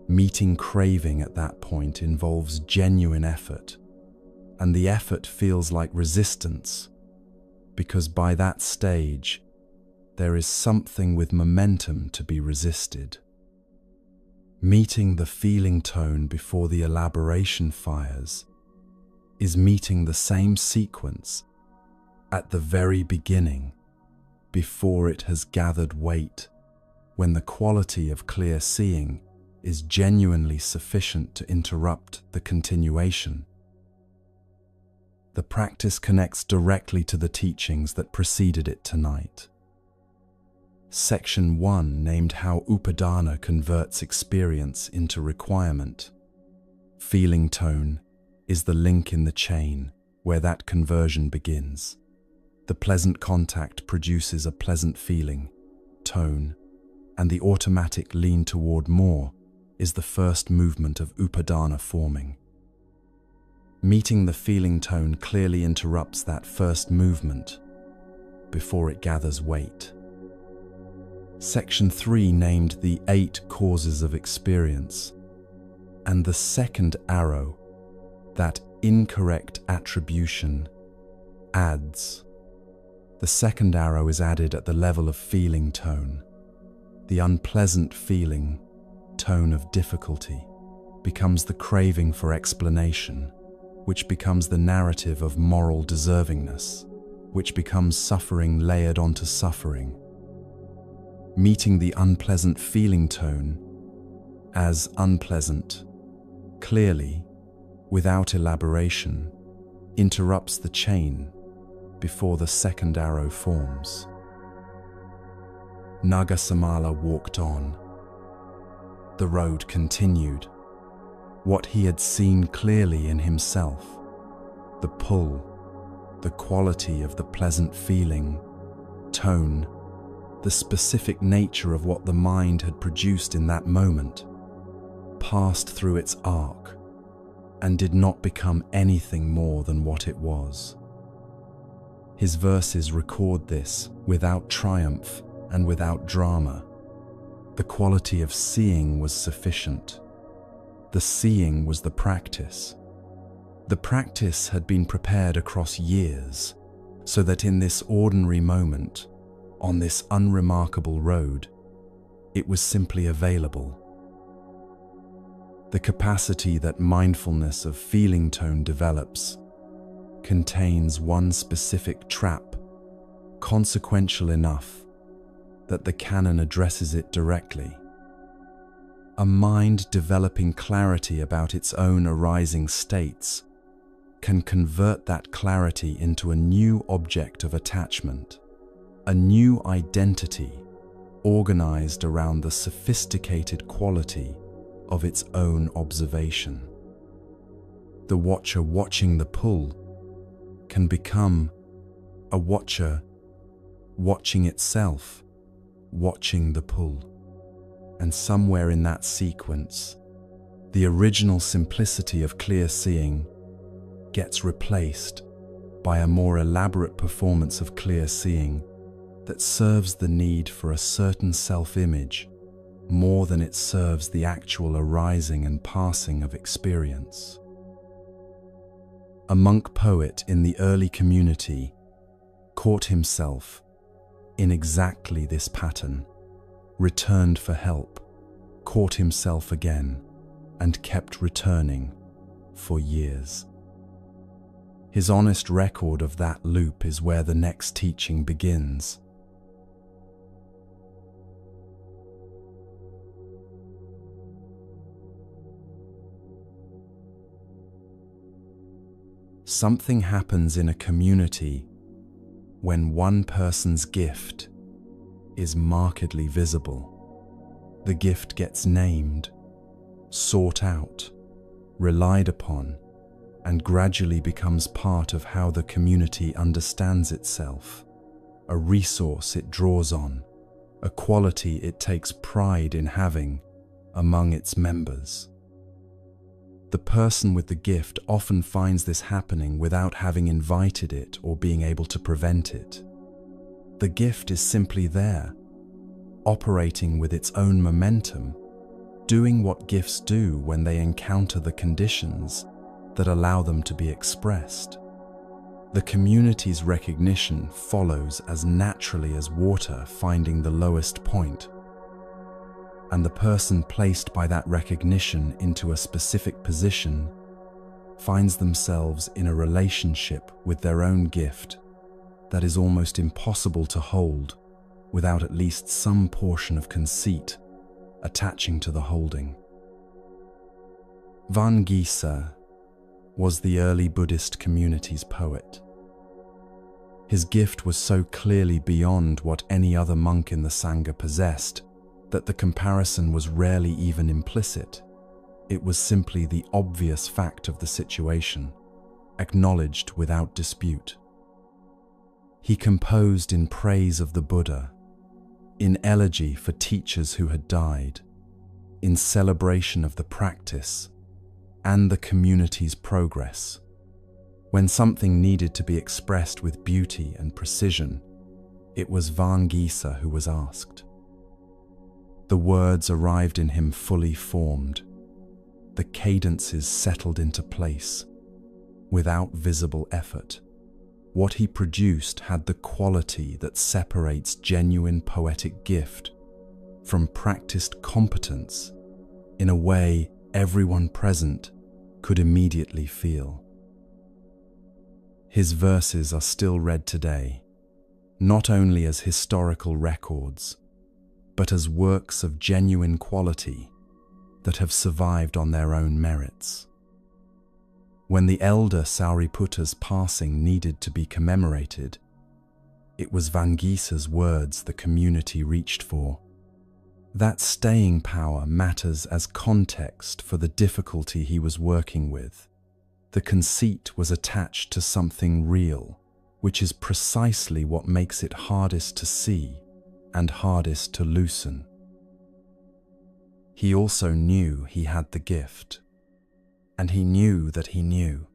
Meeting craving at that point involves genuine effort, and the effort feels like resistance, because by that stage, there is something with momentum to be resisted. Meeting the feeling tone before the elaboration fires is meeting the same sequence at the very beginning, before it has gathered weight, when the quality of clear seeing is genuinely sufficient to interrupt the continuation. The practice connects directly to the teachings that preceded it tonight. Section 1 named how Upadana converts experience into requirement. Feeling tone is the link in the chain where that conversion begins. The pleasant contact produces a pleasant feeling, tone, and the automatic lean toward more is the first movement of Upadana forming. Meeting the feeling tone clearly interrupts that first movement before it gathers weight. Section 3 named the 8 causes of experience, and the second arrow, that incorrect attribution, adds. The second arrow is added at the level of feeling tone. The unpleasant feeling, tone of difficulty, becomes the craving for explanation, which becomes the narrative of moral deservingness, which becomes suffering layered onto suffering. Meeting the unpleasant feeling tone as unpleasant, clearly, without elaboration, interrupts the chain before the second arrow forms. Nagasamala walked on. The road continued. What he had seen clearly in himself, the pull, the quality of the pleasant feeling, tone, the specific nature of what the mind had produced in that moment, passed through its arc and did not become anything more than what it was. His verses record this without triumph and without drama. The quality of seeing was sufficient. The seeing was the practice. The practice had been prepared across years, so that in this ordinary moment, on this unremarkable road, it was simply available. The capacity that mindfulness of feeling tone develops contains one specific trap, consequential enough that the canon addresses it directly. A mind developing clarity about its own arising states can convert that clarity into a new object of attachment, a new identity organized around the sophisticated quality of its own observation. The watcher watching the pull can become a watcher watching itself, watching the pull. And somewhere in that sequence, the original simplicity of clear seeing gets replaced by a more elaborate performance of clear seeing that serves the need for a certain self-image more than it serves the actual arising and passing of experience. A monk poet in the early community caught himself in exactly this pattern, returned for help, caught himself again, and kept returning for years. His honest record of that loop is where the next teaching begins. Something happens in a community when one person's gift is markedly visible. The gift gets named, sought out, relied upon, and gradually becomes part of how the community understands itself, a resource it draws on, a quality it takes pride in having among its members. The person with the gift often finds this happening without having invited it or being able to prevent it. The gift is simply there, operating with its own momentum, doing what gifts do when they encounter the conditions that allow them to be expressed. The community's recognition follows as naturally as water finding the lowest point, and the person placed by that recognition into a specific position finds themselves in a relationship with their own gift that is almost impossible to hold without at least some portion of conceit attaching to the holding. Vangisa was the early Buddhist community's poet. His gift was so clearly beyond what any other monk in the Sangha possessed that the comparison was rarely even implicit. It was simply the obvious fact of the situation, acknowledged without dispute. He composed in praise of the Buddha, in elegy for teachers who had died, in celebration of the practice and the community's progress. When something needed to be expressed with beauty and precision, it was Vangisa who was asked. The words arrived in him fully formed, the cadences settled into place, without visible effort. What he produced had the quality that separates genuine poetic gift from practiced competence in a way everyone present could immediately feel. His verses are still read today, not only as historical records, but as works of genuine quality that have survived on their own merits. When the elder Sauriputta's passing needed to be commemorated, it was Vangisa's words the community reached for. That staying power matters as context for the difficulty he was working with. The conceit was attached to something real, which is precisely what makes it hardest to see and hardest to loosen. He also knew he had the gift, and he knew that he knew,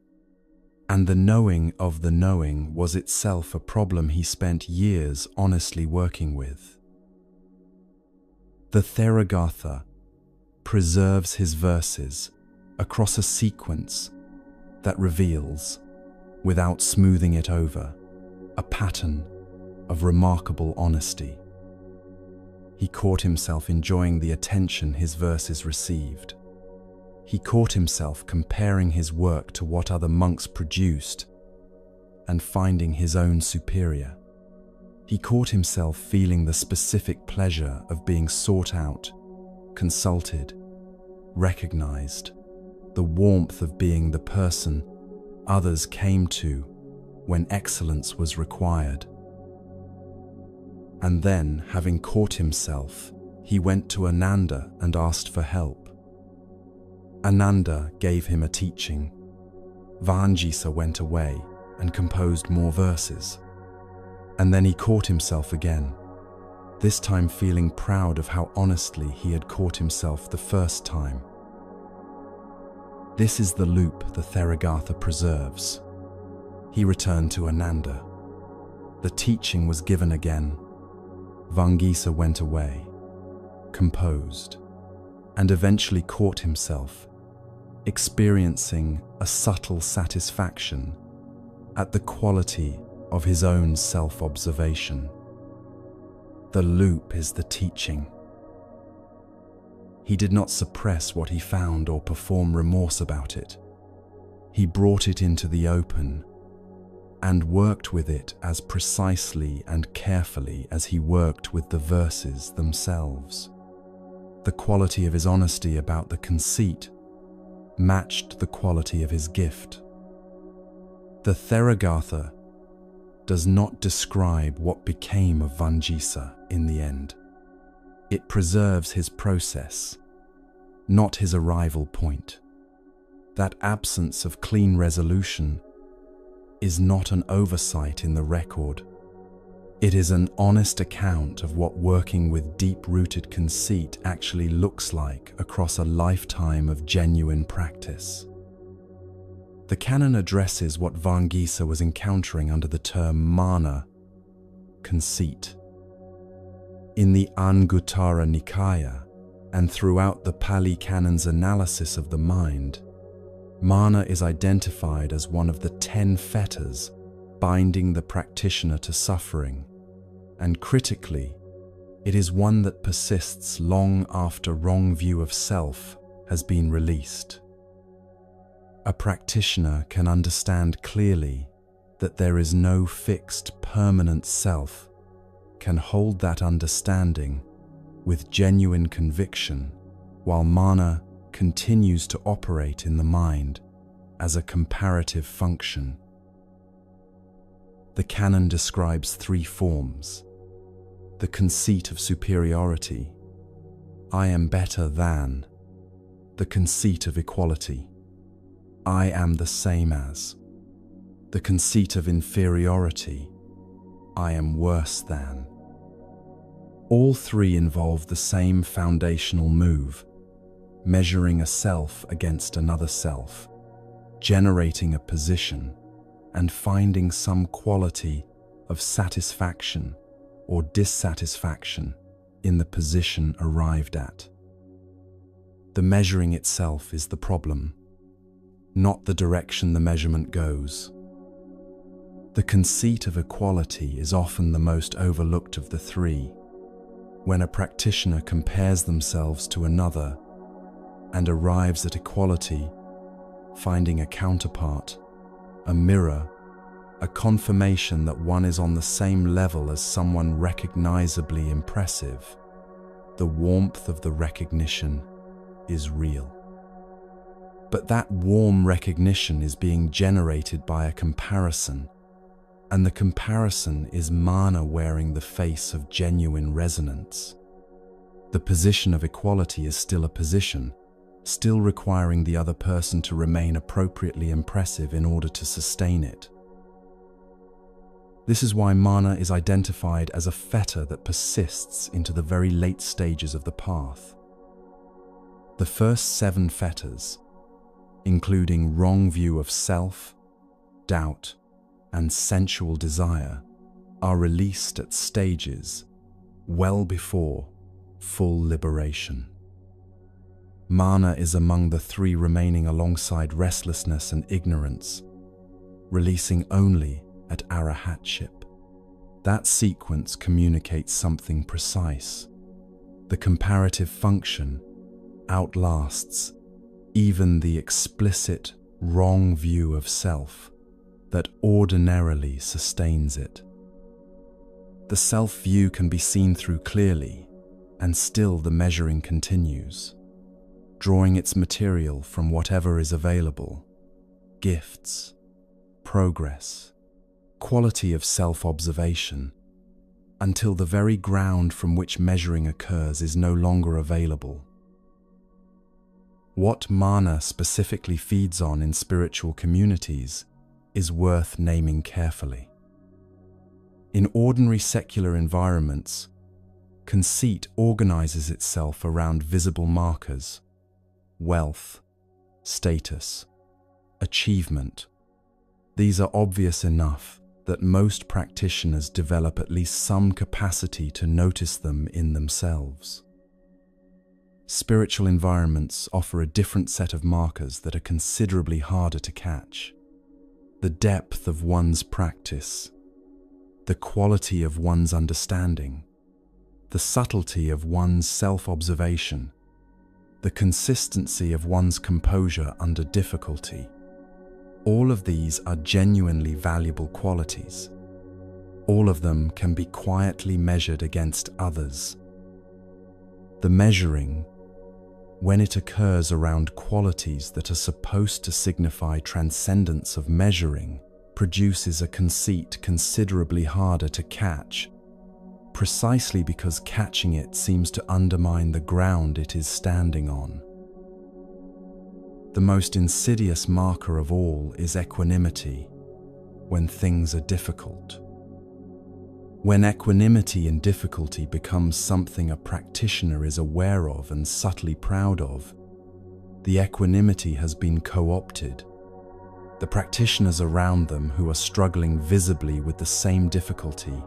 and the knowing of the knowing was itself a problem he spent years honestly working with. The Theragatha preserves his verses across a sequence that reveals, without smoothing it over, a pattern of remarkable honesty. He caught himself enjoying the attention his verses received. He caught himself comparing his work to what other monks produced and finding his own superior. He caught himself feeling the specific pleasure of being sought out, consulted, recognized, the warmth of being the person others came to when excellence was required. And then, having caught himself, he went to Ananda and asked for help. Ananda gave him a teaching. Vangisa went away and composed more verses. And then he caught himself again, this time feeling proud of how honestly he had caught himself the first time. This is the loop the Theragatha preserves. He returned to Ananda. The teaching was given again. Vangisa went away, composed, and eventually caught himself experiencing a subtle satisfaction at the quality of his own self-observation. The loop is the teaching. He did not suppress what he found or perform remorse about it. He brought it into the open and worked with it as precisely and carefully as he worked with the verses themselves. The quality of his honesty about the conceit matched the quality of his gift. The Theragatha does not describe what became of Vangisa in the end. It preserves his process, not his arrival point. That absence of clean resolution is not an oversight in the record. It is an honest account of what working with deep-rooted conceit actually looks like across a lifetime of genuine practice. The canon addresses what Vangisa was encountering under the term mana, conceit. In the Anguttara Nikaya and throughout the Pali Canon's analysis of the mind, mana is identified as one of the 10 fetters binding the practitioner to suffering, and critically, it is one that persists long after wrong view of self has been released. A practitioner can understand clearly that there is no fixed, permanent self, can hold that understanding with genuine conviction, while mana continues to operate in the mind as a comparative function. The canon describes 3 forms: the conceit of superiority, I am better than; the conceit of equality, I am the same as; the conceit of inferiority, I am worse than. All 3 involve the same foundational move, measuring a self against another self, generating a position, and finding some quality of satisfaction or dissatisfaction in the position arrived at. The measuring itself is the problem, not the direction the measurement goes. The conceit of equality is often the most overlooked of the 3. When a practitioner compares themselves to another and arrives at equality, finding a counterpart, a mirror, a confirmation that one is on the same level as someone recognizably impressive, the warmth of the recognition is real. But that warm recognition is being generated by a comparison, and the comparison is mana wearing the face of genuine resonance. The position of equality is still a position, still requiring the other person to remain appropriately impressive in order to sustain it. This is why mana is identified as a fetter that persists into the very late stages of the path. The first 7 fetters, including wrong view of self, doubt, and sensual desire, are released at stages well before full liberation. Mana is among the 3 remaining alongside restlessness and ignorance, releasing only at arahatship. That sequence communicates something precise. The comparative function outlasts even the explicit wrong view of self that ordinarily sustains it. The self-view can be seen through clearly, and still the measuring continues, drawing its material from whatever is available: gifts, progress, quality of self-observation, until the very ground from which measuring occurs is no longer available. What mana specifically feeds on in spiritual communities is worth naming carefully. In ordinary secular environments, conceit organizes itself around visible markers: wealth, status, achievement, These are obvious enough that most practitioners develop at least some capacity to notice them in themselves. Spiritual environments offer a different set of markers that are considerably harder to catch. The depth of one's practice, the quality of one's understanding, the subtlety of one's self-observation, the consistency of one's composure under difficulty. All of these are genuinely valuable qualities. All of them can be quietly measured against others. The measuring, when it occurs around qualities that are supposed to signify transcendence of measuring, produces a conceit considerably harder to catch, precisely because catching it seems to undermine the ground it is standing on. The most insidious marker of all is equanimity when things are difficult. When equanimity in difficulty becomes something a practitioner is aware of and subtly proud of, the equanimity has been co-opted. The practitioners around them who are struggling visibly with the same difficulty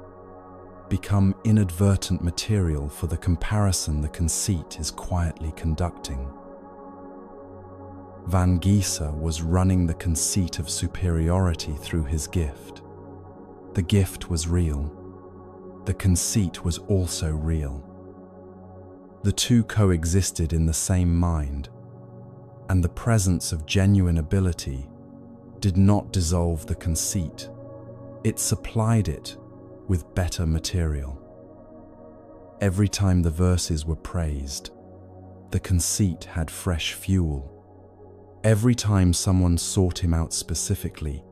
become inadvertent material for the comparison the conceit is quietly conducting. Van Gieser was running the conceit of superiority through his gift. The gift was real. The conceit was also real. The two coexisted in the same mind, and the presence of genuine ability did not dissolve the conceit. It supplied it with better material. Every time the verses were praised, the conceit had fresh fuel. Every time someone sought him out specifically,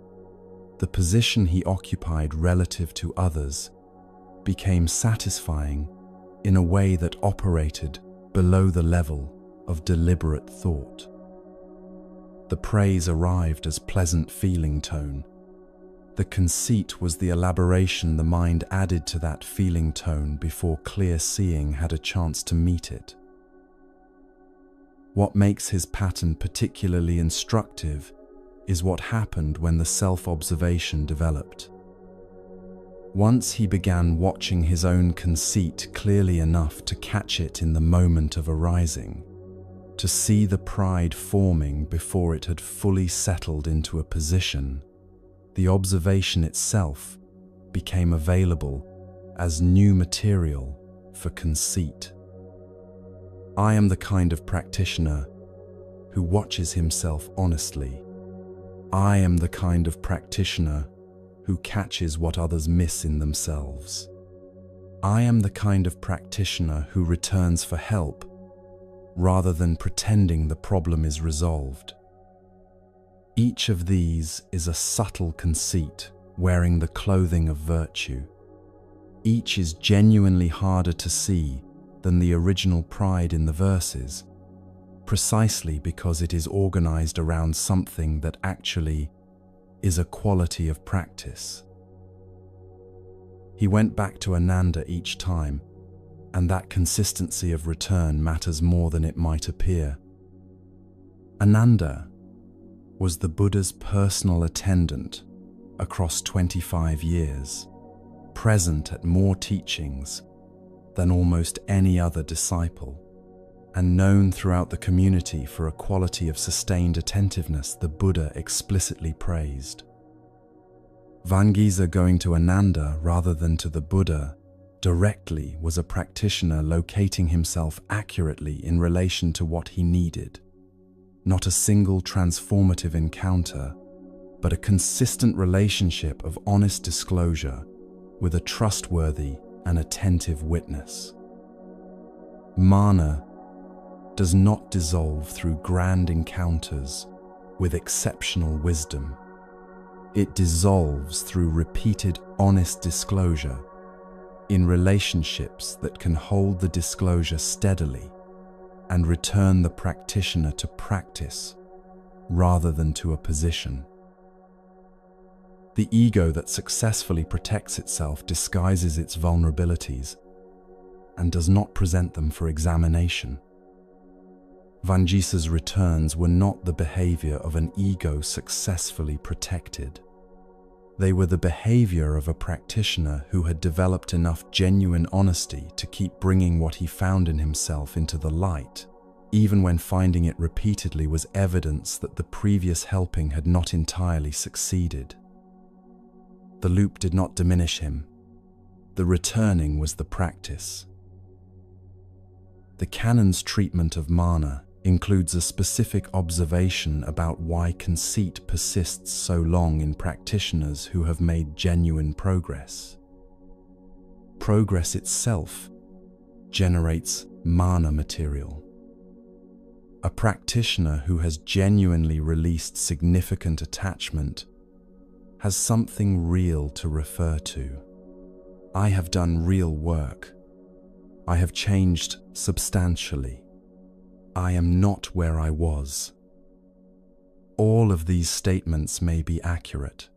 the position he occupied relative to others became satisfying in a way that operated below the level of deliberate thought. The praise arrived as pleasant feeling tone. The conceit was the elaboration the mind added to that feeling tone before clear seeing had a chance to meet it. What makes his pattern particularly instructive is what happened when the self-observation developed. Once he began watching his own conceit clearly enough to catch it in the moment of arising, to see the pride forming before it had fully settled into a position, the observation itself became available as new material for conceit. I am the kind of practitioner who watches himself honestly. I am the kind of practitioner who catches what others miss in themselves. I am the kind of practitioner who returns for help rather than pretending the problem is resolved. Each of these is a subtle conceit wearing the clothing of virtue. Each is genuinely harder to see than the original pride in the verses, precisely because it is organized around something that actually is a quality of practice. He went back to Ananda each time, and that consistency of return matters more than it might appear. Ananda was the Buddha's personal attendant across 25 years, present at more teachings than almost any other disciple, and known throughout the community for a quality of sustained attentiveness the Buddha explicitly praised. Van Gieser going to Ananda rather than to the Buddha directly was a practitioner locating himself accurately in relation to what he needed. Not a single transformative encounter, but a consistent relationship of honest disclosure with a trustworthy and attentive witness. Mana does not dissolve through grand encounters with exceptional wisdom. It dissolves through repeated honest disclosure in relationships that can hold the disclosure steadily and return the practitioner to practice rather than to a position. The ego that successfully protects itself disguises its vulnerabilities and does not present them for examination. Van Gieser's returns were not the behavior of an ego successfully protected. They were the behavior of a practitioner who had developed enough genuine honesty to keep bringing what he found in himself into the light, even when finding it repeatedly was evidence that the previous helping had not entirely succeeded. The loop did not diminish him. The returning was the practice. The canon's treatment of mana includes a specific observation about why conceit persists so long in practitioners who have made genuine progress. Progress itself generates mana material. A practitioner who has genuinely released significant attachment has something real to refer to. I have done real work. I have changed substantially. I am not where I was. All of these statements may be accurate.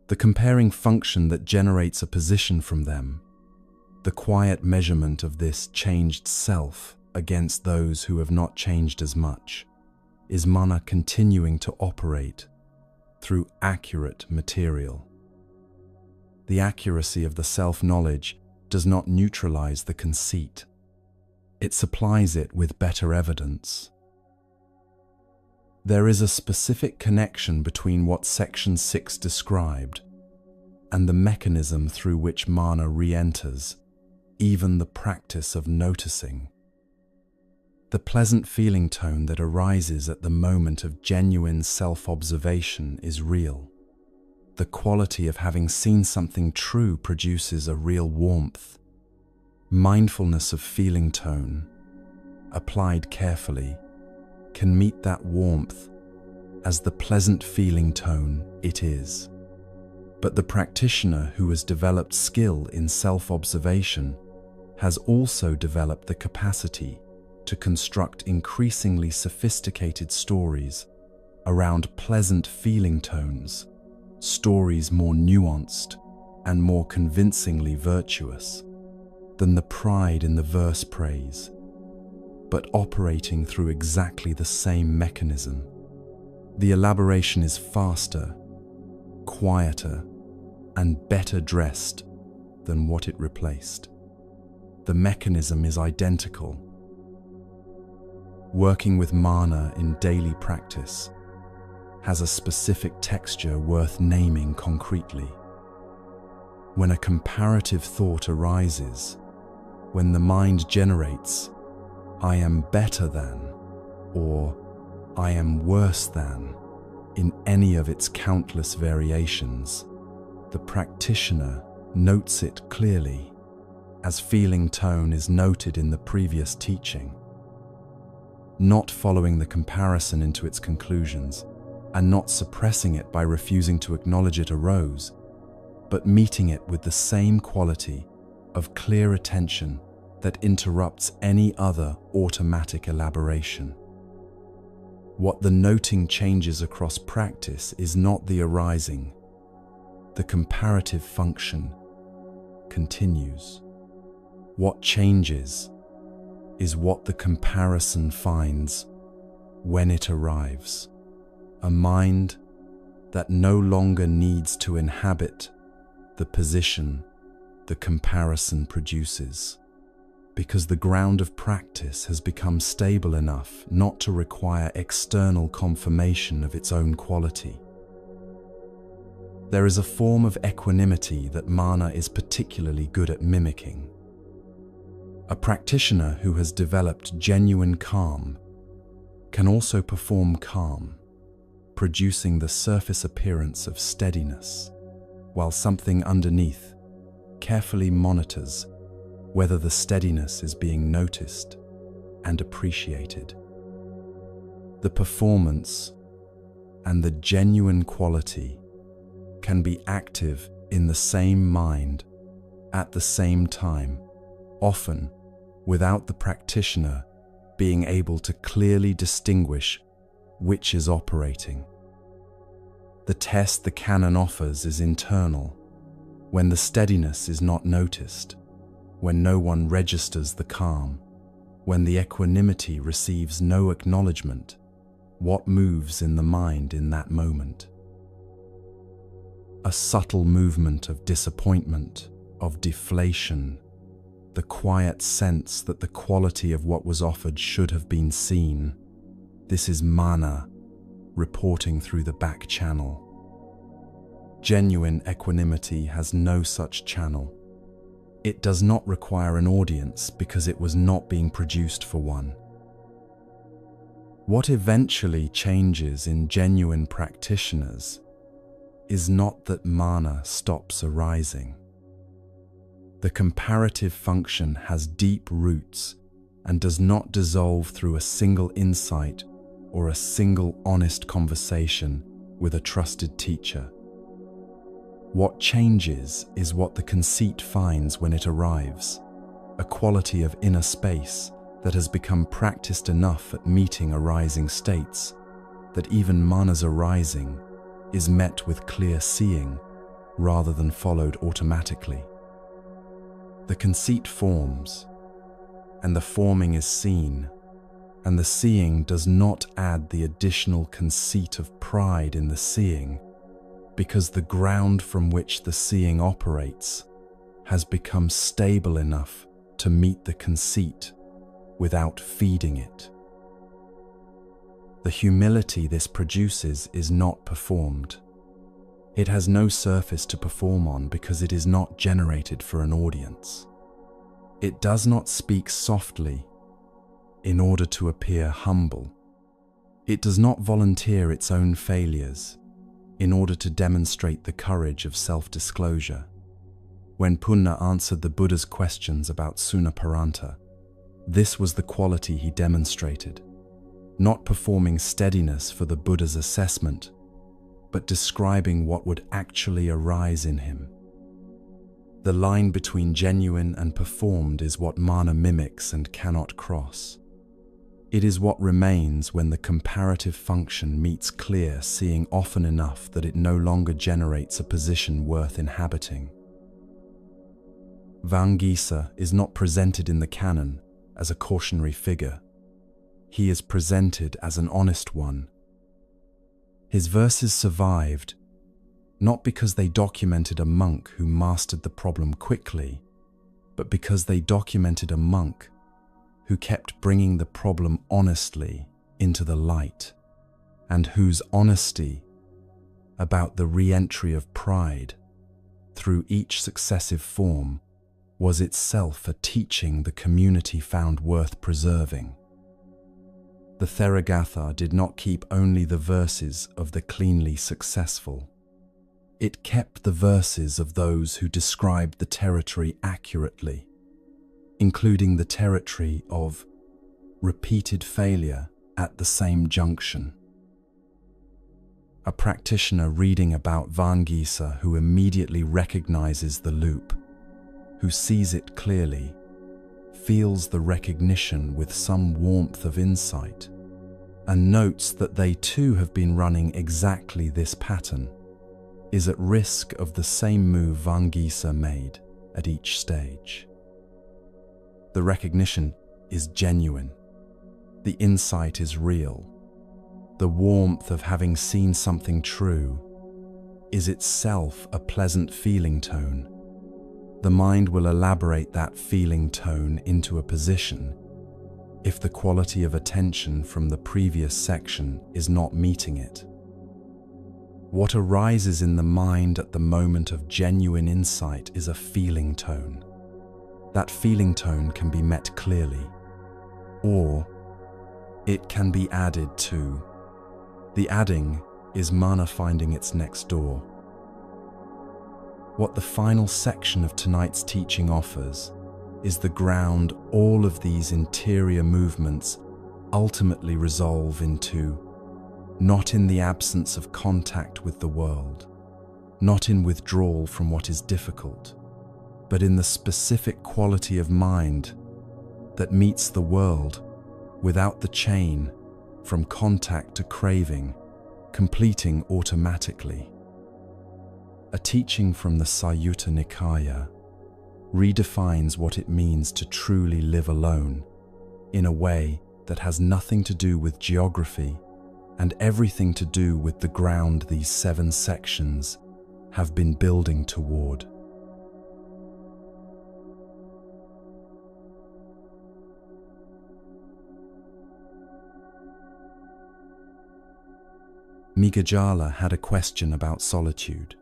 The comparing function that generates a position from them, the quiet measurement of this changed self against those who have not changed as much, is mana continuing to operate through accurate material. The accuracy of the self-knowledge does not neutralize the conceit. It supplies it with better evidence. There is a specific connection between what Section 6 described and the mechanism through which mana re-enters, even the practice of noticing. The pleasant feeling tone that arises at the moment of genuine self-observation is real. The quality of having seen something true produces a real warmth. Mindfulness of feeling tone, applied carefully, can meet that warmth as the pleasant feeling tone it is. But the practitioner who has developed skill in self-observation has also developed the capacity to construct increasingly sophisticated stories around pleasant feeling tones, stories more nuanced and more convincingly virtuous than the pride in the verse praise, but operating through exactly the same mechanism. The elaboration is faster, quieter, and better dressed than what it replaced. The mechanism is identical. Working with mana in daily practice has a specific texture worth naming concretely. When a comparative thought arises, when the mind generates, "I am better than," or "I am worse than," in any of its countless variations, the practitioner notes it clearly, as feeling tone is noted in the previous teaching. Not following the comparison into its conclusions, and not suppressing it by refusing to acknowledge it arose, but meeting it with the same quality of clear attention that interrupts any other automatic elaboration. What the noting changes across practice is not the arising. The comparative function continues. What changes is what the comparison finds when it arrives. A mind that no longer needs to inhabit the position the comparison produces, because the ground of practice has become stable enough not to require external confirmation of its own quality. There is a form of equanimity that mana is particularly good at mimicking. A practitioner who has developed genuine calm can also perform calm, producing the surface appearance of steadiness, while something underneath carefully monitors whether the steadiness is being noticed and appreciated. The performance and the genuine quality can be active in the same mind at the same time, often without the practitioner being able to clearly distinguish which is operating. The test the canon offers is internal, when the steadiness is not noticed, when no one registers the calm, when the equanimity receives no acknowledgement. What moves in the mind in that moment? a subtle movement of disappointment, of deflation, the quiet sense that the quality of what was offered should have been seen. This is mana reporting through the back channel. Genuine equanimity has no such channel. It does not require an audience because it was not being produced for one. What eventually changes in genuine practitioners is not that mana stops arising. The comparative function has deep roots and does not dissolve through a single insight or a single honest conversation with a trusted teacher. What changes is what the conceit finds when it arrives, a quality of inner space that has become practiced enough at meeting arising states that even mana's arising is met with clear seeing rather than followed automatically. The conceit forms, and the forming is seen, and the seeing does not add the additional conceit of pride in the seeing, because the ground from which the seeing operates has become stable enough to meet the conceit without feeding it. The humility this produces is not performed. It has no surface to perform on because it is not generated for an audience. It does not speak softly in order to appear humble. It does not volunteer its own failures in order to demonstrate the courage of self-disclosure. When Punna answered the Buddha's questions about Sunaparanta, this was the quality he demonstrated, not performing steadiness for the Buddha's assessment, but describing what would actually arise in him. The line between genuine and performed is what mana mimics and cannot cross. It is what remains when the comparative function meets clear seeing often enough that it no longer generates a position worth inhabiting. Vangisa is not presented in the canon as a cautionary figure. He is presented as an honest one. His verses survived not because they documented a monk who mastered the problem quickly, but because they documented a monk who kept bringing the problem honestly into the light, and whose honesty about the re-entry of pride through each successive form was itself a teaching the community found worth preserving. The Theragatha did not keep only the verses of the cleanly successful. It kept the verses of those who described the territory accurately, including the territory of repeated failure at the same junction. A practitioner reading about Vangisa who immediately recognizes the loop, who sees it clearly, feels the recognition with some warmth of insight, and notes that they too have been running exactly this pattern, is at risk of the same move Vangisa made at each stage. The recognition is genuine. The insight is real. The warmth of having seen something true is itself a pleasant feeling tone. The mind will elaborate that feeling tone into a position if the quality of attention from the previous section is not meeting it. What arises in the mind at the moment of genuine insight is a feeling tone. That feeling tone can be met clearly, or it can be added to. The adding is mana finding its next door. What the final section of tonight's teaching offers is the ground all of these interior movements ultimately resolve into, not in the absence of contact with the world, not in withdrawal from what is difficult, but in the specific quality of mind that meets the world without the chain from contact to craving, completing automatically. A teaching from the Sayutta Nikaya redefines what it means to truly live alone in a way that has nothing to do with geography and everything to do with the ground these 7 sections have been building toward. Migajala had a question about solitude.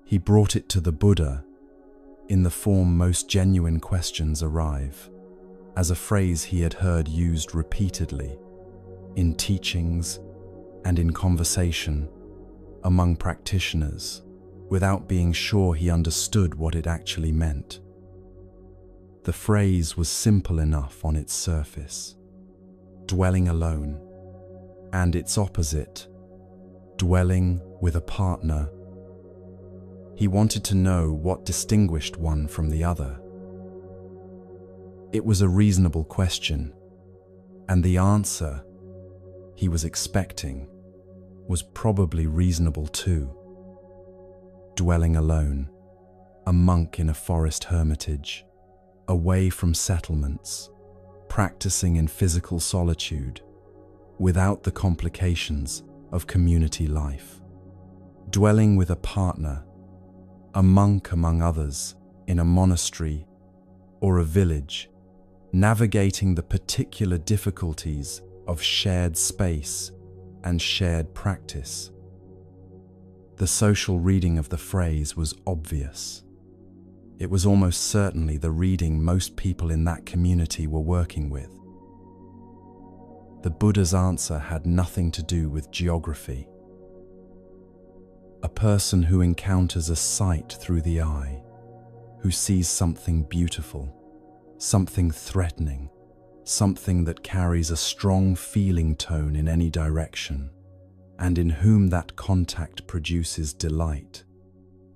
He brought it to the Buddha in the form most genuine questions arrive, as a phrase he had heard used repeatedly in teachings and in conversation among practitioners, without being sure he understood what it actually meant. The phrase was simple enough on its surface: dwelling alone, and its opposite, dwelling with a partner. He wanted to know what distinguished one from the other. It was a reasonable question, and the answer he was expecting was probably reasonable too. Dwelling alone, a monk in a forest hermitage, away from settlements, practicing in physical solitude, without the complications of community life. Dwelling with a partner, a monk among others, in a monastery or a village, navigating the particular difficulties of shared space and shared practice. The social reading of the phrase was obvious. It was almost certainly the reading most people in that community were working with. The Buddha's answer had nothing to do with geography. A person who encounters a sight through the eye, who sees something beautiful, something threatening, something that carries a strong feeling tone in any direction, and in whom that contact produces delight,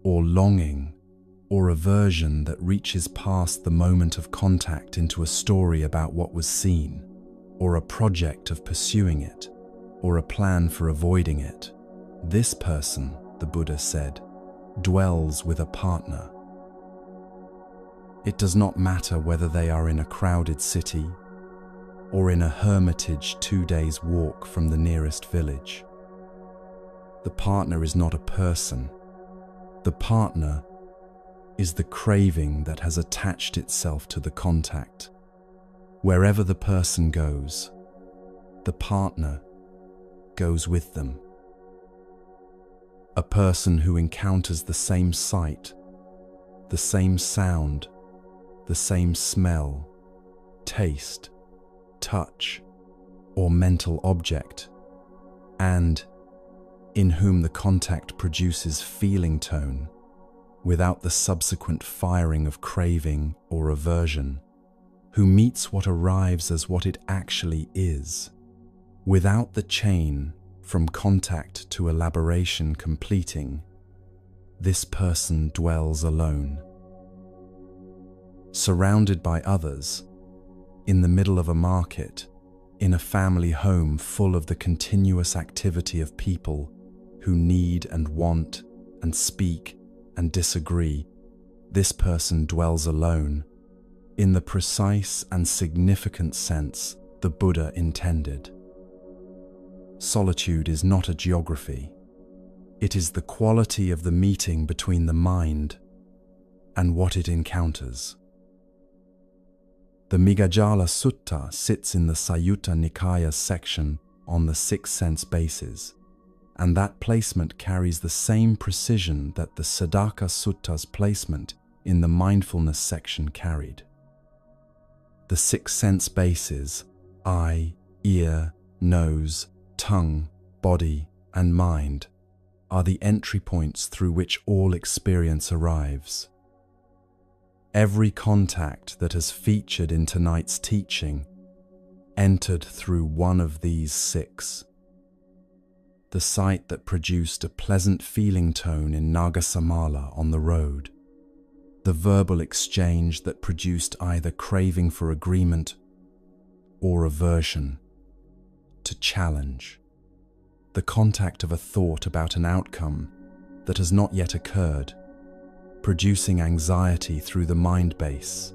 or longing, or aversion that reaches past the moment of contact into a story about what was seen, or a project of pursuing it, or a plan for avoiding it. This person, the Buddha said, dwells with a partner. It does not matter whether they are in a crowded city or in a hermitage 2 days' walk from the nearest village. The partner is not a person. The partner is the craving that has attached itself to the contact. Wherever the person goes, the partner goes with them. A person who encounters the same sight, the same sound, the same smell, taste, touch, or mental object, and in whom the contact produces feeling tone, without the subsequent firing of craving or aversion, who meets what arrives as what it actually is, without the chain from contact to elaboration completing, this person dwells alone. Surrounded by others, in the middle of a market, in a family home full of the continuous activity of people who need and want and speak and disagree, this person dwells alone, in the precise and significant sense the Buddha intended. Solitude is not a geography. It is the quality of the meeting between the mind and what it encounters. The Migajala Sutta sits in the Sayutta Nikaya section on the 6 sense bases, and that placement carries the same precision that the Saddaka Sutta's placement in the mindfulness section carried. The 6 sense bases, eye, ear, nose, tongue, body, and mind, are the entry points through which all experience arrives. Every contact that has featured in tonight's teaching entered through one of these 6. The sight that produced a pleasant feeling tone in Nagasamala on the road, the verbal exchange that produced either craving for agreement or aversion, to challenge, the contact of a thought about an outcome that has not yet occurred, producing anxiety through the mind base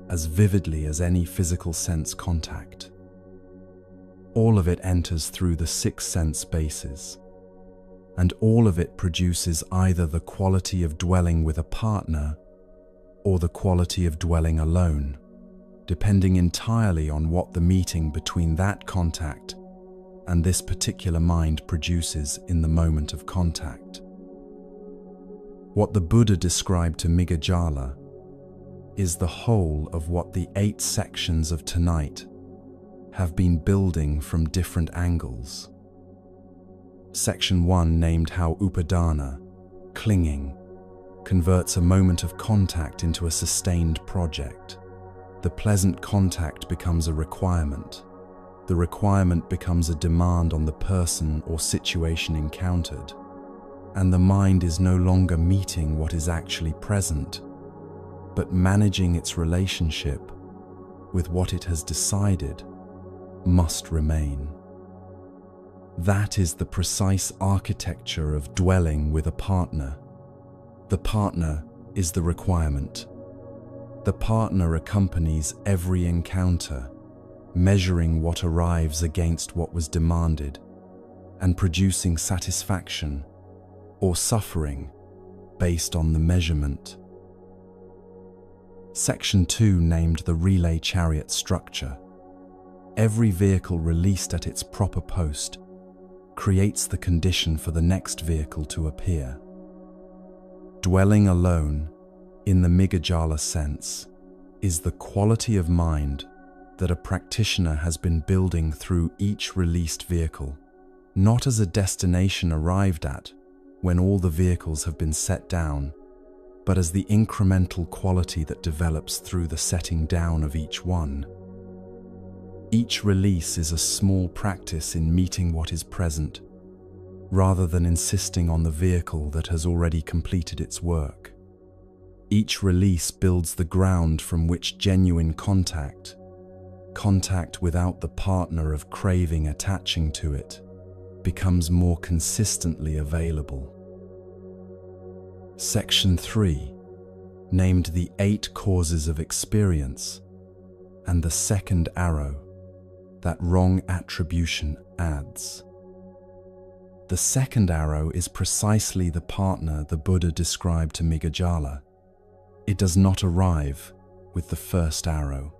as vividly as any physical sense contact. All of it enters through the 6 sense bases, and all of it produces either the quality of dwelling with a partner or the quality of dwelling alone, depending entirely on what the meeting between that contact and this particular mind produces in the moment of contact. What the Buddha described to Migajala is the whole of what the 8 sections of tonight have been building from different angles. Section 1, named how Upadana, clinging, converts a moment of contact into a sustained project. The pleasant contact becomes a requirement. The requirement becomes a demand on the person or situation encountered, and the mind is no longer meeting what is actually present, but managing its relationship with what it has decided must remain. That is the precise architecture of dwelling with a partner. The partner is the requirement. The partner accompanies every encounter, measuring what arrives against what was demanded, and producing satisfaction or suffering based on the measurement. Section 2, named the relay chariot structure. Every vehicle released at its proper post creates the condition for the next vehicle to appear. Dwelling alone, in the Migajala sense, is the quality of mind that a practitioner has been building through each released vehicle, not as a destination arrived at when all the vehicles have been set down, but as the incremental quality that develops through the setting down of each one. Each release is a small practice in meeting what is present, rather than insisting on the vehicle that has already completed its work. Each release builds the ground from which genuine contact without the partner of craving attaching to it, becomes more consistently available. Section 3, named the 8 causes of experience, and the second arrow that wrong attribution adds. The second arrow is precisely the partner the Buddha described to Migajala. It does not arrive with the first arrow.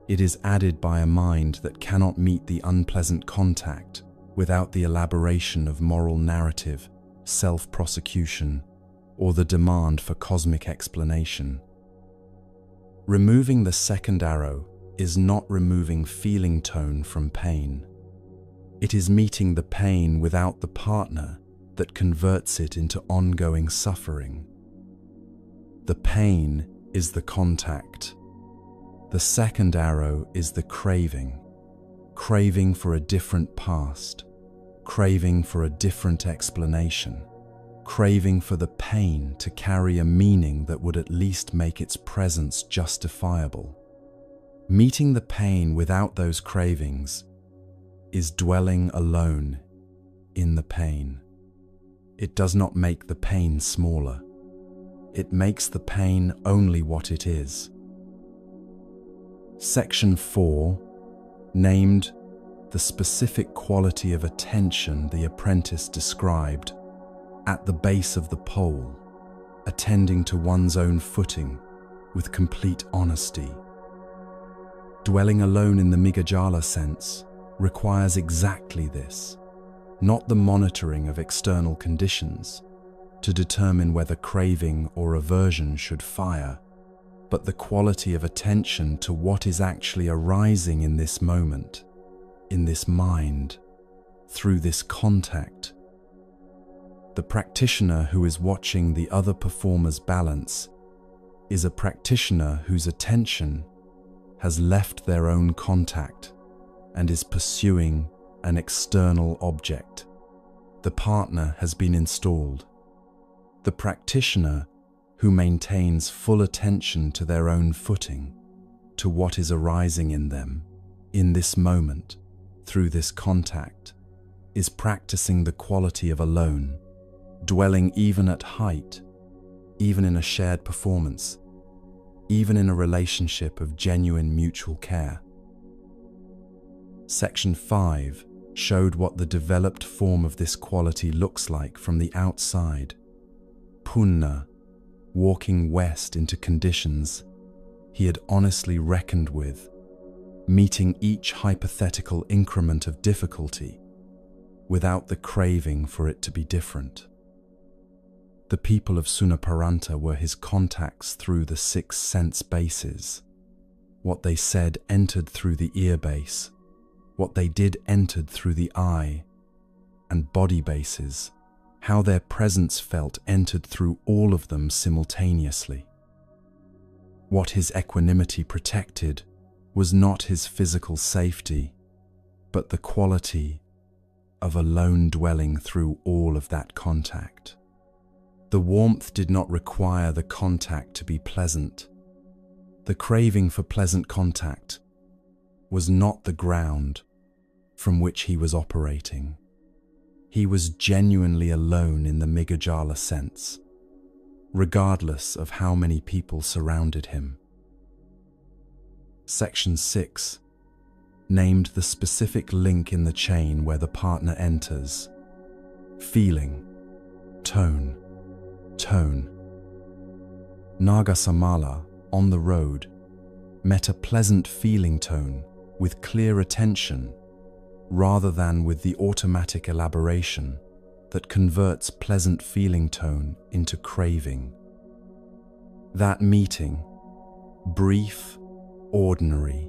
It is added by a mind that cannot meet the unpleasant contact without the elaboration of moral narrative, self-prosecution, or the demand for cosmic explanation. Removing the second arrow is not removing feeling tone from pain. It is meeting the pain without the partner that converts it into ongoing suffering. The pain is the contact. The second arrow is the craving for a different past, craving for a different explanation, craving for the pain to carry a meaning that would at least make its presence justifiable. Meeting the pain without those cravings is dwelling alone in the pain. It does not make the pain smaller. It makes the pain only what it is. Section 4, named the specific quality of attention the apprentice described at the base of the pole, attending to one's own footing with complete honesty. Dwelling alone in the Migajala sense requires exactly this, not the monitoring of external conditions to determine whether craving or aversion should fire, but the quality of attention to what is actually arising in this moment, in this mind, through this contact. The practitioner who is watching the other performer's balance is a practitioner whose attention has left their own contact and is pursuing an external object. The partner has been installed. The practitioner who maintains full attention to their own footing, to what is arising in them, in this moment, through this contact, is practicing the quality of alone, dwelling even at height, even in a shared performance, even in a relationship of genuine mutual care. Section 5, showed what the developed form of this quality looks like from the outside. Punna, walking west into conditions he had honestly reckoned with, meeting each hypothetical increment of difficulty without the craving for it to be different. The people of Sunaparanta were his contacts through the 6 sense bases. What they said entered through the ear base, what they did entered through the eye and body bases. How their presence felt entered through all of them simultaneously. What his equanimity protected was not his physical safety, but the quality of alone dwelling through all of that contact. The warmth did not require the contact to be pleasant. The craving for pleasant contact was not the ground from which he was operating. He was genuinely alone in the Migajala sense, regardless of how many people surrounded him. Section 6 named the specific link in the chain where the partner enters. Feeling, tone. Nagasamala, on the road, met a pleasant feeling tone with clear attention rather than with the automatic elaboration that converts pleasant feeling tone into craving. That meeting, brief, ordinary,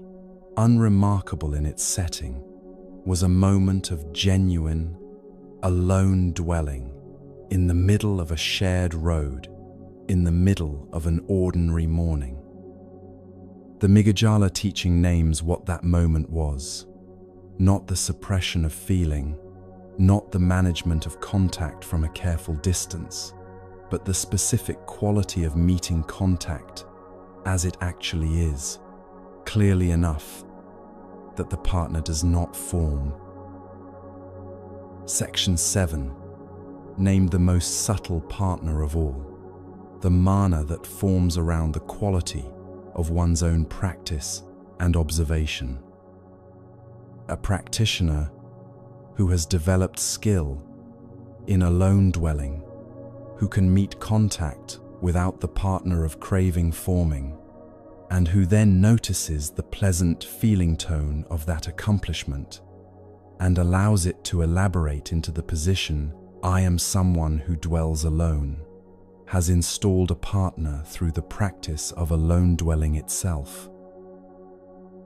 unremarkable in its setting, was a moment of genuine, alone dwelling in the middle of a shared road, in the middle of an ordinary morning. The Migajala teaching names what that moment was. Not the suppression of feeling, not the management of contact from a careful distance, but the specific quality of meeting contact as it actually is, clearly enough that the partner does not form. Section 7 named the most subtle partner of all, the mana that forms around the quality of one's own practice and observation. A practitioner who has developed skill in alone dwelling, who can meet contact without the partner of craving forming, and who then notices the pleasant feeling tone of that accomplishment and allows it to elaborate into the position, I am someone who dwells alone, has installed a partner through the practice of alone dwelling itself.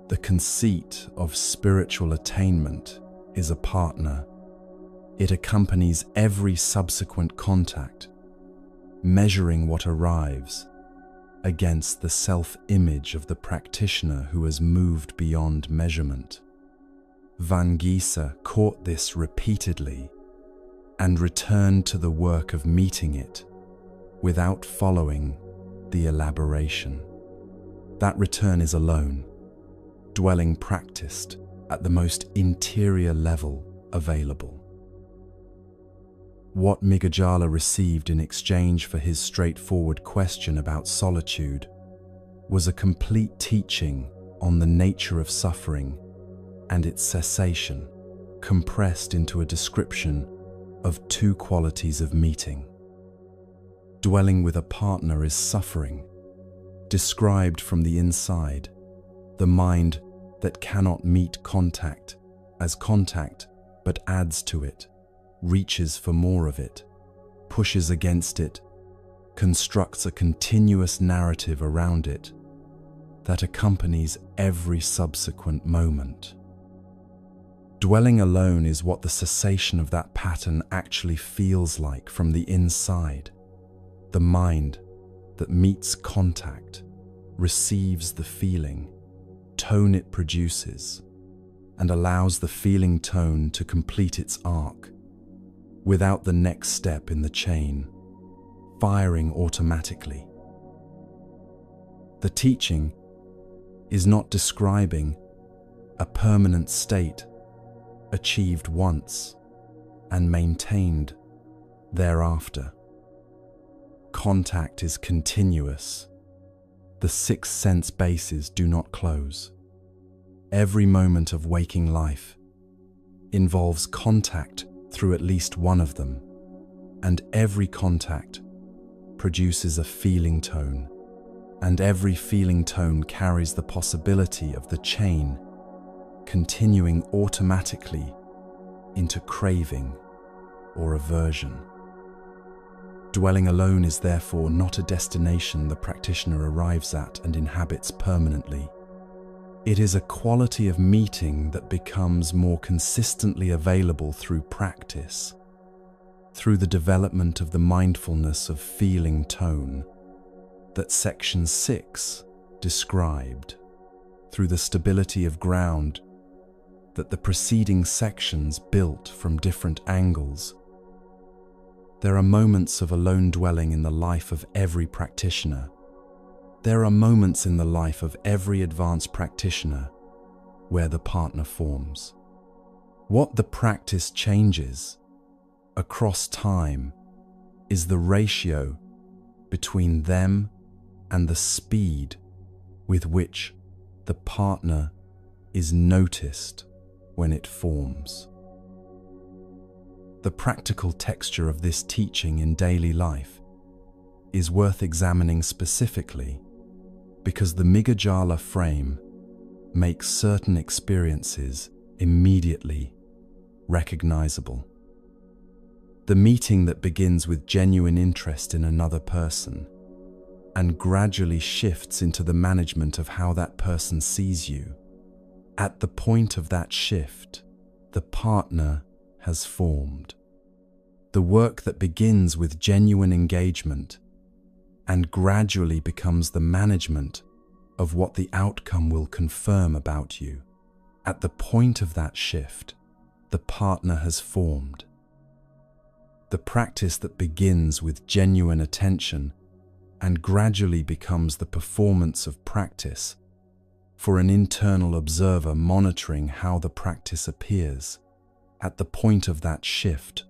The conceit of spiritual attainment is a partner. It accompanies every subsequent contact, measuring what arrives against the self-image of the practitioner who has moved beyond measurement. Vangisa caught this repeatedly and returned to the work of meeting it without following the elaboration. That return is alone, dwelling practiced at the most interior level available. What Migajala received in exchange for his straightforward question about solitude was a complete teaching on the nature of suffering and its cessation, compressed into a description of 2 qualities of meeting. Dwelling with a partner is suffering, described from the inside, the mind that cannot meet contact as contact but adds to it, reaches for more of it, pushes against it, constructs a continuous narrative around it that accompanies every subsequent moment. Dwelling alone is what the cessation of that pattern actually feels like from the inside. The mind that meets contact, receives the feeling, tone it produces, and allows the feeling tone to complete its arc, without the next step in the chain, firing automatically. The teaching is not describing a permanent state achieved once and maintained thereafter. Contact is continuous. The 6 sense bases do not close. Every moment of waking life involves contact through at least one of them, and every contact produces a feeling tone, and every feeling tone carries the possibility of the chain continuing automatically into craving or aversion. Dwelling alone is therefore not a destination the practitioner arrives at and inhabits permanently. It is a quality of meeting that becomes more consistently available through practice, through the development of the mindfulness of feeling tone that Section 6 described, through the stability of ground that the preceding sections built from different angles. There are moments of alone dwelling in the life of every practitioner. There are moments in the life of every advanced practitioner where the partner forms. What the practice changes across time is the ratio between them and the speed with which the partner is noticed when it forms. The practical texture of this teaching in daily life is worth examining specifically because the Miggajala frame makes certain experiences immediately recognizable. The meeting that begins with genuine interest in another person and gradually shifts into the management of how that person sees you. At the point of that shift, the partner has formed. The work that begins with genuine engagement and gradually becomes the management of what the outcome will confirm about you. At the point of that shift, the partner has formed. The practice that begins with genuine attention and gradually becomes the performance of practice for an internal observer monitoring how the practice appears. At the point of that shift,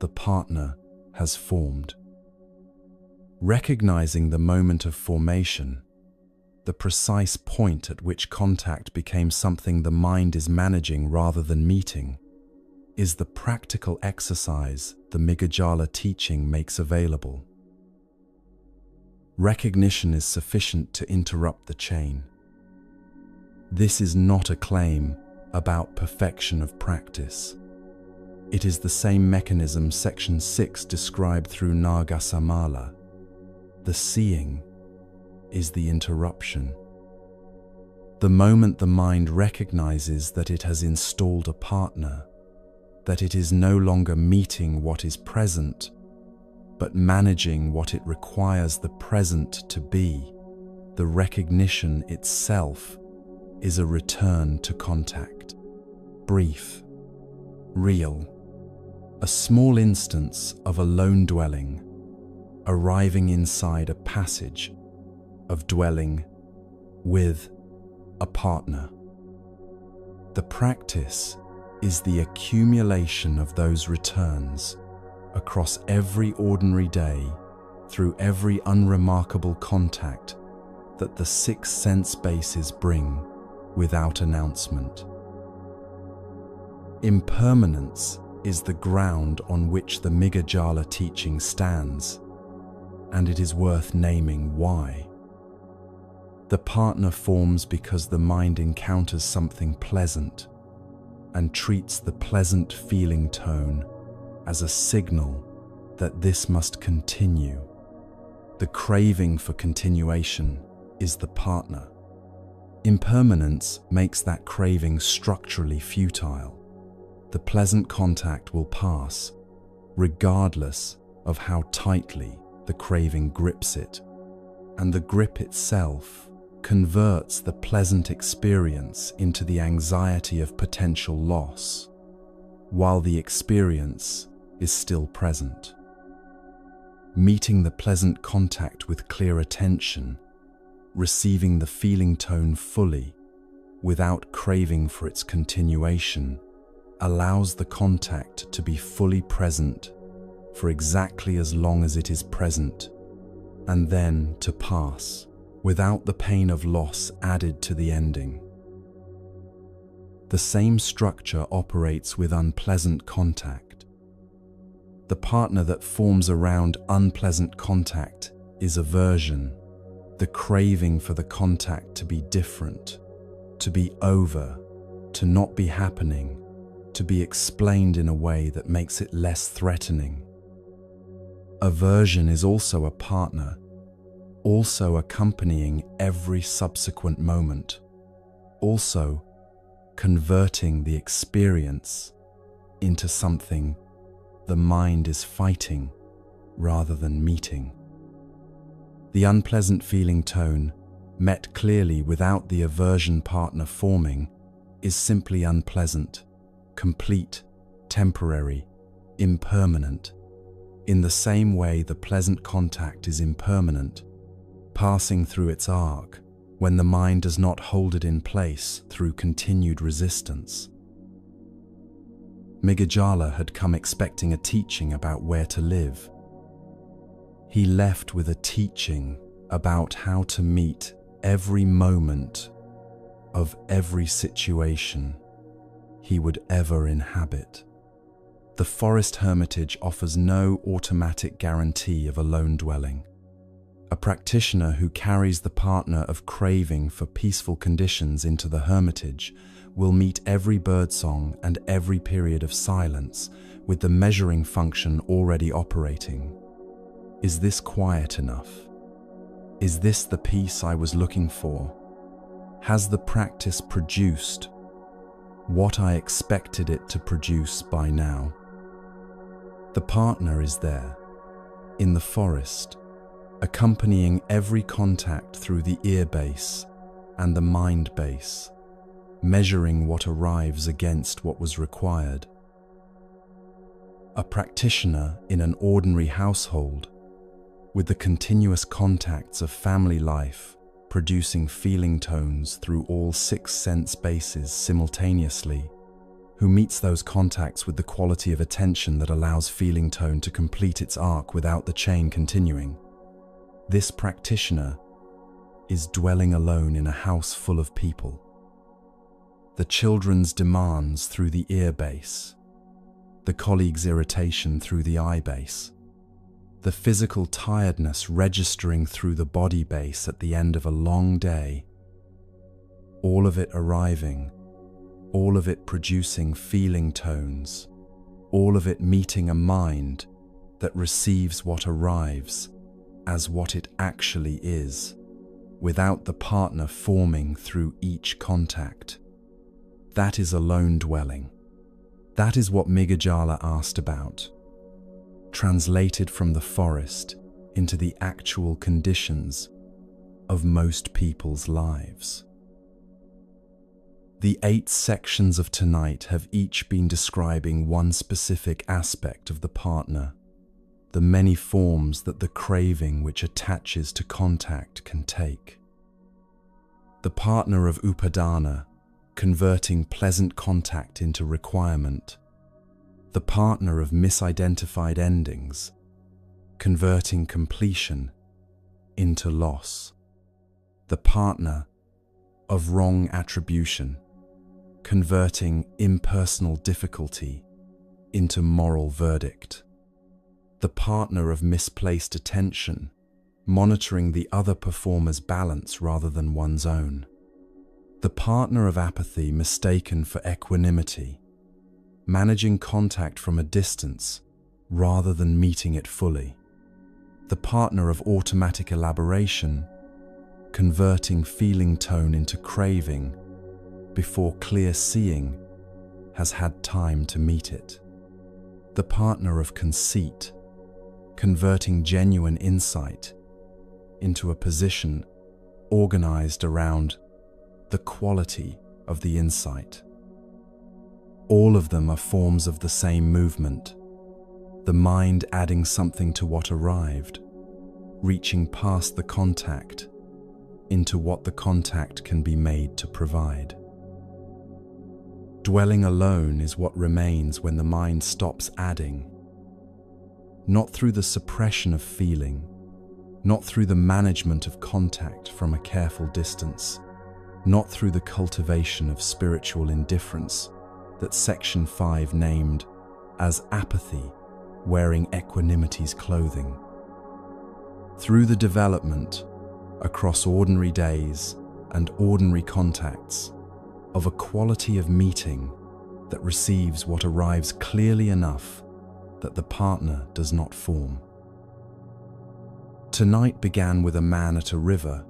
the partner has formed. Recognizing the moment of formation, the precise point at which contact became something the mind is managing rather than meeting, is the practical exercise the Miggajala teaching makes available. Recognition is sufficient to interrupt the chain. This is not a claim about perfection of practice. It is the same mechanism Section 6 described through Nagasamala. The seeing is the interruption. The moment the mind recognizes that it has installed a partner, that it is no longer meeting what is present, but managing what it requires the present to be, the recognition itself is a return to contact. Brief, real, a small instance of alone dwelling, arriving inside a passage of dwelling with a partner. The practice is the accumulation of those returns across every ordinary day through every unremarkable contact that the 6 sense bases bring without announcement. Impermanence is the ground on which the Miggajala teaching stands, and it is worth naming why. The partner forms because the mind encounters something pleasant and treats the pleasant feeling tone as a signal that this must continue. The craving for continuation is the partner. Impermanence makes that craving structurally futile. The pleasant contact will pass, regardless of how tightly the craving grips it, and the grip itself converts the pleasant experience into the anxiety of potential loss, while the experience is still present. Meeting the pleasant contact with clear attention, receiving the feeling tone fully, without craving for its continuation, allows the contact to be fully present for exactly as long as it is present, and then to pass, without the pain of loss added to the ending. The same structure operates with unpleasant contact. The partner that forms around unpleasant contact is aversion, the craving for the contact to be different, to be over, to not be happening, to be explained in a way that makes it less threatening. Aversion is also a partner, also accompanying every subsequent moment, also converting the experience into something the mind is fighting rather than meeting. The unpleasant feeling tone, met clearly without the aversion partner forming, is simply unpleasant, complete, temporary, impermanent. In the same way the pleasant contact is impermanent, passing through its arc when the mind does not hold it in place through continued resistance. Migajala had come expecting a teaching about where to live. He left with a teaching about how to meet every moment of every situation he would ever inhabit. The forest hermitage offers no automatic guarantee of a lone dwelling. A practitioner who carries the partner of craving for peaceful conditions into the hermitage will meet every birdsong and every period of silence with the measuring function already operating. Is this quiet enough? Is this the peace I was looking for? Has the practice produced what I expected it to produce by now? The partner is there, in the forest, accompanying every contact through the ear base and the mind base, measuring what arrives against what was required. A practitioner in an ordinary household, with the continuous contacts of family life producing feeling tones through all 6 sense bases simultaneously, who meets those contacts with the quality of attention that allows feeling tone to complete its arc without the chain continuing. This practitioner is dwelling alone in a house full of people. The children's demands through the ear base, the colleague's irritation through the eye base, the physical tiredness registering through the body base at the end of a long day, all of it arriving, all of it producing feeling tones, all of it meeting a mind that receives what arrives as what it actually is, without the partner forming through each contact. That is alone dwelling. That is what Migajala asked about, translated from the forest into the actual conditions of most people's lives. The 8 sections of tonight have each been describing one specific aspect of the partner, the many forms that the craving which attaches to contact can take. The partner of upadana, converting pleasant contact into requirement. The partner of misidentified endings, converting completion into loss. The partner of wrong attribution, converting impersonal difficulty into moral verdict. The partner of misplaced attention, monitoring the other performer's balance rather than one's own. The partner of apathy mistaken for equanimity, managing contact from a distance rather than meeting it fully. The partner of automatic elaboration, converting feeling tone into craving before clear seeing has had time to meet it. The partner of conceit, converting genuine insight into a position organized around the quality of the insight. All of them are forms of the same movement, the mind adding something to what arrived, reaching past the contact into what the contact can be made to provide. Dwelling alone is what remains when the mind stops adding, not through the suppression of feeling, not through the management of contact from a careful distance, not through the cultivation of spiritual indifference that Section 5 named as apathy, wearing equanimity's clothing. Through the development, across ordinary days and ordinary contacts, of a quality of meeting that receives what arrives clearly enough that the partner does not form. Tonight began with a man at a river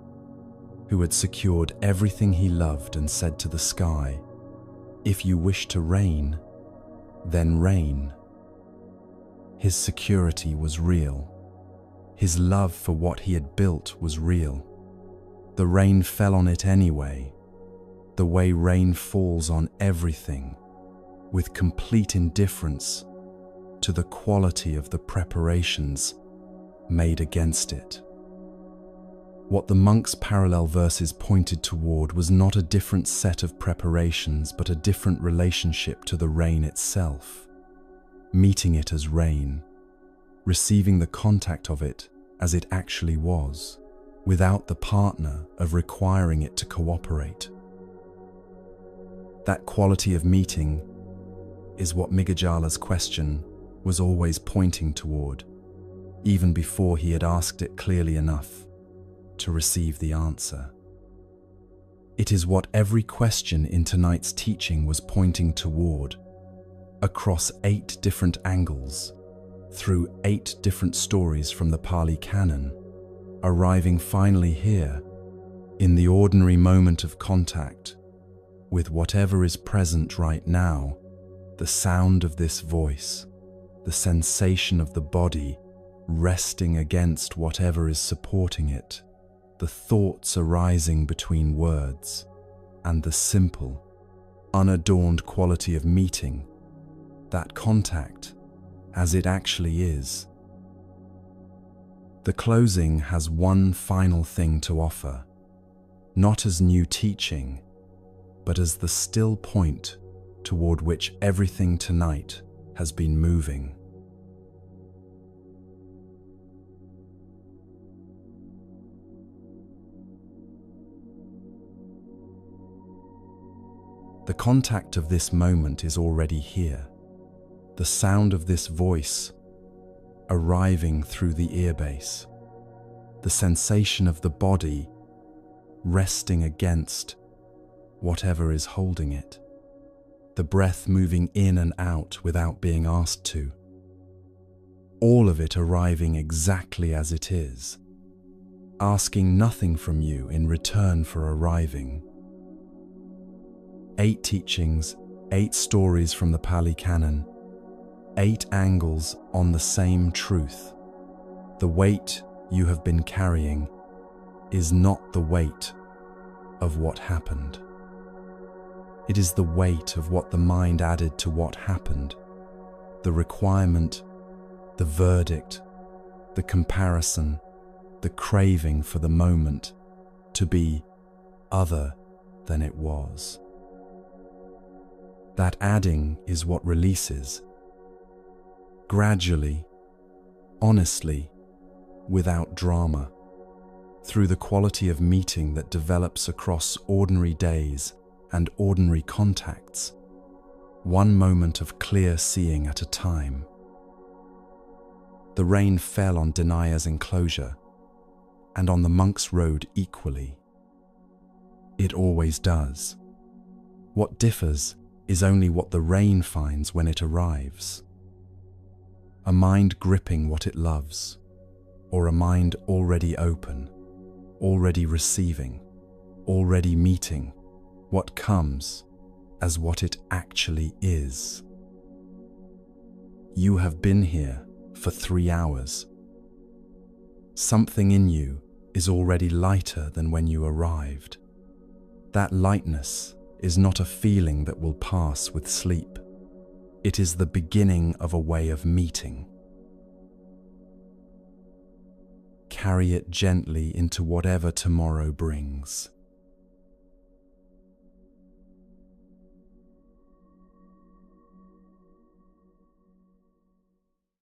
who had secured everything he loved and said to the sky, "If you wish to reign, then reign." His security was real. His love for what he had built was real. The rain fell on it anyway, the way rain falls on everything, with complete indifference to the quality of the preparations made against it. What the monk's parallel verses pointed toward was not a different set of preparations, but a different relationship to the rain itself, meeting it as rain, receiving the contact of it as it actually was, without the partner of requiring it to cooperate. That quality of meeting is what Migajala's question was always pointing toward, even before he had asked it clearly enough to receive the answer. It is what every question in tonight's teaching was pointing toward, across 8 different angles, through 8 different stories from the Pali Canon, arriving finally here, in the ordinary moment of contact, with whatever is present right now, the sound of this voice, the sensation of the body resting against whatever is supporting it, the thoughts arising between words, and the simple, unadorned quality of meeting, that contact as it actually is. The closing has one final thing to offer, not as new teaching, but as the still point toward which everything tonight has been moving. The contact of this moment is already here, the sound of this voice arriving through the ear base, the sensation of the body resting against whatever is holding it, the breath moving in and out without being asked to, all of it arriving exactly as it is, asking nothing from you in return for arriving. 8 teachings, 8 stories from the Pali Canon, 8 angles on the same truth. The weight you have been carrying is not the weight of what happened. It is the weight of what the mind added to what happened, the requirement, the verdict, the comparison, the craving for the moment to be other than it was. That adding is what releases, gradually, honestly, without drama, through the quality of meeting that develops across ordinary days and ordinary contacts, one moment of clear seeing at a time. The rain fell on Denaya's enclosure and on the monk's road equally. It always does. What differs is only what the rain finds when it arrives. A mind gripping what it loves, or a mind already open, already receiving, already meeting what comes as what it actually is. You have been here for 3 hours. Something in you is already lighter than when you arrived. That lightness is not a feeling that will pass with sleep. It is the beginning of a way of meeting. Carry it gently into whatever tomorrow brings.